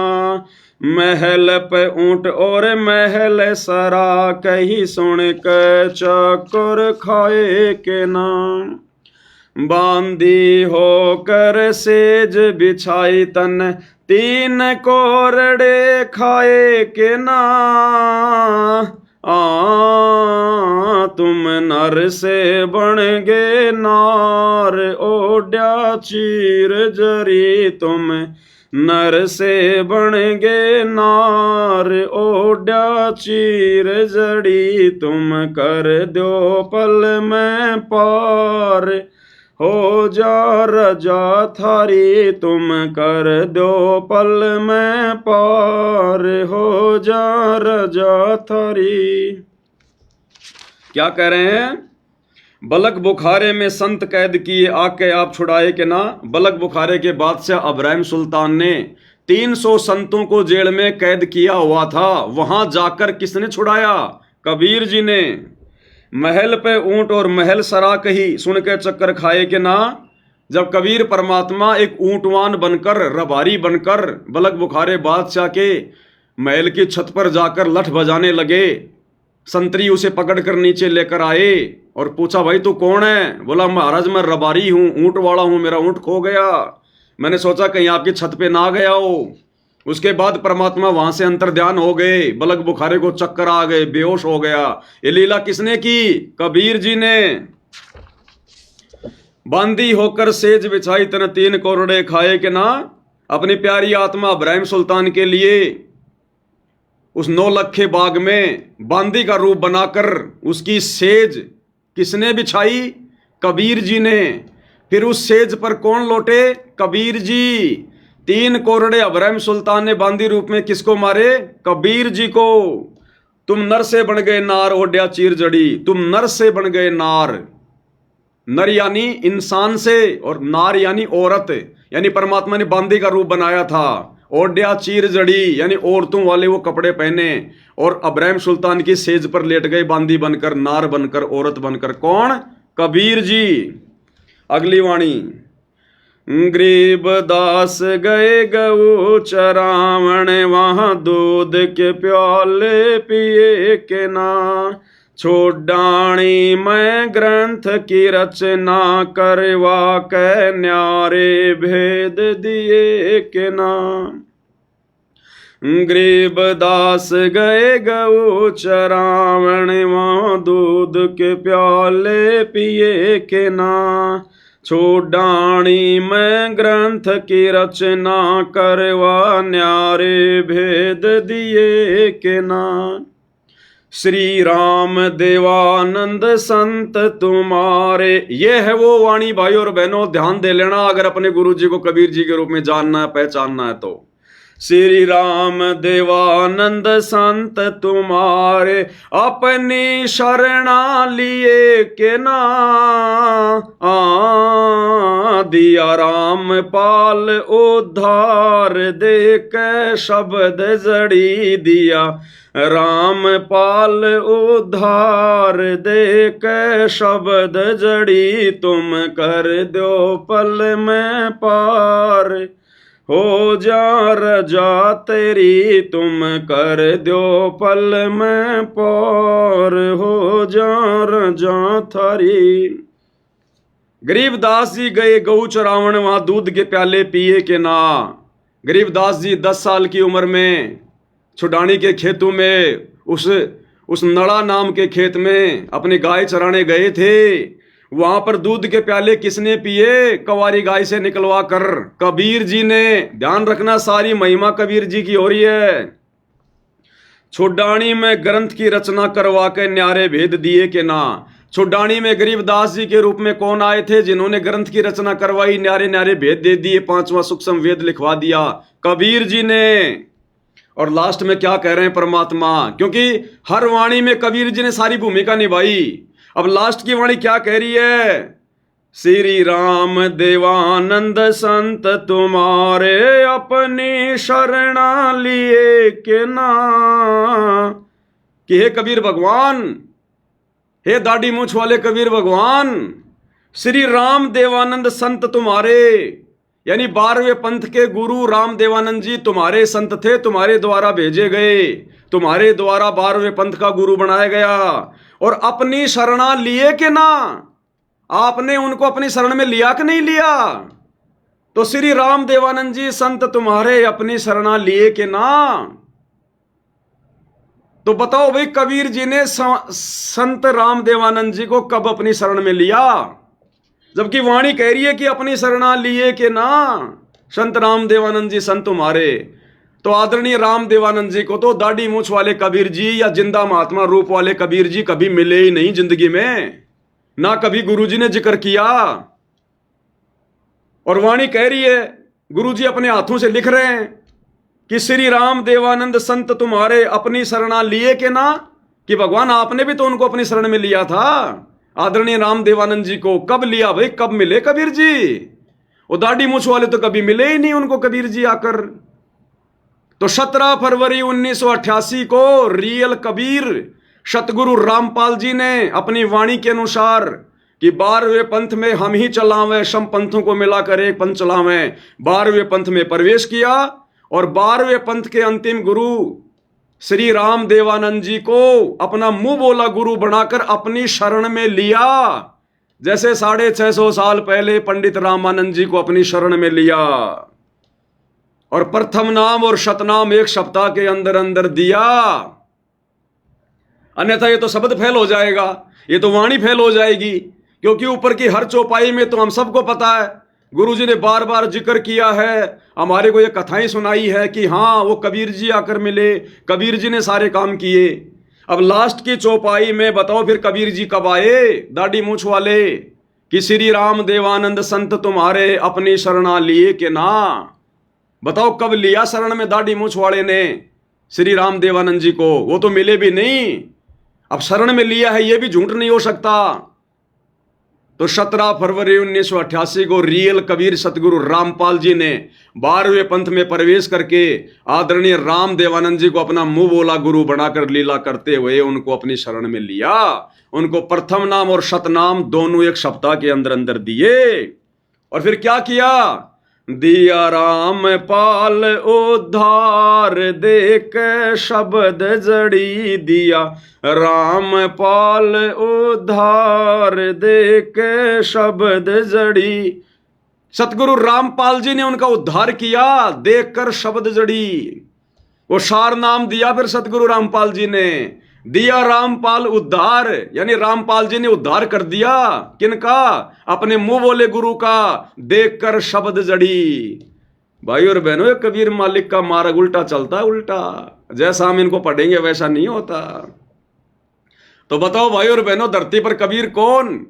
महल पे ऊंट और महल सरा कही सुन के चाकर खाए के ना। बांधी होकर सेज बिछाई तन 3 कोरड़े खाए के ना। तुम नर से बन गे नार ओड्या चीर जरी। तुम नर से बन गे नार ओड्या चीर जड़ी। तुम कर दो पल में पार हो जा रजा थारी, तुम कर दो पल में पार, हो जा रजा थारी। क्या कह रहे हैं? बलक बुखारे में संत कैद किए, आके आप छुड़ाए के ना। बलक बुखारे के बादशाह इब्राहिम सुल्तान ने 300 संतों को जेल में कैद किया हुआ था। वहां जाकर किसने छुड़ाया? कबीर जी ने। महल पे ऊंट और महल सराक ही सुन के चक्कर खाए के ना। जब कबीर परमात्मा एक ऊंटवान बनकर, रबारी बनकर बलक बुखारे बादशाह के महल की छत पर जाकर लठ बजाने लगे, संतरी उसे पकड़कर नीचे लेकर आए और पूछा, भाई तू कौन है? बोला, महाराज मैं रबारी हूं, ऊंट वाला हूं, मेरा ऊंट खो गया, मैंने सोचा कहीं आपकी छत पे ना गया हो। उसके बाद परमात्मा वहां से अंतर्ध्यान हो गए, बलक बुखारे को चक्कर आ गए, बेहोश हो गया। ये लीला किसने की? कबीर जी ने। बांदी होकर सेज बिछाई, तन 3 कोरड़े खाए के ना। अपनी प्यारी आत्मा इब्राहिम सुल्तान के लिए उस 9 लखे बाग में बांदी का रूप बनाकर उसकी सेज किसने बिछाई? कबीर जी ने। फिर उस सेज पर कौन लौटे? कबीर जी। 3 कोरड़े इब्राहिम सुल्तान ने बांदी रूप में किसको मारे? कबीर जी को। तुम नर से बन गए नार, ओड्या चीर जड़ी। तुम नर से बन गए नार। नर यानी इंसान से, और नार यानी औरत, यानी परमात्मा ने बांदी का रूप बनाया था। ओड्या चीर जड़ी यानी औरतों वाले वो कपड़े पहने, और इब्राहिम सुल्तान की सेज पर लेट गए बांदी बनकर, नार बनकर, औरत बनकर। कौन? कबीर जी। अगली वाणी। गरीब दास गए गऊ चरावण, वहां दूध के प्याले पिए के ना। छोड़ाणी मैं ग्रंथ की रचना, करवा के न्यारे भेद दिए के ना। गरीब दास गए गऊ चरावण, वहां दूध के प्याले पिए के ना। छोड़ाणी मैं ग्रंथ की रचना, करवा न्यारे भेद दिए के ना। श्री राम देवानंद संत तुम्हारे। ये है वो वाणी भाई और बहनों, ध्यान दे लेना अगर अपने गुरु जी को कबीर जी के रूप में जानना है, पहचानना है तो। श्री राम देवानंद संत तुम्हारे, अपनी शरणा लिए के ना। दिया राम पाल उद्धार, दे के शब्द जड़ी दिया। राम पाल उद्धार, दे के शब्द जड़ी। तुम कर दो पल में पार, हो जा रजा तेरी। तुम कर दो पल में पार, हो जा रजा थारी। गरीबदास जी गए गऊ चरावण, वहां दूध के प्याले पिए के ना। गरीबदास जी 10 साल की उम्र में छुडानी के खेतों में, उस नड़ा नाम के खेत में अपनी गाय चराने गए थे। वहां पर दूध के प्याले किसने पिए? कवारी गाय से निकलवा कर कबीर जी ने। ध्यान रखना, सारी महिमा कबीर जी की हो रही है। छोड़ानी में ग्रंथ की रचना, करवा के न्यारे भेद दिए के ना। छोड़ानी में गरीबदास जी के रूप में कौन आए थे जिन्होंने ग्रंथ की रचना करवाई, न्यारे न्यारे भेद दे दिए, 5वां सूक्ष्म वेद लिखवा दिया? कबीर जी ने। और लास्ट में क्या कह रहे हैं परमात्मा? क्योंकि हर वाणी में कबीर जी ने सारी भूमिका निभाई। अब लास्ट की वाणी क्या कह रही है? श्री राम देवानंद संत तुम्हारे, अपनी शरणा लिए के ना। कि हे कबीर भगवान, हे दाढ़ी मूछ वाले कबीर भगवान, श्री राम देवानंद संत तुम्हारे, यानी 12वें पंथ के गुरु राम देवानंद जी तुम्हारे संत थे, तुम्हारे द्वारा भेजे गए, तुम्हारे द्वारा 12वें पंथ का गुरु बनाया गया। और अपनी शरणा लिए के ना। आपने उनको अपनी शरण में लिया कि नहीं लिया? तो श्री राम देवानंद जी संत तुम्हारे, अपनी शरणा लिए के ना। तो बताओ भाई, कबीर जी ने संत राम देवानंद जी को कब अपनी शरण में लिया? जबकि वाणी कह रही है कि अपनी शरणा लिए के ना, संत राम देवानंद जी संत तुम्हारे। तो आदरणीय राम देवानंद जी को तो दाढ़ी मूछ वाले कबीर जी या जिंदा महात्मा रूप वाले कबीर जी कभी मिले ही नहीं जिंदगी में, ना कभी गुरु जी ने जिक्र किया। और वाणी कह रही है, गुरुजी अपने हाथों से लिख रहे हैं कि श्री राम देवानंद संत तुम्हारे अपनी शरणा लिए के ना, कि भगवान आपने भी तो उनको अपनी शरण में लिया था। आदरणीय राम देवानंद जी को कब लिया भाई, कब मिले कबीर जी? वो दाढ़ी मूछ वाले तो कभी मिले ही नहीं उनको कबीर जी आकर। तो 17 फरवरी 1988 को रियल कबीर सतगुरु रामपाल जी ने अपनी वाणी के अनुसार कि 12वें पंथ में हम ही चलावें, सम पंथों को मिलाकर एक पंथ चलावें, 12वें पंथ में प्रवेश किया और 12वें पंथ के अंतिम गुरु श्री राम देवानंद जी को अपना मुंह बोला गुरु बनाकर अपनी शरण में लिया, जैसे 650 साल पहले पंडित रामानंद जी को अपनी शरण में लिया। और प्रथम नाम और शतनाम एक सप्ताह के अंदर अंदर दिया, अन्यथा ये तो शब्द फेल हो जाएगा, ये तो वाणी फेल हो जाएगी। क्योंकि ऊपर की हर चौपाई में तो हम सबको पता है, गुरुजी ने बार बार जिक्र किया है, हमारे को ये कथाएं सुनाई है कि हाँ वो कबीर जी आकर मिले, कबीर जी ने सारे काम किए। अब लास्ट की चौपाई में बताओ फिर कबीर जी कब आए, दाढ़ी मूछ वाले, कि श्री राम देवानंद संत तुम्हारे अपनी शरणा लिए के ना। बताओ कब लिया शरण में दाढ़ी मूछ वाले ने श्री राम देवानंद जी को? वो तो मिले भी नहीं, अब शरण में लिया है ये भी झूठ नहीं हो सकता। तो 17 फरवरी 1988 को रियल कबीर सतगुरु रामपाल जी ने 12वें पंथ में प्रवेश करके आदरणीय राम देवानंद जी को अपना मुंह बोला गुरु बनाकर लीला करते हुए उनको अपनी शरण में लिया। उनको प्रथम नाम और शतनाम दोनों एक सप्ताह के अंदर अंदर दिए। और फिर क्या किया? दिया राम पाल उद्धार देख शब्द जड़ी दिया, राम पाल उद्धार देख शब्द जड़ी। सतगुरु रामपाल जी ने उनका उद्धार किया देखकर शब्द जड़ी। वो सार नाम दिया फिर सतगुरु रामपाल जी ने, दिया रामपाल उद्धार, यानी रामपाल जी ने उद्धार कर दिया किनका? अपने मुंह बोले गुरु का, देखकर शब्द जड़ी। भाई और बहनों, ये कबीर मालिक का मार्ग उल्टा चलता है, उल्टा। जैसा हम इनको पढ़ेंगे वैसा नहीं होता। तो बताओ भाई और बहनों, धरती पर कबीर कौन?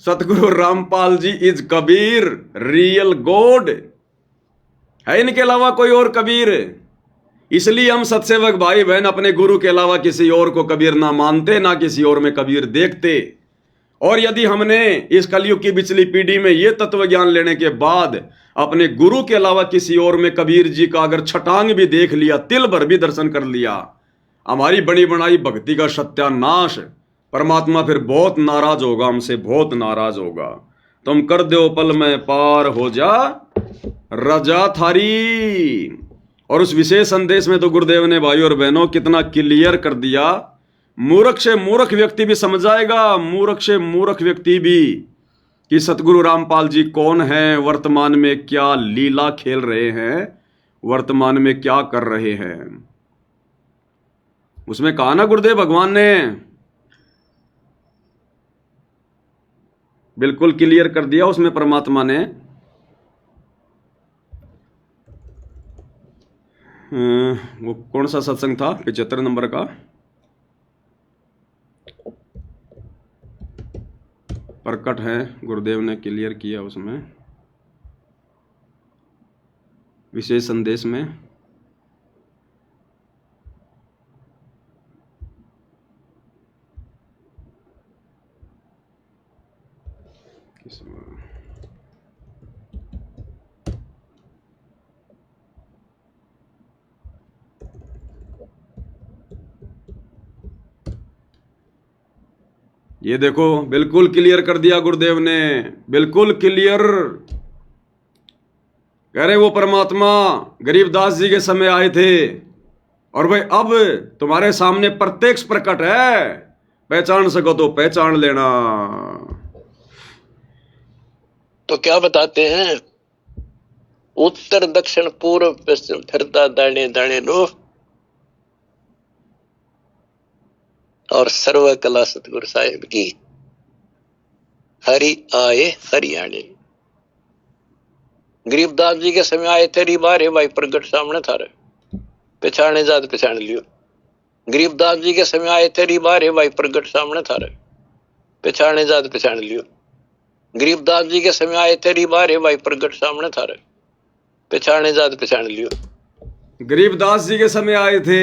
सतगुरु Rampal ji is Kabir, real God. है इनके अलावा कोई और कबीर? इसलिए हम सत्सेवक भाई बहन अपने गुरु के अलावा किसी और को कबीर ना मानते, ना किसी और में कबीर देखते। और यदि हमने इस कलयुग की पिछली पीढ़ी में ये तत्व ज्ञान लेने के बाद अपने गुरु के अलावा किसी और में कबीर जी का अगर छटांग भी देख लिया, तिल भर भी दर्शन कर लिया, हमारी बनी बनाई भक्ति का सत्यानाश। परमात्मा फिर बहुत नाराज होगा हमसे, बहुत नाराज होगा। तुम कर दो पल में पार हो जा रजा थारी। और उस विशेष संदेश में तो गुरुदेव ने भाई और बहनों कितना क्लियर कर दिया, मूर्ख से मूर्ख व्यक्ति भी समझ जाएगा, मूर्ख से मूर्ख व्यक्ति भी, कि सतगुरु रामपाल जी कौन हैं, वर्तमान में क्या लीला खेल रहे हैं, वर्तमान में क्या कर रहे हैं। उसमें कहा ना गुरुदेव भगवान ने, बिल्कुल क्लियर कर दिया उसमें परमात्मा ने। वो कौन सा सत्संग था? 75 नंबर का। प्रकट है, गुरुदेव ने क्लियर किया उसमें विशेष संदेश में। ये देखो, बिल्कुल क्लियर कर दिया गुरुदेव ने, बिल्कुल क्लियर। कह रहे वो परमात्मा गरीबदास जी के समय आए थे और भाई अब तुम्हारे सामने प्रत्यक्ष प्रकट है, पहचान सको तो पहचान लेना। तो क्या बताते हैं? उत्तर दक्षिण पूर्व पश्चिम फिरता दाने दाने लो, और सर्व कला सतगुरु साहिब की। हरि आए हरियाणे। गरीबदास जी के समय आए थे, बारे भाई प्रगट सामने था रे, पहचाने जात पहचान लियो। गरीबदास जी के समय आए थे, बारे भाई प्रगट सामने था रे, पहचाने जात पहचान लियो। गरीबदास जी के समय आए तेरी बारे भाई प्रगट सामने था रे, पहचाने जात पहचान लियो। गरीबदास जी के समय आए थे।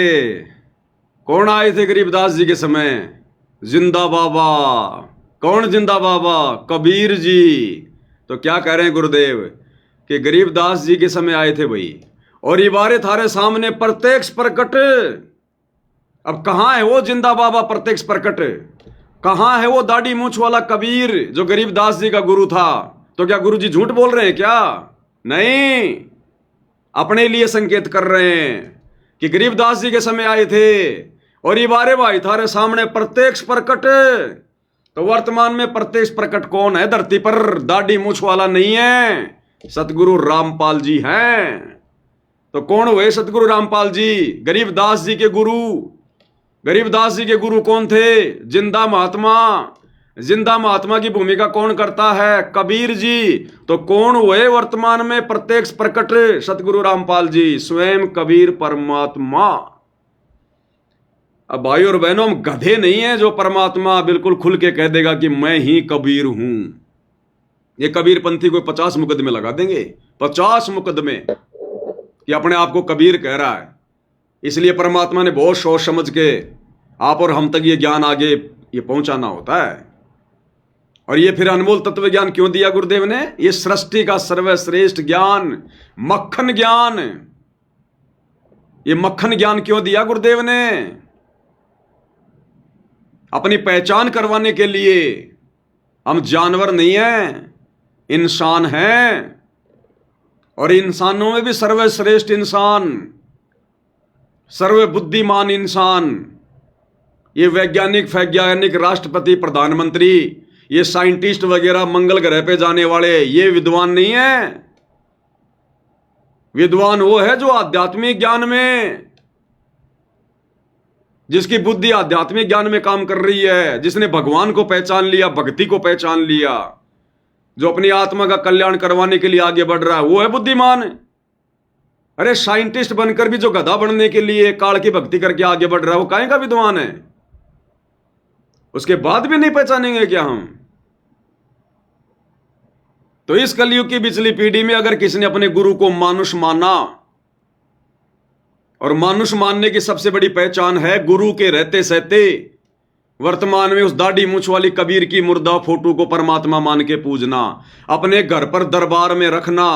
कौन आए थे गरीबदास जी के समय? जिंदा बाबा। कौन जिंदा बाबा? कबीर जी। तो क्या कह रहे हैं गुरुदेव कि गरीबदास जी के समय आए थे भाई, और ये बारे थारे सामने प्रत्यक्ष प्रकट। अब कहां है वो जिंदा बाबा प्रत्यक्ष प्रकट? कहां है वो दाढ़ी मूंछ वाला कबीर जो गरीबदास जी का गुरु था? तो क्या गुरु जी झूठ बोल रहे हैं क्या? नहीं, अपने लिए संकेत कर रहे हैं कि गरीबदास जी के समय आए थे और ये बारे भाई थारे सामने प्रत्यक्ष प्रकट। तो वर्तमान में प्रत्यक्ष प्रकट कौन है धरती पर? दाढ़ी मूंछ वाला नहीं है, सतगुरु रामपाल जी हैं। तो कौन हुए सतगुरु रामपाल जी? गरीबदास जी के गुरु। गरीबदास जी के गुरु कौन थे? जिंदा महात्मा। जिंदा महात्मा की भूमिका कौन करता है? कबीर जी। तो कौन हुए वर्तमान में प्रत्यक्ष प्रकट? सतगुरु रामपाल जी, स्वयं कबीर परमात्मा। अब भाई और बहनों, हम गधे नहीं है जो परमात्मा बिल्कुल खुल के कह देगा कि मैं ही कबीर हूं। ये कबीर पंथी कोई 50 मुकदमे लगा देंगे, 50 मुकदमे, कि अपने आप को कबीर कह रहा है। इसलिए परमात्मा ने बहुत सोच समझ के आप और हम तक ये ज्ञान आगे ये पहुंचाना होता है। और ये फिर अनमोल तत्व ज्ञान क्यों दिया गुरुदेव ने? ये सृष्टि का सर्वश्रेष्ठ ज्ञान, मक्खन ज्ञान। ये मक्खन ज्ञान क्यों दिया गुरुदेव ने? अपनी पहचान करवाने के लिए। हम जानवर नहीं हैं, इंसान हैं, और इंसानों में भी सर्वश्रेष्ठ इंसान, सर्वबुद्धिमान इंसान, ये वैज्ञानिक, राष्ट्रपति, प्रधानमंत्री, ये साइंटिस्ट वगैरह, मंगल ग्रह पे जाने वाले, ये विद्वान नहीं है। विद्वान वो है जो आध्यात्मिक ज्ञान में, जिसकी बुद्धि आध्यात्मिक ज्ञान में काम कर रही है, जिसने भगवान को पहचान लिया, भक्ति को पहचान लिया, जो अपनी आत्मा का कल्याण करवाने के लिए आगे बढ़ रहा है, वो है बुद्धिमान। अरे साइंटिस्ट बनकर भी जो गधा बनने के लिए काल की भक्ति करके आगे बढ़ रहा है, वो काहे का विद्वान है? उसके बाद भी नहीं पहचानेंगे क्या हम? तो इस कलयुग की पिछली पीढ़ी में अगर किसी ने अपने गुरु को मानुष माना, और मानुष मानने की सबसे बड़ी पहचान है गुरु के रहते सहते वर्तमान में उस दाढ़ी मूंछ वाली कबीर की मुर्दा फोटो को परमात्मा मान के पूजना, अपने घर पर दरबार में रखना,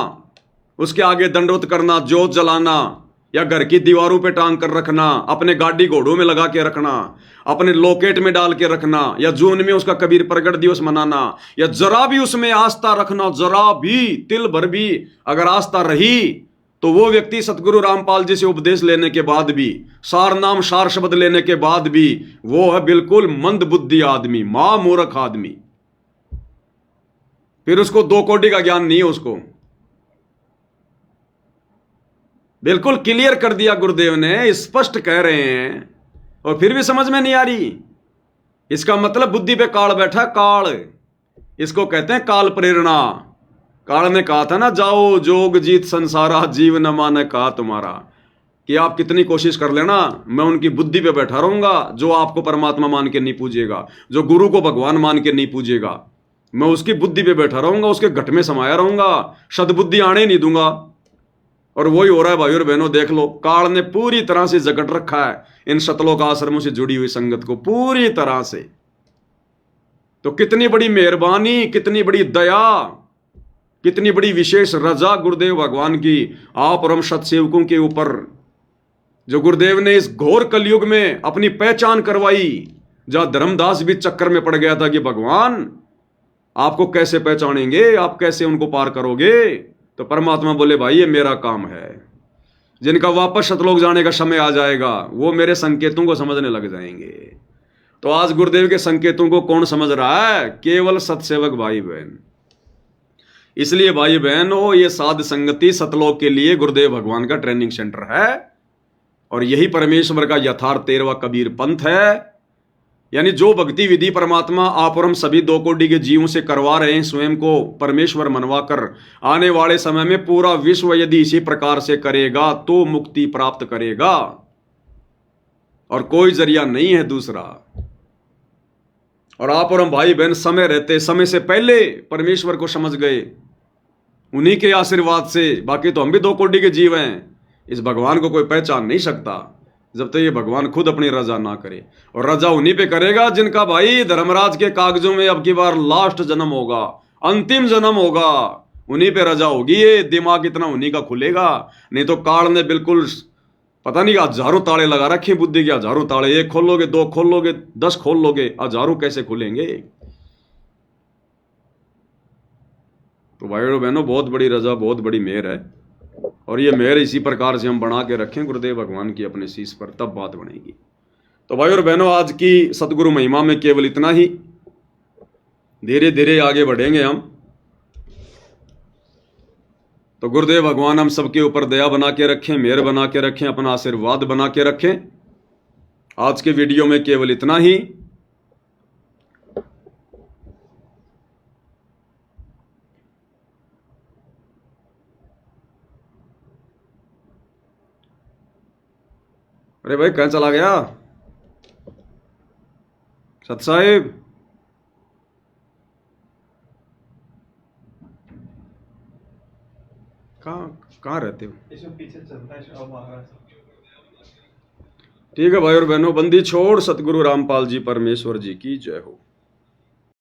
उसके आगे दंडोत करना, जोत जलाना, या घर की दीवारों पे टांग कर रखना, अपने गाड़ी घोड़ों में लगा के रखना, अपने लॉकेट में डाल के रखना, या जून में उसका कबीर प्रगट दिवस मनाना, या जरा भी उसमें आस्था रखना, जरा भी तिल भर भी अगर आस्था रही, तो वो व्यक्ति सतगुरु रामपाल जी से उपदेश लेने के बाद भी, सार नाम सार शब्द लेने के बाद भी, वो है बिल्कुल मंद बुद्धि आदमी, मूर्ख आदमी। फिर उसको 2 कौड़ी का ज्ञान नहीं है। उसको बिल्कुल क्लियर कर दिया गुरुदेव ने, स्पष्ट कह रहे हैं, और फिर भी समझ में नहीं आ रही। इसका मतलब बुद्धि पे काल बैठा, काल। इसको कहते हैं काल प्रेरणा। काल ने कहा था ना, जाओ जोग जीत संसारा, जीव न माने कहा तुम्हारा, कि आप कितनी कोशिश कर लेना, मैं उनकी बुद्धि पे बैठा रहूंगा जो आपको परमात्मा मान के नहीं पूजेगा, जो गुरु को भगवान मान के नहीं पूजेगा, मैं उसकी बुद्धि पे बैठा रहूंगा, उसके घट में समाया रहूंगा, सद्बुद्धि आने नहीं दूंगा। और वही हो रहा है भाई और बहनों, देख लो, काल ने पूरी तरह से जकड़ रखा है इन सतलोक आश्रमों से जुड़ी हुई संगत को, पूरी तरह से। तो कितनी बड़ी मेहरबानी, कितनी बड़ी दया, कितनी बड़ी विशेष रजा गुरुदेव भगवान की आप और हम सत्सेवकों के ऊपर, जो गुरुदेव ने इस घोर कलयुग में अपनी पहचान करवाई, जहां धर्मदास भी चक्कर में पड़ गया था कि भगवान आपको कैसे पहचानेंगे, आप कैसे उनको पार करोगे? तो परमात्मा बोले, भाई ये मेरा काम है। जिनका वापस सतलोक जाने का समय आ जाएगा, वो मेरे संकेतों को समझने लग जाएंगे। तो आज गुरुदेव के संकेतों को कौन समझ रहा है? केवल सत्सेवक भाई बहन। इसलिए भाई बहनों, ये साध संगति सतलोक के लिए गुरुदेव भगवान का ट्रेनिंग सेंटर है, और यही परमेश्वर का यथार्थ 13वां कबीर पंथ है। यानी जो भक्ति विधि परमात्मा आप और हम सभी 2 कोटि के जीवों से करवा रहे हैं, स्वयं को परमेश्वर मनवा कर, आने वाले समय में पूरा विश्व यदि इसी प्रकार से करेगा तो मुक्ति प्राप्त करेगा, और कोई जरिया नहीं है दूसरा। और आप और हम भाई बहन समय रहते, समय से पहले परमेश्वर को समझ गए, उन्हीं के आशीर्वाद से। बाकी तो हम भी 2 कोटि के जीव हैं, इस भगवान को कोई पहचान नहीं सकता जब तक ये भगवान खुद अपनी रजा ना करे। और रजा उन्हीं पे करेगा जिनका भाई धर्मराज के कागजों में अब की बार लास्ट जन्म होगा, अंतिम जन्म होगा, उन्हीं पे रजा होगी। ये दिमाग इतना उन्हीं का खुलेगा, नहीं तो काल ने बिल्कुल पता नहीं हजारों ताले लगा रखे बुद्धि के, हजारों ताले, 1 खोल लोगे, 2 खोल लोगे, 10 खोल लोगे, हजारों कैसे खुलेंगे। तो भाइयों और बहनों, बहुत बड़ी रजा, बहुत बड़ी मेहर है, और ये मेहर इसी प्रकार से हम बना के रखें गुरुदेव भगवान की अपने शीश पर, तब बात बनेगी। तो भाइयों और बहनों, आज की सतगुरु महिमा में केवल इतना ही। धीरे धीरे आगे बढ़ेंगे हम। तो गुरुदेव भगवान हम सबके ऊपर दया बना के रखें, मेहर बना के रखें, अपना आशीर्वाद बना के रखें। आज के वीडियो में केवल इतना ही। अरे भाई कहाँ चला गया सत साहिब? कहाँ रहते हो? इसमें पीछे चलता है शाह महाराज। ठीक है भाई और बहनों, बंदी छोड़। सतगुरु रामपाल जी परमेश्वर जी की जय हो।